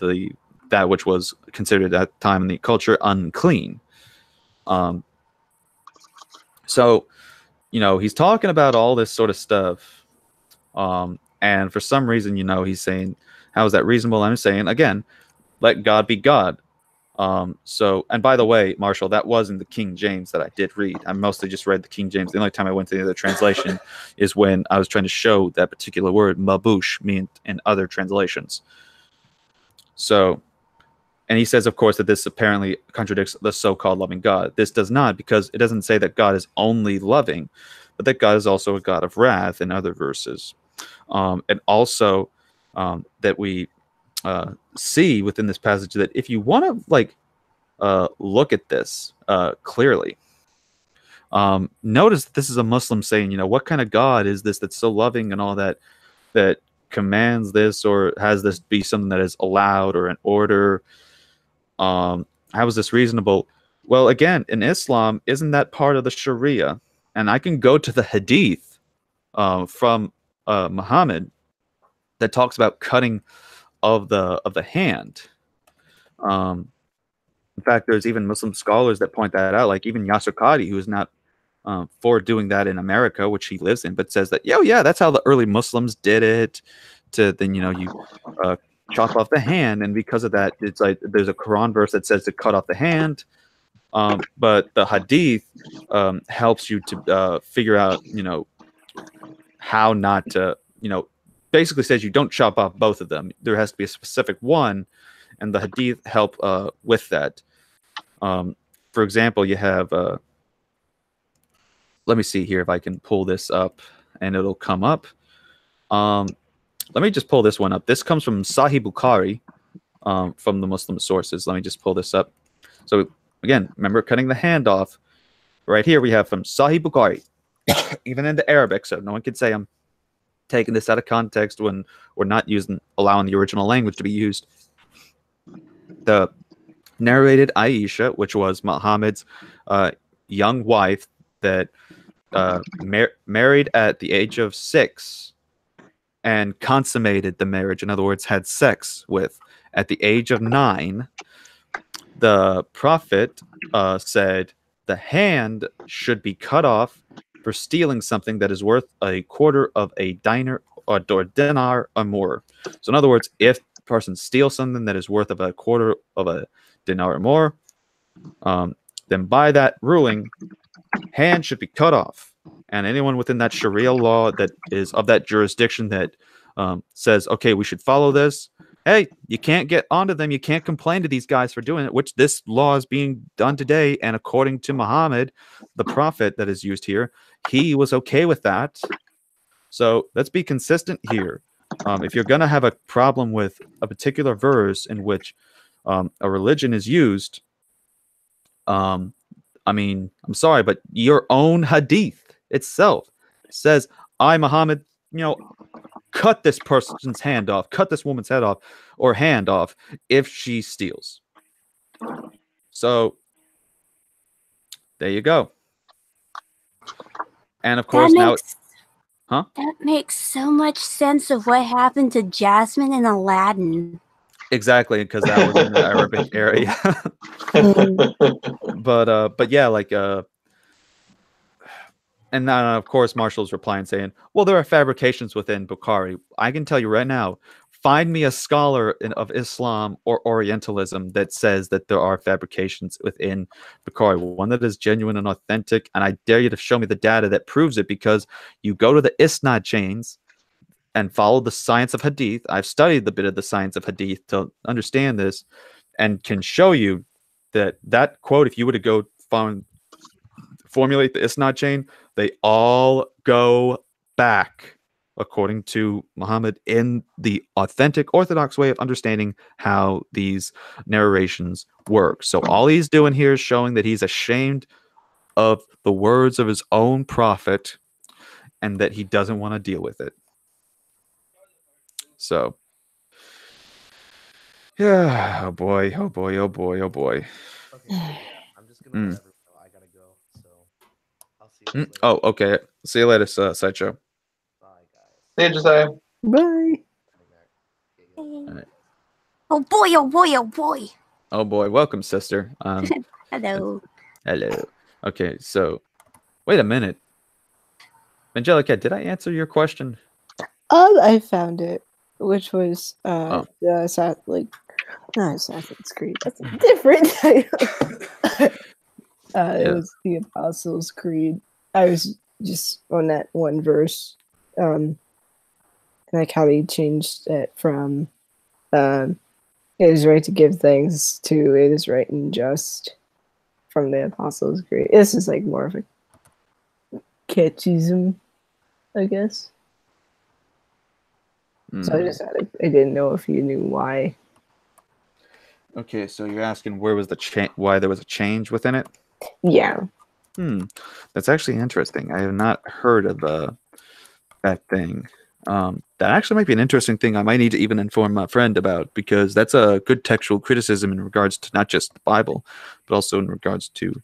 that which was considered at that time in the culture unclean. So, he's talking about all this sort of stuff. And for some reason, he's saying, how is that reasonable? I'm saying, again, let God be God. And by the way, Marshall, that wasn't the King James that I did read. I mostly just read the King James. The only time I went to the other translation is when I was trying to show that particular word, mabush, mean in other translations. So, and he says, of course, that this apparently contradicts the so-called loving God. This does not, because it doesn't say that God is only loving, but that God is also a God of wrath in other verses. And also that we see within this passage that if you want to look at this clearly, notice that this is a Muslim saying, what kind of God is this that's so loving and all that commands this or has this be something that is allowed or an order? How is this reasonable? Well, again, in Islam, isn't that part of the Sharia? And I can go to the hadith from Muhammad that talks about cutting of the hand. In fact, there's even Muslim scholars that point that out, like even Yasser Qadi, who is not for doing that in America, which he lives in, but says that, yeah, that's how the early Muslims did it. To then, you chop off the hand, and because of that, it's like there's a Quran verse that says to cut off the hand. But the hadith helps you to figure out, how not to, basically says you don't chop off both of them. There has to be a specific one, and the hadith help with that. For example, you have, let me see here if I can pull this up, and it'll come up. Let me just pull this one up. This comes from Sahih Bukhari, from the Muslim sources. Let me just pull this up. So again, remember cutting the hand off. Right here we have from Sahih Bukhari, even in the Arabic, so no one can say I'm taking this out of context when we're not allowing the original language to be used. The narrated Aisha, which was Muhammad's young wife that married at the age of 6 and consummated the marriage, in other words, had sex with at the age of 9. The Prophet said the hand should be cut off for stealing something that is worth a quarter of a dinar or dinar or more. So in other words, if a person steals something that is worth of a quarter of a dinar or more, then by that ruling, hand should be cut off. And anyone within that Sharia law that is of that jurisdiction that says, okay, we should follow this, hey, you can't get onto them. You can't complain to these guys for doing it, which this law is being done today. And according to Muhammad, the prophet that is used here, he was okay with that. So let's be consistent here. If you're going to have a problem with a particular verse in which a religion is used, I'm sorry, but your own hadith itself says, I, Muhammad, cut this person's hand off, cut this woman's head off or hand off if she steals. So there you go. And of course that makes so much sense of what happened to Jasmine and Aladdin. Exactly, because that was in the Arabic area. But yeah, like and then of course Marshall's replying saying, well, there are fabrications within Bukhari. I can tell you right now, find me a scholar of Islam or Orientalism that says that there are fabrications within Bukhari, one that is genuine and authentic, and I dare you to show me the data that proves it, because you go to the Isnad chains and follow the science of hadith. I've studied the bit of the science of hadith to understand this, and can show you that quote, if you were to go formulate the Isnad chain, they all go back, according to Muhammad, in the authentic Orthodox way of understanding how these narrations work. So all he's doing here is showing that he's ashamed of the words of his own prophet and that he doesn't want to deal with it. So, yeah, oh boy, oh boy, oh boy, oh boy. Okay, I'm just gonna let everyone know I gotta go, so I'll see you later. Oh, okay. See you later, Sideshow. Bye, guys. See you, Josiah. Bye. Oh boy, oh boy, oh boy. Oh boy, welcome, sister. Hello. Hello. Okay, so wait a minute. Angelica, did I answer your question? I found it, which was Oh. not Assassin's Creed. That's a different title. It was the Apostles' Creed. I was just on that one verse, like how he changed it from "it is right to give thanks" to "it is right and just" from the Apostles' Creed. This is like more of a catechism, I guess. So I didn't know if you knew why. Okay, so you're asking where was the why there was a change within it? Yeah. That's actually interesting. I have not heard of that thing. That actually might be an interesting thing I might need to even inform my friend about, because that's a good textual criticism in regards to not just the Bible, but also in regards to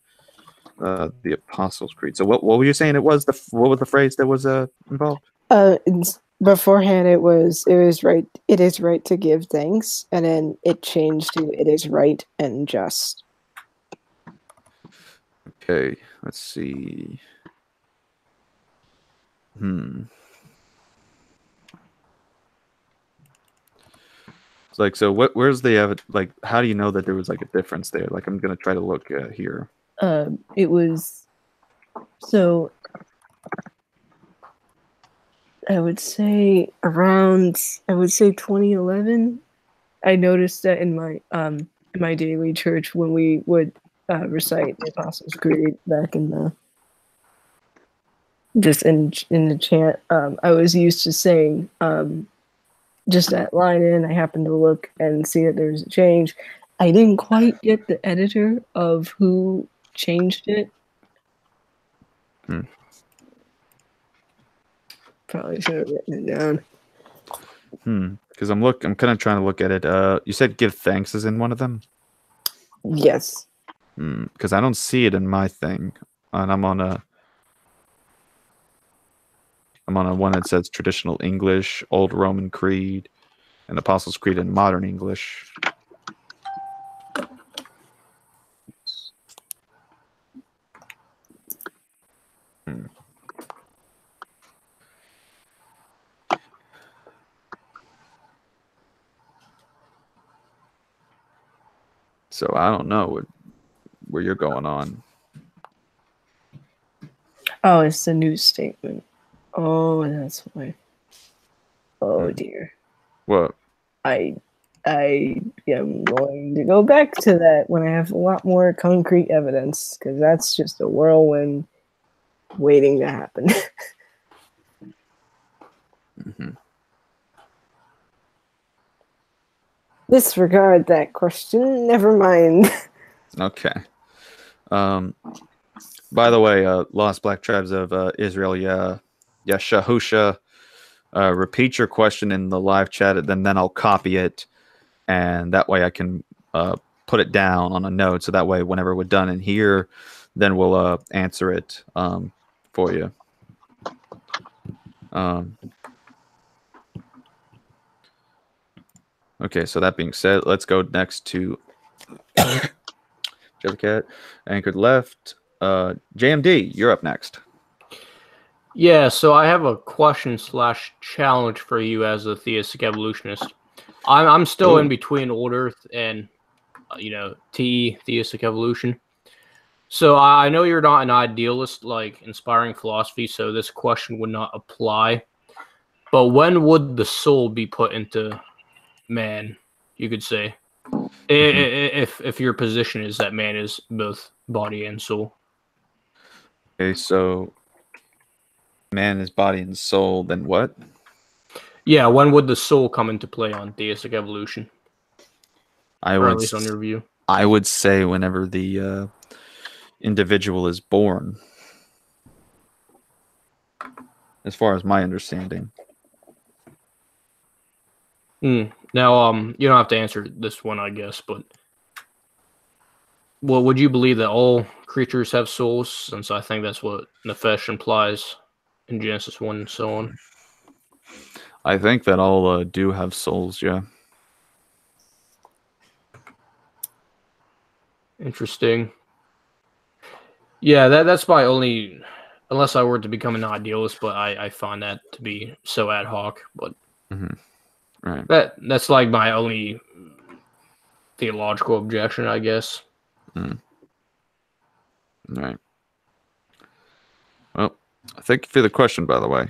the Apostles' Creed. So what were you saying? What was the phrase that was involved? Beforehand, it is right. It is right to give thanks, and then it changed to "it is right and just." Okay, let's see. It's like, so where's the like? How do you know that there was like a difference there? Like, I'm gonna try to look here. It was so. I would say 2011. I noticed that in my daily church when we would recite the Apostles' Creed back in the just in the chant. I was used to saying just that line in. I happened to look and see that there was a change. I didn't quite get the editor of who changed it. Probably should have written it down. Because I'm kind of trying to look at it. You said give thanks is in one of them? Yes. Because I don't see it in my thing. And I'm on a one that says traditional English, Old Roman Creed, and Apostles' Creed in modern English. So I don't know where you're going on. Oh, it's the new statement. Oh, that's why. Oh dear. What? I am going to go back to that when I have a lot more concrete evidence, because that's just a whirlwind waiting to happen. Disregard that question. Never mind. Okay. By the way, Lost Black Tribes of Israel, Shahusha, repeat your question in the live chat, and then I'll copy it, and that way I can put it down on a note, so that way whenever we're done in here, then we'll answer it for you. Okay, so that being said, let's go next to Jessica, anchored left. JMD, you're up next. Yeah, so I have a question / challenge for you as a theistic evolutionist. I'm still in between Old Earth and TE, theistic evolution. So I know you're not an idealist like inspiring philosophy, so this question would not apply. But when would the soul be put into man, you could say, if your position is that man is both body and soul? Okay, so man is body and soul, then what? Yeah, when would the soul come into play on theistic evolution? Or at least on your view. I would say whenever the individual is born, as far as my understanding. Now, you don't have to answer this one, I guess, but would you believe that all creatures have souls? Since I think that's what Nefesh implies in Genesis 1 and so on. I think that all do have souls, yeah. Interesting. Yeah, that's my only, unless I were to become an idealist, but I find that to be so ad hoc. But right, that's like my only theological objection, I guess. Right. Well, thank you for the question, by the way.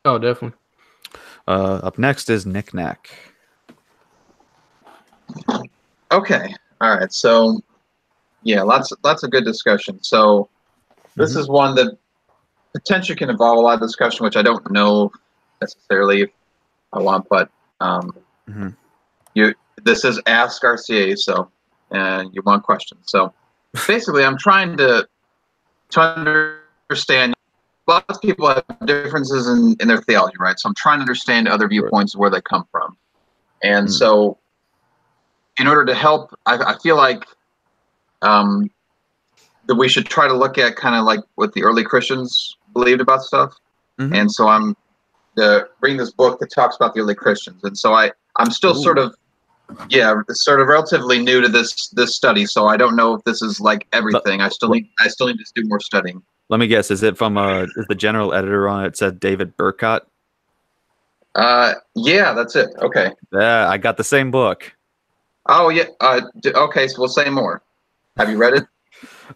Oh, definitely. Up next is Nick Knack. Okay. All right. So, yeah, lots of good discussion. So, this is one that potentially can involve a lot of discussion, which I don't know necessarily if I want, but this is Ask RCA, so you want questions. So, basically, I'm trying to understand. Lots of people have differences in their theology, right? So I'm trying to understand other viewpoints, where they come from. And so in order to help, I feel like that we should try to look at kind of like what the early Christians believed about stuff. And so I'm bring this book that talks about the early Christians. And so I'm still sort of relatively new to this study. So I don't know if this is like everything. I still need to do more studying. Let me guess. Is it from is the general editor on it said David Burkott? Yeah, that's it. Okay. Yeah, I got the same book. Oh yeah. Okay, so we'll say more. Have you read it?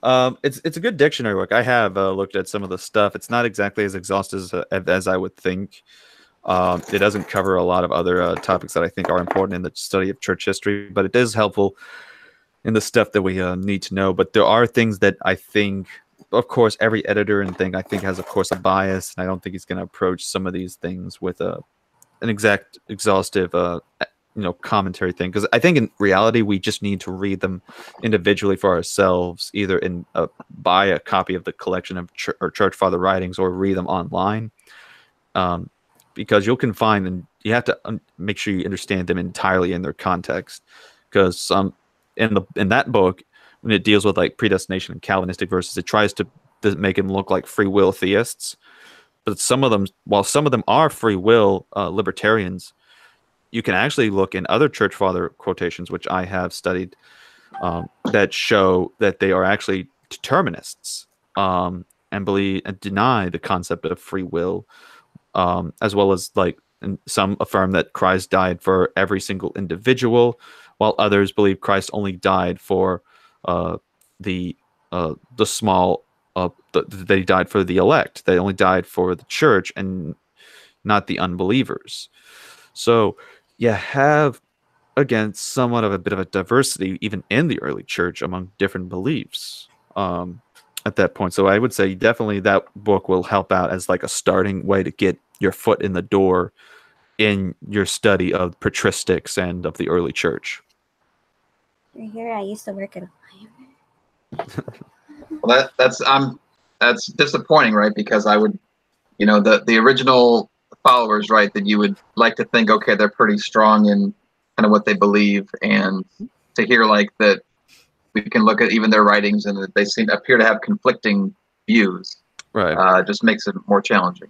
It's a good dictionary work. I have looked at some of the stuff. It's not exactly as exhaustive as I would think. It doesn't cover a lot of other topics that I think are important in the study of church history, but it is helpful in the stuff that we need to know. But there are things that I think, of course, every editor and thing I think has, of course, a bias, and I don't think he's going to approach some of these things with an exhaustive commentary thing, because I think in reality we just need to read them individually for ourselves, either in buy a copy of the collection of church father writings or read them online, because you can find, and you have to make sure you understand them entirely in their context, because some in that book, when it deals with like predestination and Calvinistic verses, it tries to make them look like free will theists, but some of them, while some of them are free will libertarians, you can actually look in other church father quotations, which I have studied, that show that they are actually determinists, and believe and deny the concept of free will, as well as and some affirm that Christ died for every single individual, while others believe Christ only died for the small. That he died for the elect. They only died for the church and not the unbelievers. So you have, again, somewhat of a bit of a diversity even in the early church among different beliefs at that point. So I would say definitely that book will help out as like a starting way to get your foot in the door in your study of patristics and of the early church. Here, I used to work at a library. Well, that's disappointing, right? Because I would, the original followers, right, that you would like to think, okay, they're pretty strong in kind of what they believe, and to hear like that we can look at even their writings and that they appear to have conflicting views, right, just makes it more challenging.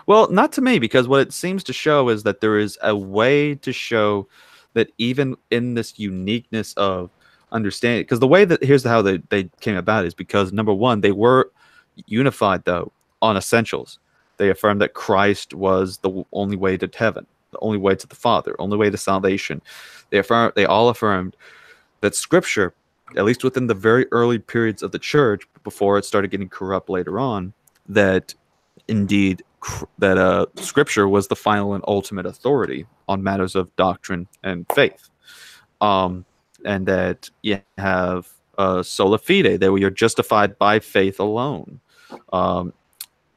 Well, not to me, because what it seems to show is that there is a way to show that even in this uniqueness of understanding, because the way that here's how they came about is because, number one, they were unified though on essentials. They affirmed that Christ was the only way to heaven, the only way to the Father, only way to salvation. They all affirmed that Scripture, at least within the very early periods of the church, before it started getting corrupt later on, that indeed that Scripture was the final and ultimate authority on matters of doctrine and faith, and that you have sola fide, that we are justified by faith alone,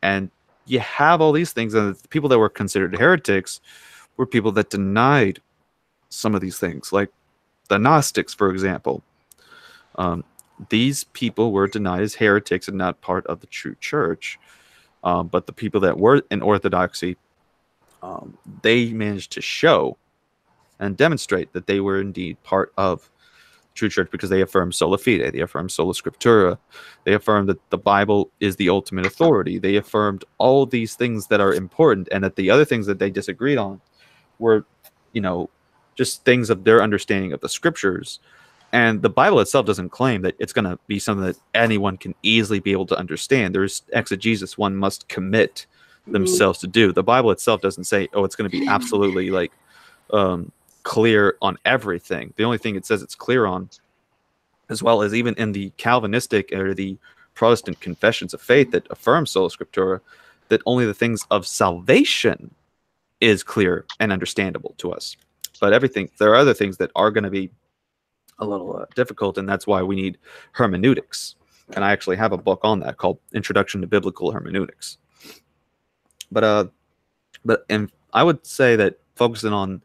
and you have all these things, and the people that were considered heretics were people that denied some of these things, like the Gnostics, for example. These people were denied as heretics and not part of the true church. But the people that were in orthodoxy, they managed to show and demonstrate that they were indeed part of true church, because they affirmed sola fide, they affirmed sola scriptura, they affirmed that the Bible is the ultimate authority, they affirmed all these things that are important, and that the other things that they disagreed on were, just things of their understanding of the Scriptures. And the Bible itself doesn't claim that it's going to be something that anyone can easily be able to understand. There's exegesis one must commit themselves to do. The Bible itself doesn't say, oh, it's going to be absolutely clear on everything. The only thing it says it's clear on, as well as even in the Calvinistic or the Protestant confessions of faith that affirm sola scriptura, that only the things of salvation is clear and understandable to us. But there are other things that are going to be a little difficult, and that's why we need hermeneutics. And I actually have a book on that called Introduction to Biblical Hermeneutics. But I would say that focusing on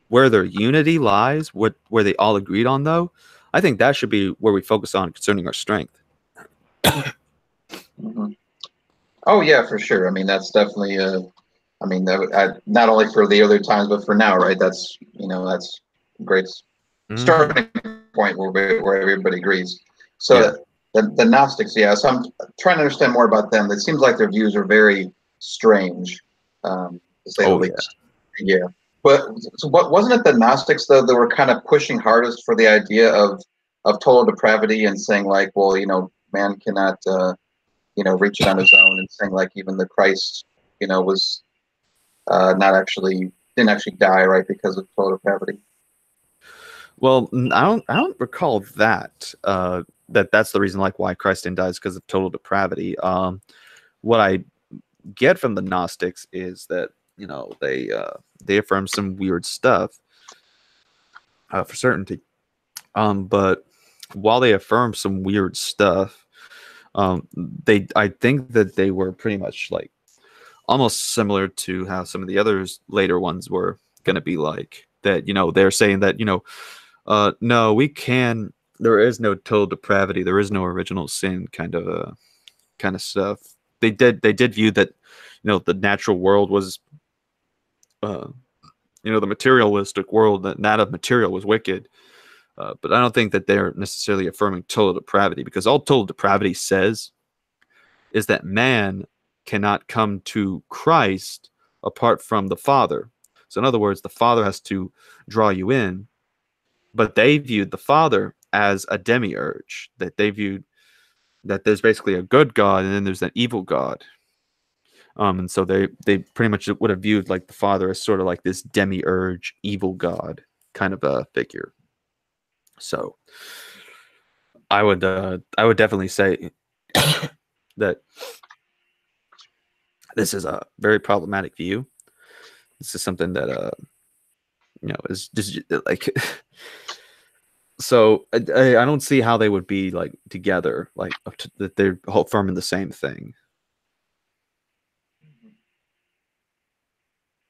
where their unity lies, where they all agreed on, though, I think that should be where we focus on concerning our strength. Mm-hmm. Oh yeah, for sure. I mean, that's definitely not only for the earlier times, but for now, right? That's that's great starting point where everybody agrees. So yeah. The Gnostics, yeah. So I'm trying to understand more about them. It seems like their views are very strange, to say the least. Yeah. But so wasn't it the Gnostics though that were kind of pushing hardest for the idea of total depravity, and saying like, well, man cannot reach it on his own, and saying like even the Christ was didn't actually die, right, because of total depravity. Well, I don't recall that. that's the reason like why Christ didn't die is because of total depravity. What I get from the Gnostics is that they affirm some weird stuff for certainty. But while they affirm some weird stuff, I think that they were pretty much like almost similar to how some of the others later ones were going to be like that. They're saying that no, we can. There is no total depravity. There is no original sin. Kind of stuff. They did view that the natural world was the materialistic world, that not of material was wicked. But I don't think that they're necessarily affirming total depravity, because all total depravity says is that man cannot come to Christ apart from the Father. So in other words, the Father has to draw you in, but they viewed the Father as a demiurge, that they viewed that there's basically a good God and then there's an evil God. And so they pretty much would have viewed like the Father as sort of like this demiurge, evil God kind of a figure. So I would definitely say that this is a very problematic view. This is something that is just like so I don't see how they would be like together, like that they're affirming the same thing.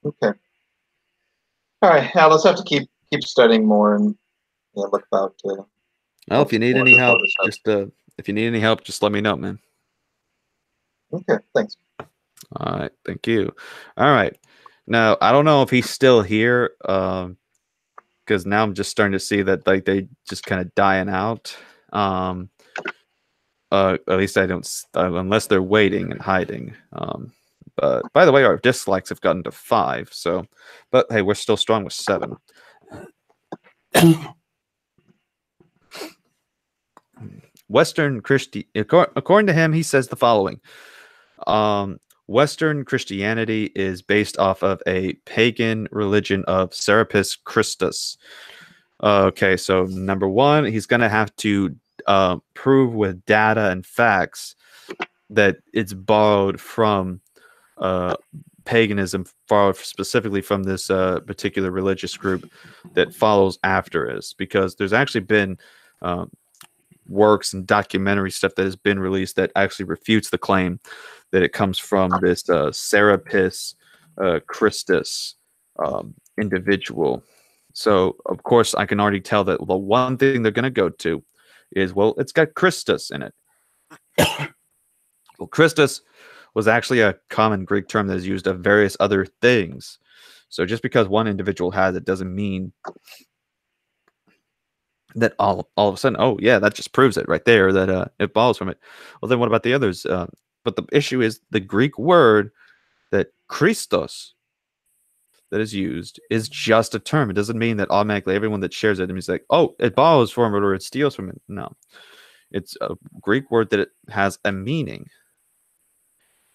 Okay. All right. Now let's have to keep studying more and look about. Well, if you need any help, just let me know, man. Okay. Thanks. All right. Thank you. All right. Now I don't know if he's still here, because now I'm just starting to see that like they just kind of dying out. At least I don't, unless they're waiting and hiding. But by the way, our dislikes have gotten to 5. So, but hey, we're still strong with 7. Western according to him, he says the following: Western Christianity is based off of a pagan religion of Serapis Christus. Okay, so number 1, he's going to have to prove with data and facts that it's borrowed from paganism, borrowed specifically from this particular religious group that follows after us, because there's actually been works and documentary stuff that has been released that actually refutes the claim that it comes from this Serapis Christus individual. So, of course, I can already tell that the one thing they're going to go to is, well, it's got Christus in it. Well, Christus was actually a common Greek term that is used of various other things. So just because one individual has it doesn't mean that all of a sudden, oh, yeah, that just proves it right there, that it borrows from it. Well, then what about the others? But the issue is the Greek word that Christos that is used is just a term. It doesn't mean that automatically everyone that shares it is like, oh, it borrows from it or it steals from it. No. It's a Greek word that it has a meaning.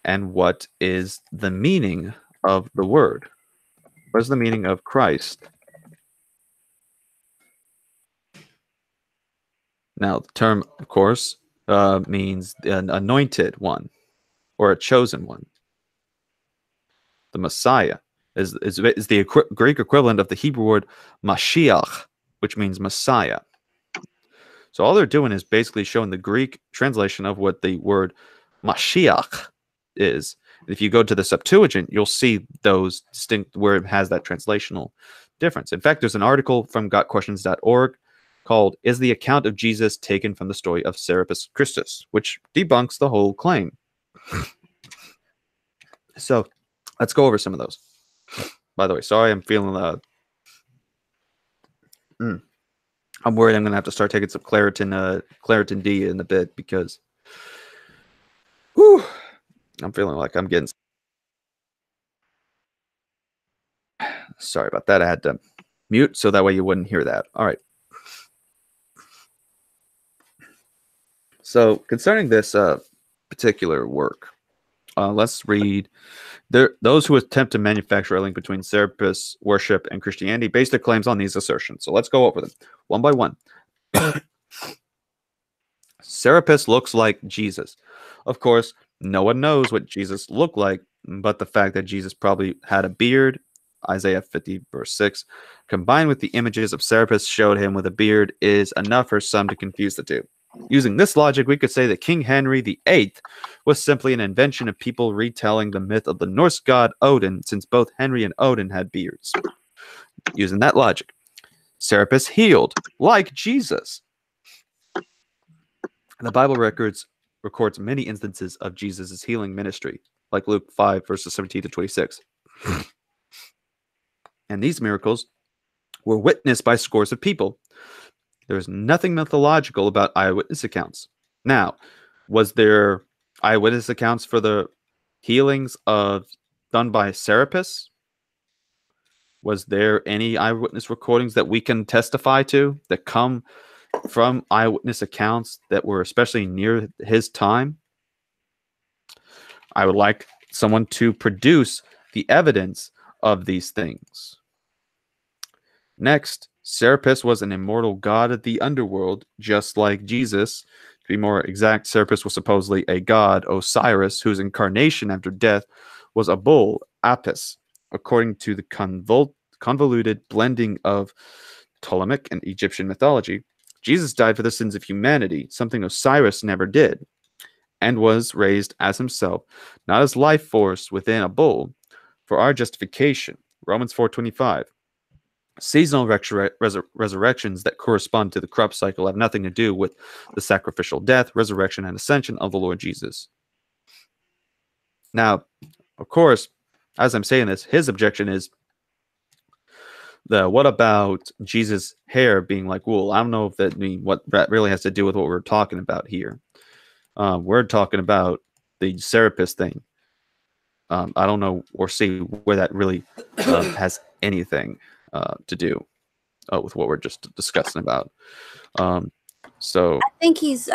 And what is the meaning of the word? What is the meaning of Christ? Now, the term, of course, means an anointed one or a chosen one. The Messiah is the Greek equivalent of the Hebrew word Mashiach, which means Messiah. So all they're doing is basically showing the Greek translation of what the word Mashiach is. If you go to the Septuagint, you'll see those distinct where it has that translational difference. In fact, there's an article from gotquestions.org called "Is the Account of Jesus Taken from the Story of Serapis Christus?" which debunks the whole claim. So let's go over some of those. By the way, sorry, I'm feeling I'm worried I'm going to have to start taking some Claritin D in a bit, because I'm feeling like I'm getting... Sorry about that. I had to mute so that way you wouldn't hear that. All right. So concerning this particular work, let's read. Those who attempt to manufacture a link between Serapis worship and Christianity base their claims on these assertions. So let's go over them one by one. Serapis looks like Jesus. Of course, no one knows what Jesus looked like, but the fact that Jesus probably had a beard, Isaiah 50, verse 6, combined with the images of Serapis showed him with a beard is enough for some to confuse the two. Using this logic, we could say that King Henry VIII was simply an invention of people retelling the myth of the Norse god Odin, since both Henry and Odin had beards. Using that logic, Serapis healed, like Jesus. The Bible records many instances of Jesus' healing ministry, like Luke 5, verses 17 to 26. And these miracles were witnessed by scores of people. There is nothing mythological about eyewitness accounts. Now, was there eyewitness accounts for the healings done by Serapis? Was there any eyewitness recordings that we can testify to that come from eyewitness accounts that were especially near his time? I would like someone to produce the evidence of these things. Next, Serapis was an immortal god of the underworld, just like Jesus. To be more exact, Serapis was supposedly a god, Osiris, whose incarnation after death was a bull, Apis, according to the convoluted blending of Ptolemaic and Egyptian mythology. Jesus died for the sins of humanity, something Osiris never did, and was raised as himself, not as life force within a bull, for our justification. Romans 4:25. Seasonal resurrections that correspond to the crop cycle have nothing to do with the sacrificial death, resurrection, and ascension of the Lord Jesus. Now, of course, as I'm saying this, his objection is what about Jesus' hair being like wool? I don't know if what that really has to do with what we're talking about here. We're talking about the Serapis thing. I don't know or see where that really has anything to do with what we're just discussing about. So I think he's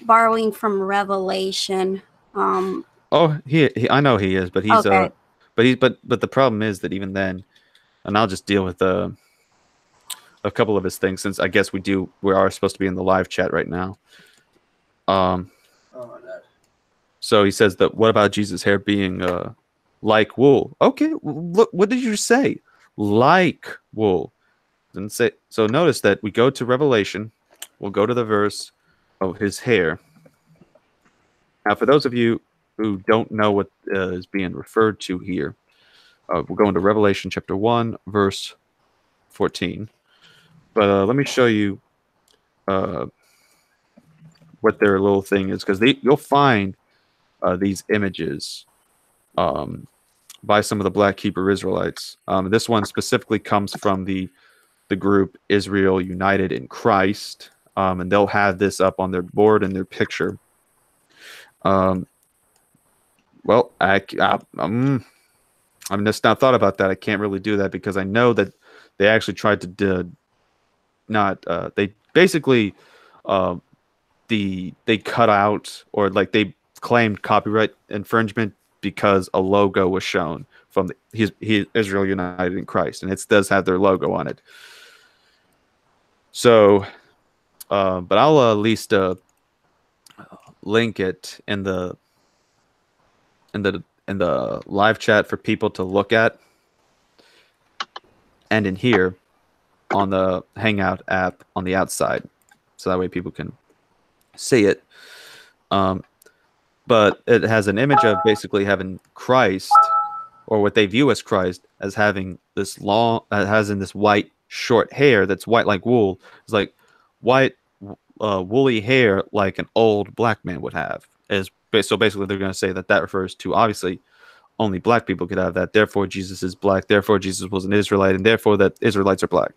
borrowing from Revelation. I know he is, but he's Okay. but the problem is that even then, and I'll just deal with a couple of his things, since I guess we are supposed to be in the live chat right now. So he says that what about Jesus' hair being like wool? Okay, look, what did you say? Like wool. Didn't say. So notice that we go to Revelation. We'll go to the verse of his hair. Now, for those of you who don't know what is being referred to here, we'll go into Revelation chapter 1, verse 14. But let me show you what their little thing is, because you'll find these images by some of the Black Hebrew Israelites. This one specifically comes from the group Israel United in Christ, and they'll have this up on their board in their picture. Well, I'm just not thought about that. I can't really do that because I know that they actually tried to they basically they cut out, or like they claimed copyright infringement because a logo was shown from Israel United in Christ, and it does have their logo on it. So, but I'll at least link it in the live chat for people to look at, and in here on the Hangout app on the outside, so that way people can see it. But it has an image of basically having Christ, or what they view as Christ, as having this long, has in this white short hair that's white like wool. It's like white woolly hair like an old black man would have. So basically they're going to say that refers to, obviously, only black people could have that. Therefore, Jesus is black. Therefore, Jesus was an Israelite, and therefore that Israelites are black.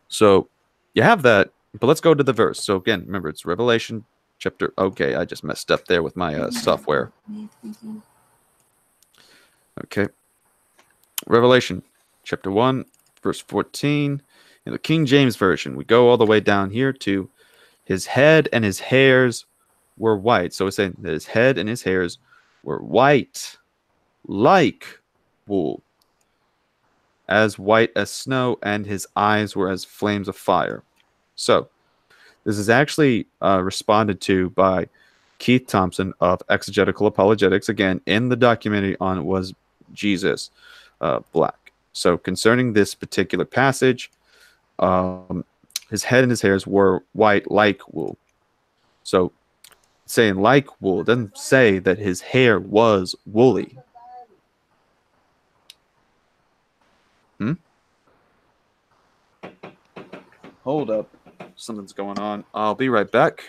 So you have that, but let's go to the verse. So again, remember, it's Revelation chapter. Okay, I just messed up there with my software. Okay. Revelation chapter 1, verse 14. In the King James Version, we go all the way down here to his head and his hairs were white. So it's saying that his head and his hairs were white like wool, as white as snow, and his eyes were as flames of fire. So This is actually responded to by Keith Thompson of Exegetical Apologetics, again, in the documentary on Was Jesus Black? So concerning this particular passage, his head and his hairs were white like wool. So saying like wool doesn't say that his hair was woolly. Hold up. Something's going on. I'll be right back.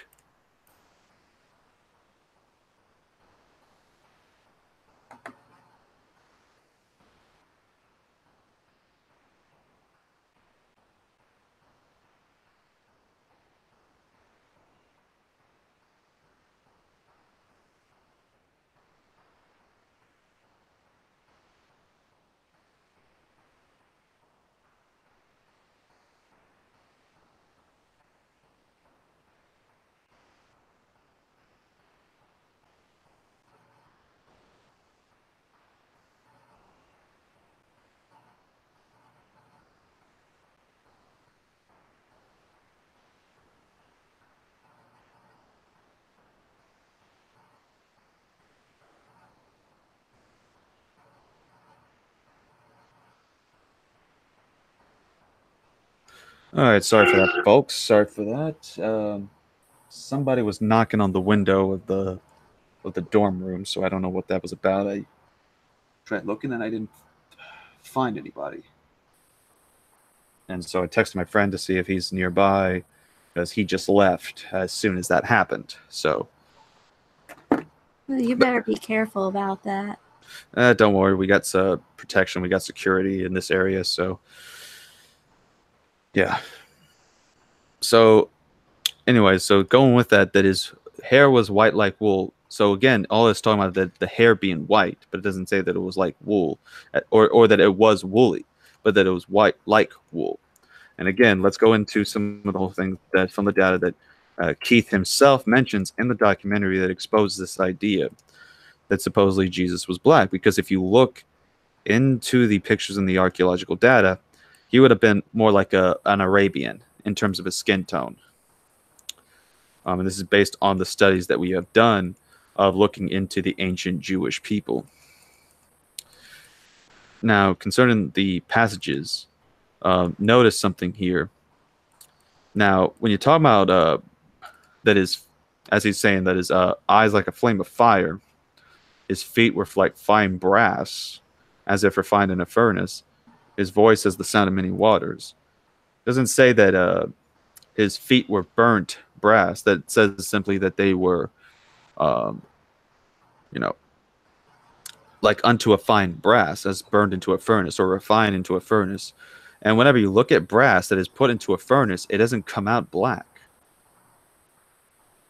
All right, sorry for that, folks. Sorry for that. Somebody was knocking on the window of the dorm room, so I don't know what that was about. I tried looking and I didn't find anybody, and so I texted my friend to see if he's nearby because he just left as soon as that happened. So Well, you better be careful about that. don't worry, we got protection, we got security in this area, so yeah. So anyways, so going with that his hair was white like wool. So again, all it's talking about the hair being white, but it doesn't say that it was like wool, or that it was woolly, but that it was white like wool. And again, let's go into some of the whole things that from the data that Keith himself mentions in the documentary that exposes this idea that supposedly Jesus was black. Because if you look into the pictures in the archaeological data, he would have been more like an Arabian in terms of his skin tone. And this is based on the studies that we have done of looking into the ancient Jewish people. Now, concerning the passages, notice something here. Now, when you talk about that is, as he's saying, that his eyes like a flame of fire, his feet were like fine brass, as if refined in a furnace, his voice as the sound of many waters. It doesn't say that his feet were burnt brass. That says simply that they were, like unto a fine brass, as burned into a furnace or refined into a furnace. And whenever you look at brass that is put into a furnace, it doesn't come out black.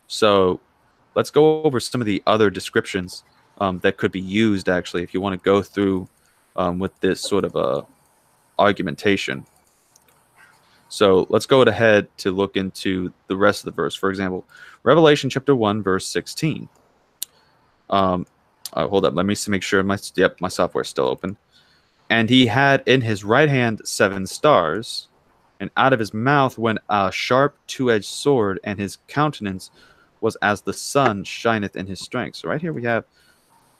So let's go over some of the other descriptions that could be used, actually, if you want to go through with this sort of argumentation. So let's go ahead to look into the rest of the verse. For example, Revelation chapter 1, verse 16. Hold up. Let me make sure my software's still open. And he had in his right hand 7 stars, and out of his mouth went a sharp 2-edged sword, and his countenance was as the sun shineth in his strength. So right here we have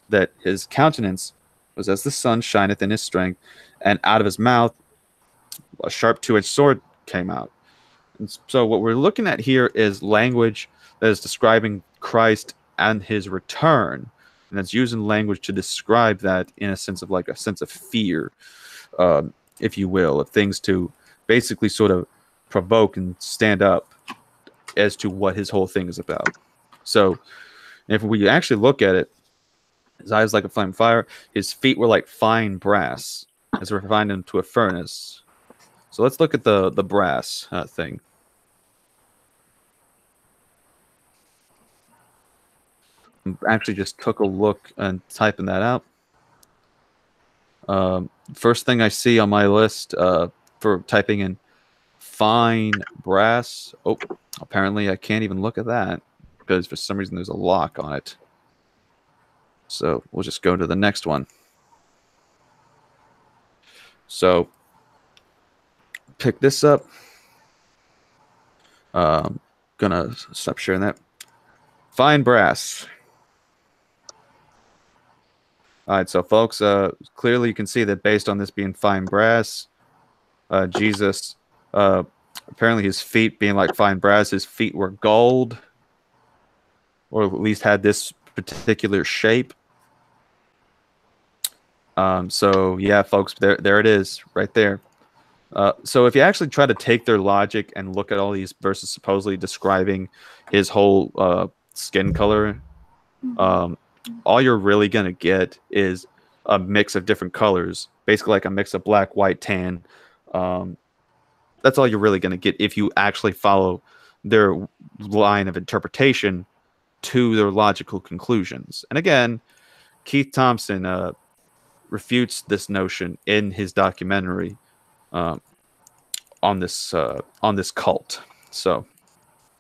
that his countenance was as the sun shineth in his strength, and out of his mouth a sharp 2-edged sword came out. And so what we're looking at here is language that is describing Christ and his return. And that's using language to describe that in a sense of like a sense of fear, if you will, of things to basically sort of provoke and stand up as to what his whole thing is about. So if we actually look at it, his eyes like a flame of fire, his feet were like fine brass, as refined into a furnace. So let's look at the brass thing. Actually just took a look and typing that out. First thing I see on my list for typing in fine brass. Oh, apparently I can't even look at that because for some reason there's a lock on it. So we'll just go to the next one. So pick this up. gonna stop sharing that. Fine brass. All right, so folks, clearly you can see that based on this being fine brass, Jesus, apparently his feet being like fine brass, his feet were gold, or at least had this particular shape. So yeah, folks, there it is, right there. So if you actually try to take their logic and look at all these verses supposedly describing his whole skin color, all you're really gonna get is a mix of different colors, basically like a mix of black, white, tan. That's all you're really gonna get if you actually follow their line of interpretation to their logical conclusions. And again, Keith Thompson refutes this notion in his documentary on this cult. So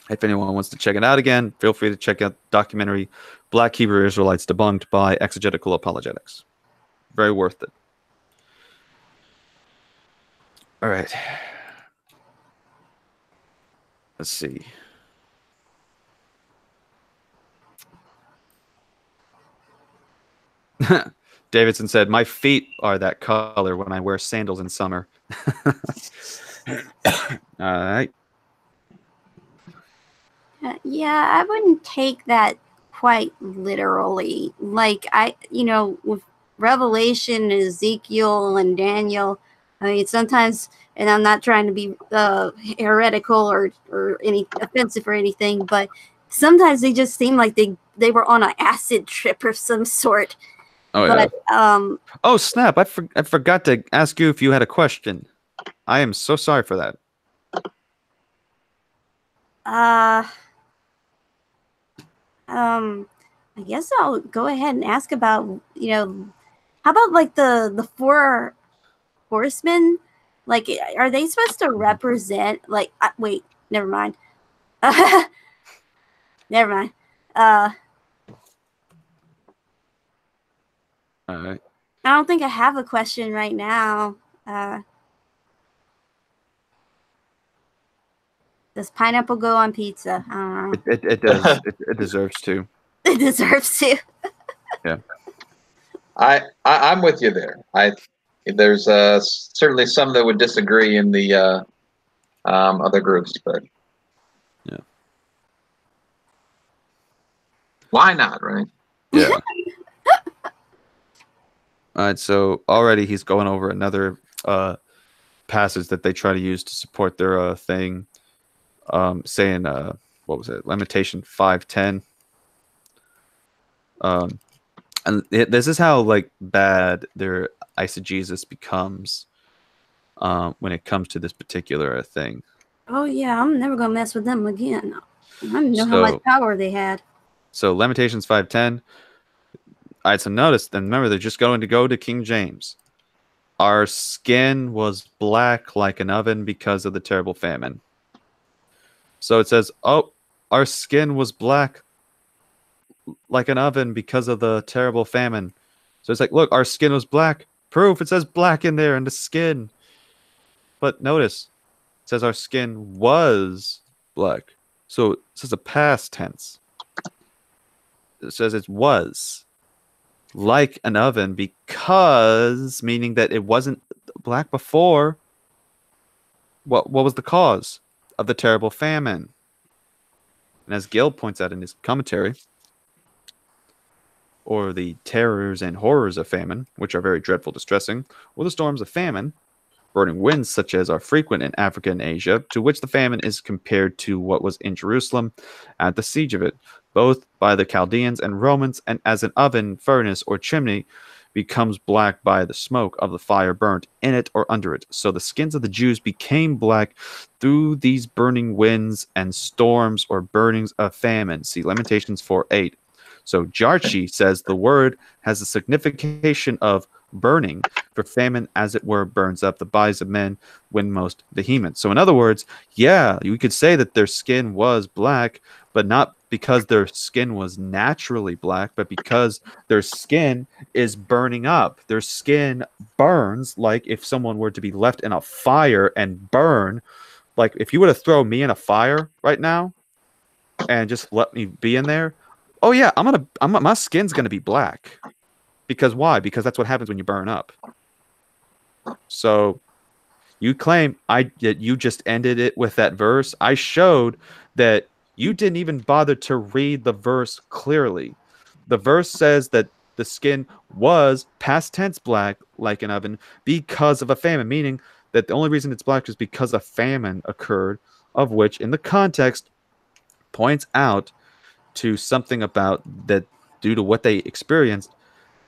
if anyone wants to check it out again, feel free to check out the documentary Black Hebrew Israelites Debunked by Exegetical Apologetics. Very worth it. All right. Let's see. Davidson said, "My feet are that color when I wear sandals in summer." All right. Yeah, I wouldn't take that quite literally. Like with Revelation, Ezekiel, and Daniel, I mean, sometimes, and I'm not trying to be heretical or any offensive or anything, but sometimes they just seem like they were on an acid trip of some sort. Oh, but, yeah. Oh, snap. I forgot to ask you if you had a question. I am so sorry for that. I guess I'll go ahead and ask about, how about like the four horsemen? Like, are they supposed to represent, like, wait, never mind. Never mind. All right. I don't think I have a question right now. Does pineapple go on pizza? I don't know. It does. It deserves to. It deserves to. Yeah. I'm with you there. There's certainly some that would disagree in the other groups, but yeah. Why not, right? Yeah. All right, so already he's going over another passage that they try to use to support their thing, saying, what was it? Lamentation 5:10. And this is how like bad their eisegesis becomes when it comes to this particular thing. Oh yeah, I'm never gonna mess with them again. I didn't know how much power they had. So Lamentations 5:10. All right, so notice, and remember, they're just going to go to King James. Our skin was black like an oven because of the terrible famine. So it says, oh, our skin was black like an oven because of the terrible famine. So it's like, look, our skin was black. Proof, it says black in there in the skin. But notice, it says our skin was black. So it says a past tense. It says it was like an oven because, meaning that it wasn't black before. What was the cause of the terrible famine? And as Gil points out in his commentary, or the terrors and horrors of famine, which are very dreadful, distressing, or the storms of famine, burning winds such as are frequent in Africa and Asia, to which the famine is compared to what was in Jerusalem at the siege of it, both by the Chaldeans and Romans, and as an oven, furnace, or chimney becomes black by the smoke of the fire burnt in it or under it. So the skins of the Jews became black through these burning winds and storms or burnings of famine. See Lamentations 4:8. So Jarchi says the word has a signification of burning, for famine, as it were, burns up the bodies of men when most vehement. So in other words, yeah, you could say that their skin was black, but not because their skin was naturally black, but because their skin is burning up. Their skin burns like if someone were to be left in a fire and burn. Like if you were to throw me in a fire right now, and just let me be in there, oh yeah, my skin's gonna be black. Because why? Because that's what happens when you burn up. So you claim that you just ended it with that verse. I showed that you didn't even bother to read the verse clearly. The verse says that the skin was past tense black like an oven because of a famine, meaning that the only reason it's black is because a famine occurred, of which in the context points out to something about that due to what they experienced,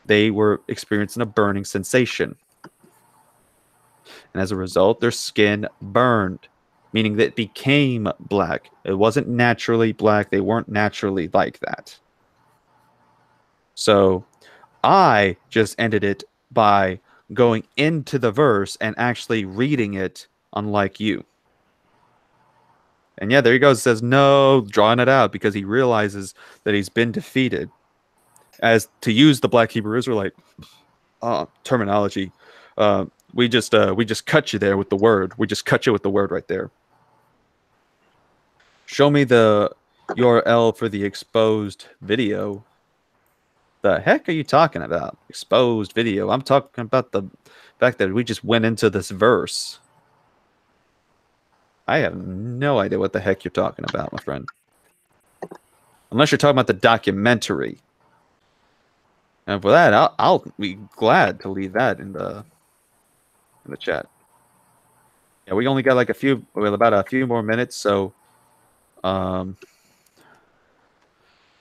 they were experiencing a burning sensation. And as a result, their skin burned, meaning that it became black. It wasn't naturally black. They weren't naturally like that. So I just ended it by going into the verse and actually reading it, unlike you. And yeah, there he goes. It says no, drawing it out because he realizes that he's been defeated. As to use the Black Hebrew Israelite terminology, we just cut you there with the word. We just cut you with the word right there. Show me the URL for the exposed video. The heck are you talking about? Exposed video. I'm talking about the fact that we just went into this verse. I have no idea what the heck you're talking about, my friend. Unless you're talking about the documentary. And for that, I'll be glad to leave that in the chat. Yeah, we only got like about a few more minutes, so let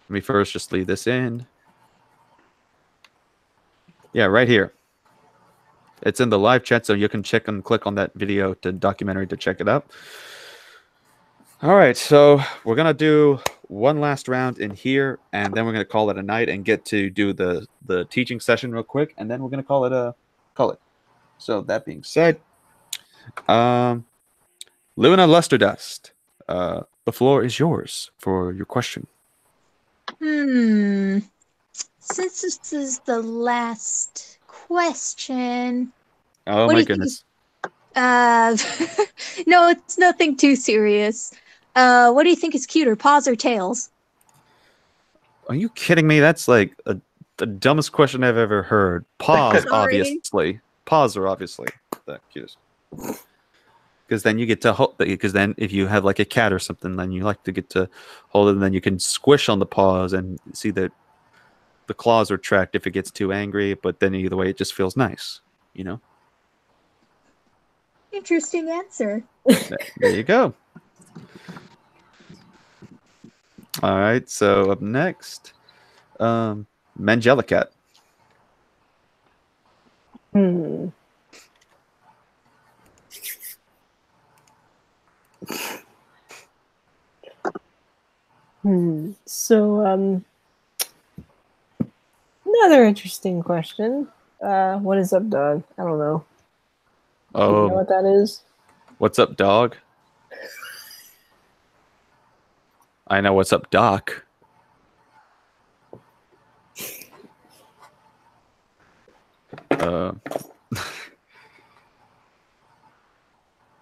me first just leave this in. Yeah, right here. It's in the live chat, so you can check and click on that video to documentary to check it out. All right, so we're gonna do one last round in here, and then we're gonna call it a night and get to do the teaching session real quick, and then we're gonna call it. So that being said, Luna Lusterdust, the floor is yours for your question. Since this is the last question. Oh my goodness. No, it's nothing too serious. What do you think is cuter, paws or tails? Are you kidding me? That's like the dumbest question I've ever heard. Paws, obviously. Paws are obviously the cutest. Because then you get to hold. Because then if you have like a cat or something, then you like to get to hold it, and then you can squish on the paws and see that the claws are tracked if it gets too angry. But then either way, it just feels nice, you know. Interesting answer. There you go. All right, so up next, Mangelicat. So, another interesting question. What is up, dog? I don't know. Do you know what that is? What's up, dog? I know what's up, Doc.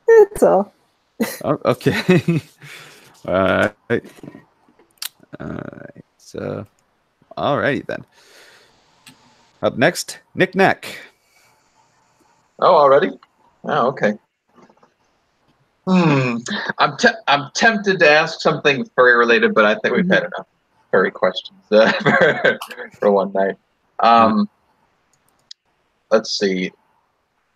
That's all. Okay. All right. So, alrighty then. Up next, Nick Nack. Oh, already? Oh, okay. I'm tempted to ask something furry related, but I think we've had enough furry questions for one night. Let's see.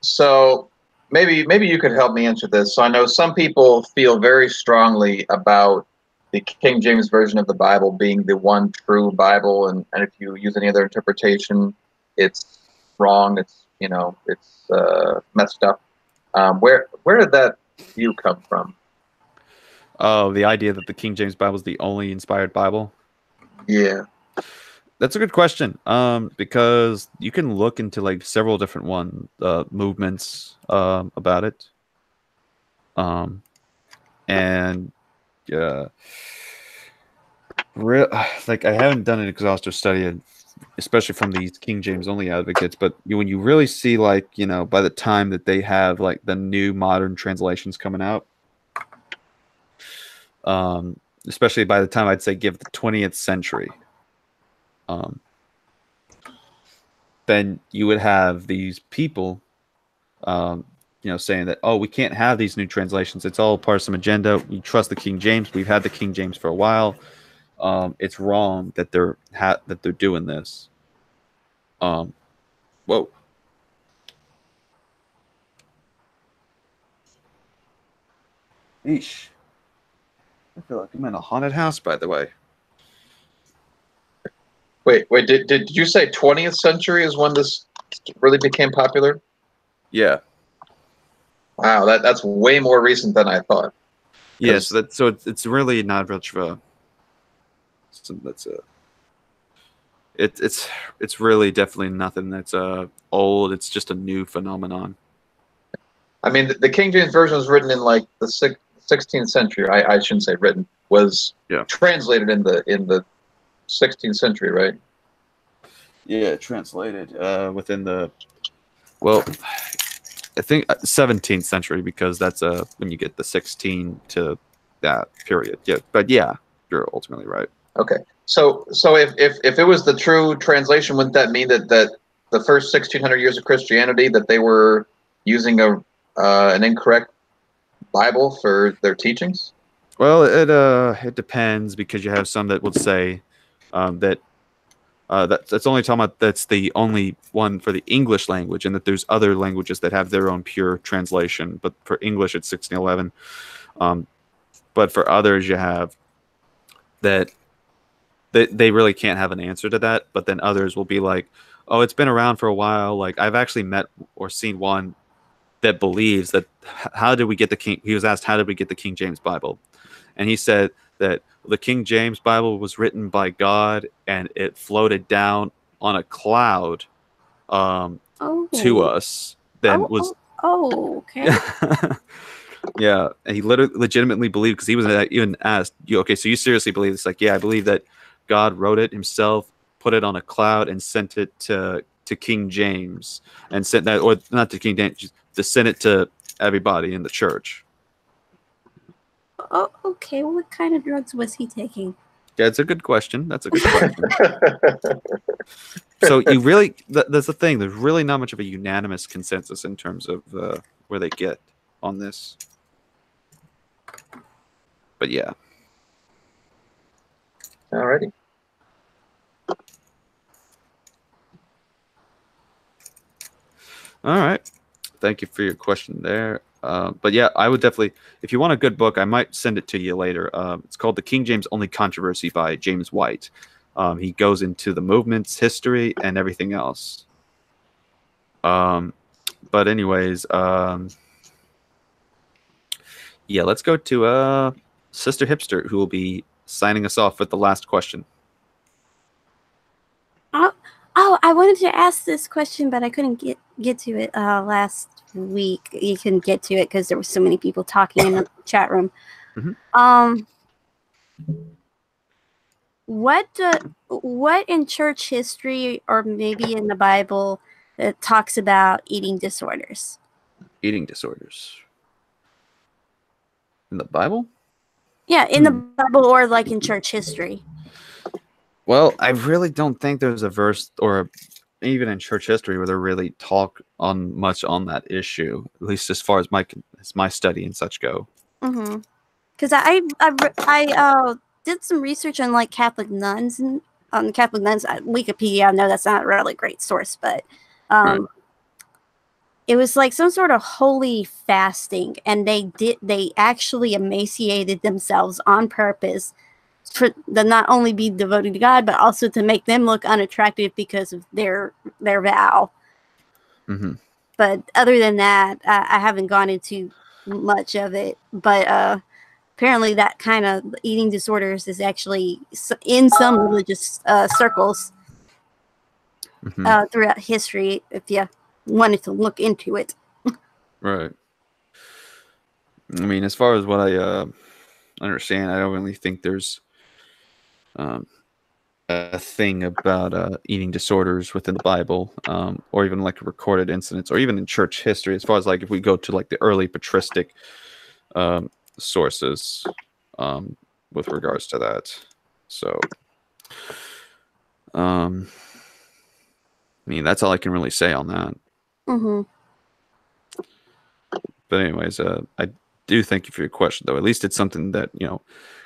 So maybe you could help me answer this. So I know some people feel very strongly about the King James Version of the Bible being the one true Bible, and if you use any other interpretation, it's wrong. It's messed up. Where did that view come from? Oh, the idea that the King James Bible is the only inspired Bible? Yeah. That's a good question. Because you can look into like several different movements about it. And like I haven't done an exhaustive study, especially from these King James only advocates, but when you really see like, by the time that they have like the new modern translations coming out, especially by the time I'd say give the 20th century, then you would have these people, saying that, oh, we can't have these new translations. It's all part of some agenda. We trust the King James. We've had the King James for a while. It's wrong that they're doing this. Whoa. Eesh. I feel like I'm in a haunted house, by the way. Wait. Did you say 20th century is when this really became popular? Yeah. Wow, that's way more recent than I thought. Yes, it's really not much of a. It's really definitely nothing that's old. It's just a new phenomenon. I mean, the King James version was written in like the 16th century. I shouldn't say written, was translated in the 16th century, right? Yeah, translated within the, well, I think 17th century, because that's when you get the 16 to that period. Yeah, but yeah, you're ultimately right. Okay, so if it was the true translation, wouldn't that mean that the first 1600 years of Christianity, that they were using an incorrect Bible for their teachings? Well, it depends, because you have some that would say that's only talking about that's the only one for the English language, and that there's other languages that have their own pure translation. But for English, it's 1611. But for others, you have that they really can't have an answer to that. But then others will be like, oh, it's been around for a while. Like, I've actually met or seen one that believes that how did we get the King? He was asked, how did we get the King James Bible? And he said that the King James Bible was written by God, and it floated down on a cloud to us. Okay. Yeah, and he legitimately believed, because he was even asked, okay, so you seriously believe this? Like, yeah, I believe that God wrote it himself, put it on a cloud, and sent it to King James, and sent that, or not to King James, to send it to everybody in the church. Oh, okay. What kind of drugs was he taking? Yeah, it's a good question. That's a good question. So you really, that's the thing. There's really not much of a unanimous consensus in terms of where they get on this. But yeah. Alrighty. All right. Thank you for your question there. But yeah, I would definitely, if you want a good book, I might send it to you later. It's called The King James Only Controversy by James White. He goes into the movement's history and everything else. But anyways, yeah, let's go to Sister Hipster, who will be signing us off with the last question. Oh, I wanted to ask this question, but I couldn't get to it last week. You couldn't get to it because there were so many people talking in the chat room. Mm-hmm. What in church history, or maybe in the Bible, that talks about eating disorders? Eating disorders in the Bible? Yeah, in the Bible, or like in church history. Well, I really don't think there's a verse, or even in church history, where they really talk on much on that issue. At least as far as my study and such go. Mm-hmm. Because I did some research on like Catholic nuns, and on Catholic nuns Wikipedia. I know that's not a really great source, but it was like some sort of holy fasting, and they actually emaciated themselves on purpose for to not only be devoted to God, but also to make them look unattractive because of their vow. Mm-hmm. But other than that, I haven't gone into much of it. But apparently that kind of eating disorders is actually in some religious circles throughout history, if you wanted to look into it. Right. I mean, as far as what I understand, I don't really think there's a thing about eating disorders within the Bible, or even like recorded incidents, or even in church history. As far as like if we go to like the early patristic sources, with regards to that. So, I mean, that's all I can really say on that. Mm-hmm. But anyways, I do thank you for your question, though. At least it's something that, you know,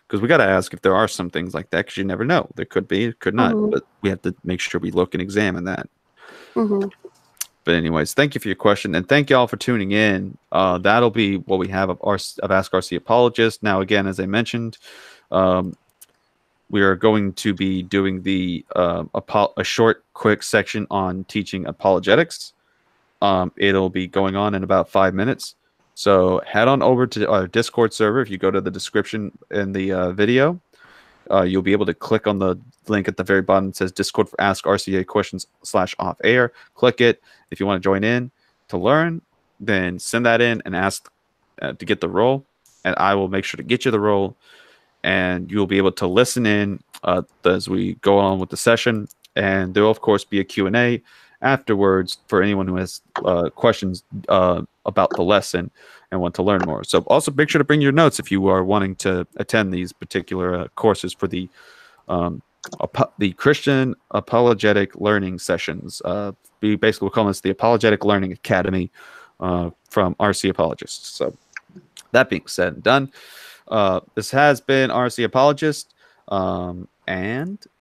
because we got to ask if there are some things like that, because you never know. There could be, it could not. Mm-hmm. But we have to make sure we look and examine that. Mm-hmm. But anyways, thank you for your question, and thank you all for tuning in. That'll be what we have of Ask RC Apologist. Now, again, as I mentioned, we are going to be doing the a short, quick section on teaching apologetics. It'll be going on in about 5 minutes. So head on over to our Discord server. If you go to the description in the video, you'll be able to click on the link at the very bottom. It says Discord for Ask RCA Questions /off air. Click it. If you want to join in to learn, then send that in and ask to get the role, and I will make sure to get you the role, and you'll be able to listen in as we go on with the session. And there will, of course, be a Q&A afterwards for anyone who has questions about the lesson and want to learn more. So also make sure to bring your notes if you are wanting to attend these particular courses for the Christian apologetic learning sessions. We basically will call this the Apologetic Learning Academy from RC Apologists. So that being said and done, this has been RC Apologist, and